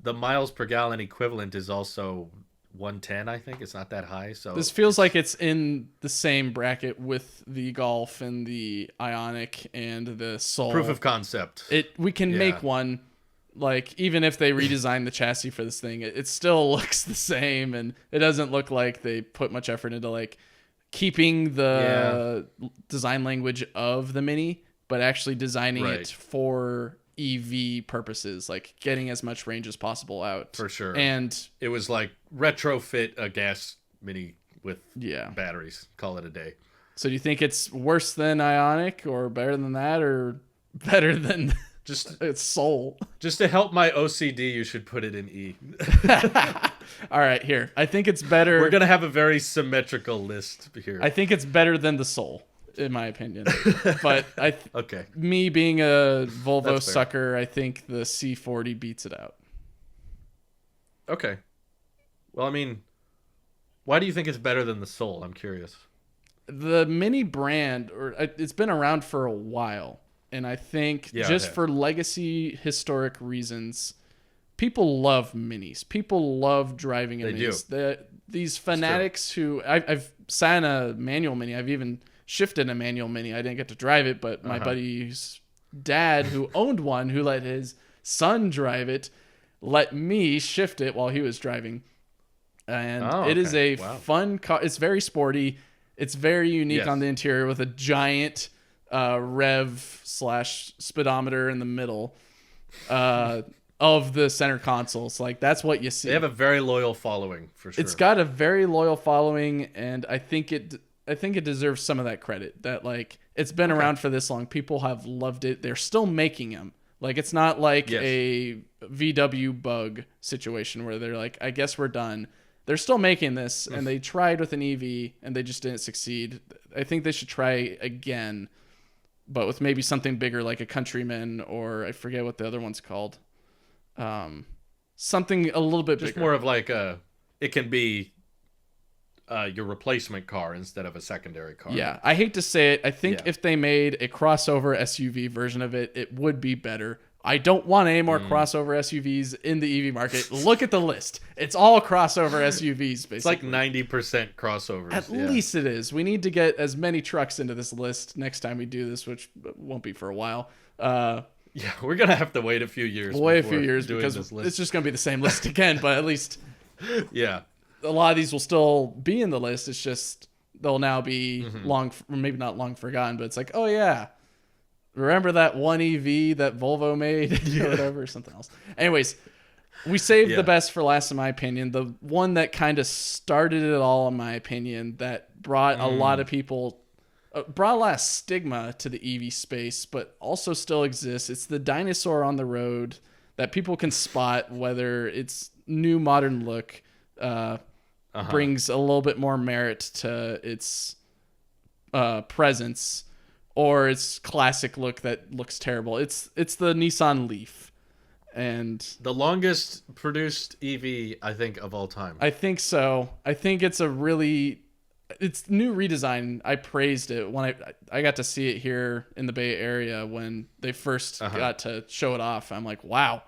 the miles per gallon equivalent is also 110. I think it's not that high. So this feels like it's in the same bracket with the Golf and the Ioniq and the Soul. Proof of concept. We can make one. Like even if they redesign the chassis for this thing, it still looks the same, and it doesn't look like they put much effort into like keeping the design language of the Mini, but actually designing it for EV purposes, like getting as much range as possible out. For sure. And it was like retrofit a gas Mini with Yeah. batteries. Call it a day. So do you think it's worse than Ioniq or better than that or better than Just its Soul? just to help my OCD, you should put it in E. All right, here. I think it's better. We're going to have a very symmetrical list here. I think it's better than the Soul, in my opinion. But Okay. me being a Volvo That's fair. sucker, I think the C40 beats it out. Okay. Well, I mean, why do you think it's better than the Soul? I'm curious. The Mini brand, it's been around for a while, and I think just for legacy historic reasons, people love Minis. People love driving a Minis. These fanatics who I've sat in a manual Mini. I've even shifted a manual Mini. I didn't get to drive it, but my buddy's dad, who owned one, who let his son drive it, let me shift it while he was driving. And it is a fun car. It's very sporty. It's very unique on the interior with a giant rev/speedometer in the middle of the center console. So like that's what you see. They have a very loyal following for sure. It's got a very loyal following, and I think it deserves some of that credit. That like it's been around for this long. People have loved it. They're still making them. Like it's not like a VW Bug situation where they're like, I guess we're done. They're still making this, and they tried with an EV, and they just didn't succeed. I think they should try again, but with maybe something bigger like a Countryman, or I forget what the other one's called. Something a little bit Just bigger. more of like it can be your replacement car instead of a secondary car. Yeah, I hate to say it. I think Yeah. if they made a crossover SUV version of it, it would be better. I don't want any more crossover SUVs in the EV market. Look at the list. It's all crossover SUVs, basically. It's like 90% crossovers. At least it is. We need to get as many trucks into this list next time we do this, which won't be for a while. Yeah, we're going to have to wait a few years. Because it's just going to be the same list again, but at least yeah. a lot of these will still be in the list. It's just they'll now be maybe not long forgotten, but it's like, oh yeah, remember that one EV that Volvo made or whatever, or something else. Anyways, we saved the best for last, in my opinion. The one that kind of started it all, in my opinion, that brought a lot of people, brought a lot of stigma to the EV space, but also still exists. It's the dinosaur on the road that people can spot, whether it's new modern look, brings a little bit more merit to its presence, or its classic look that looks terrible. It's the Nissan Leaf, and the longest produced EV, I think, of all time. I think so. I think it's it's new redesign. I praised it when I got to see it here in the Bay Area when they first got to show it off. I'm like, wow,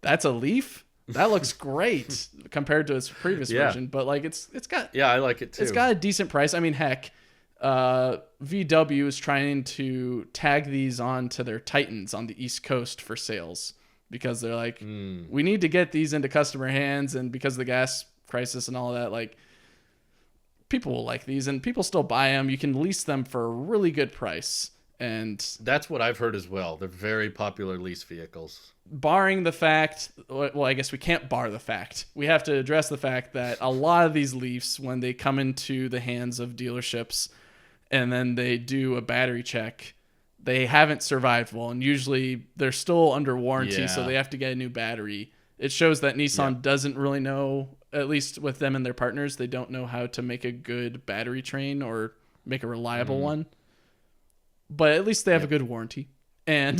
that's a Leaf? That looks great compared to its previous version. But like it's got I like it too. It's got a decent price. I mean, heck, VW is trying to tag these on to their Titans on the East Coast for sales because they're like, we need to get these into customer hands, and because of the gas crisis and all that, like, people will like these, and people still buy them. You can lease them for a really good price, and that's what I've heard as well. They're very popular lease vehicles. Barring the fact, well, I guess we can't bar the fact. We have to address the fact that a lot of these Leafs, when they come into the hands of dealerships and then they do a battery check, they haven't survived well, and usually they're still under warranty, so they have to get a new battery. It shows that Nissan doesn't really know, at least with them and their partners, they don't know how to make a good battery train or make a reliable one. But at least they have a good warranty, and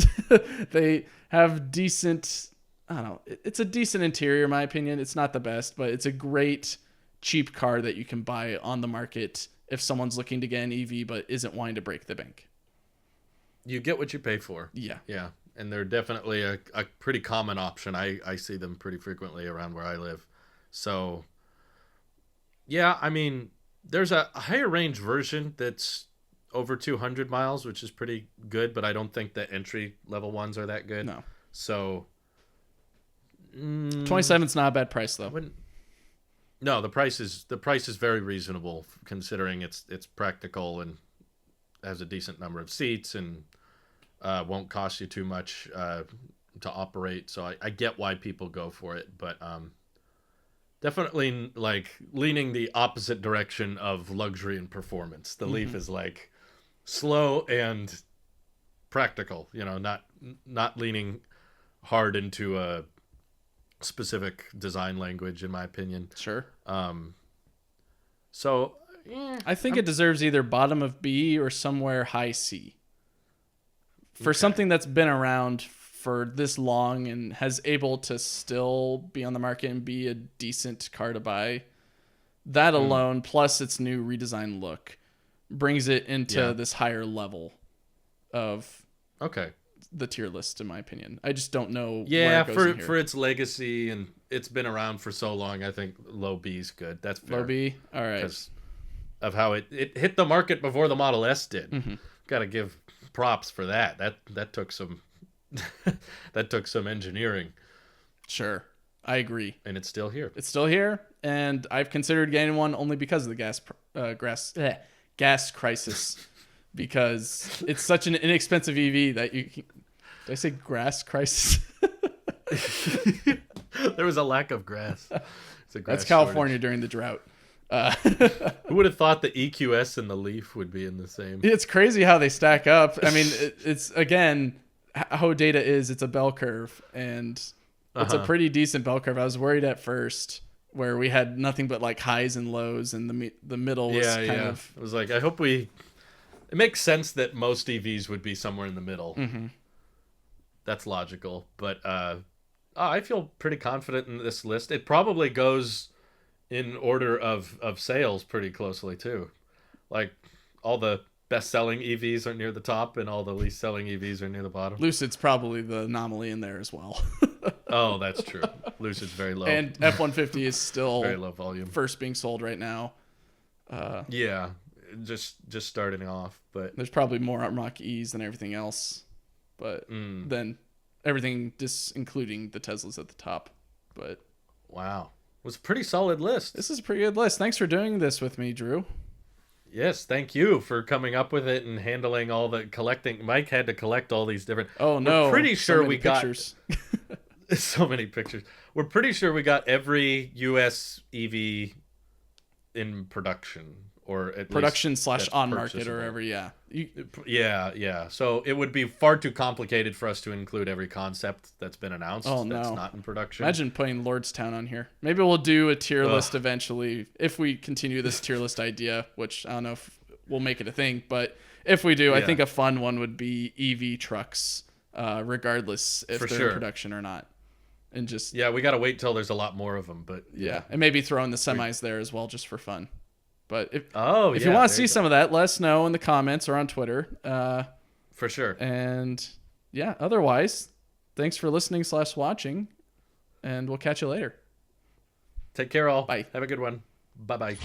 they have decent, I don't know, it's a decent interior in my opinion. It's not the best, but it's a great cheap car that you can buy on the market if someone's looking to get an EV but isn't wanting to break the bank. You get what you pay for. Yeah. Yeah. And they're definitely a pretty common option. I see them pretty frequently around where I live. So, yeah, I mean, there's a higher range version that's over 200 miles, which is pretty good, but I don't think the entry level ones are that good. No. So, 27 is not a bad price though. No, the price is very reasonable considering it's practical and has a decent number of seats and won't cost you too much to operate. So I get why people go for it, but definitely like leaning the opposite direction of luxury and performance. The Leaf is like slow and practical, not leaning hard into a specific design language, in my opinion. Sure. So I think it deserves either bottom of B or somewhere high C. For something that's been around for this long and has able to still be on the market and be a decent car to buy, that alone, plus its new redesigned look, brings it into this higher level of the tier list, in my opinion. I just don't know where it goes in here. For its legacy, and it's been around for so long, I think low B is good. That's fair. Low B? All right. Because of how it hit the market before the Model S did. Got to give props for that. That took some that took some engineering. Sure. I agree. And it's still here. It's still here, and I've considered getting one only because of the gas crisis, because it's such an inexpensive EV that you can... Did I say grass crisis? There was a lack of grass. That's California during the drought. Who would have thought the EQS and the Leaf would be in the same? It's crazy how they stack up. I mean, it's again, how data is, it's a bell curve, and it's a pretty decent bell curve. I was worried at first where we had nothing but like highs and lows, and the middle was kind of... It was like, I hope it makes sense that most EVs would be somewhere in the middle. That's logical. But I feel pretty confident in this list. It probably goes in order of sales pretty closely too. Like all the best-selling EVs are near the top, and all the least-selling EVs are near the bottom. Lucid's probably the anomaly in there as well. Oh, that's true. Lucid's very low. And F-150 is still very low volume. First being sold right now. Yeah, just starting off, but there's probably more Mach-E's than everything else. But then everything, including the Teslas at the top. But wow, it was a pretty solid list. This is a pretty good list. Thanks for doing this with me, Drew. Yes, thank you for coming up with it and handling all the collecting. Mike had to collect all these different. Oh no! We're pretty sure we pictures. got so many pictures. We're pretty sure we got every US EV in production, or at production least / on market or whatever. Yeah. Yeah. So it would be far too complicated for us to include every concept that's been announced. Oh no! That's not in production. Imagine putting Lordstown on here. Maybe we'll do a tier list eventually if we continue this tier list idea, which I don't know if we'll make it a thing, but if we do, I think a fun one would be EV trucks, regardless if they're in production or not. And just we got to wait till there's a lot more of them, but and maybe throw in the semis there as well, just for fun. But if you want to see some of that, let us know in the comments or on Twitter. For sure. And otherwise, thanks for listening / watching, and we'll catch you later. Take care, all. Bye. Have a good one. Bye-bye.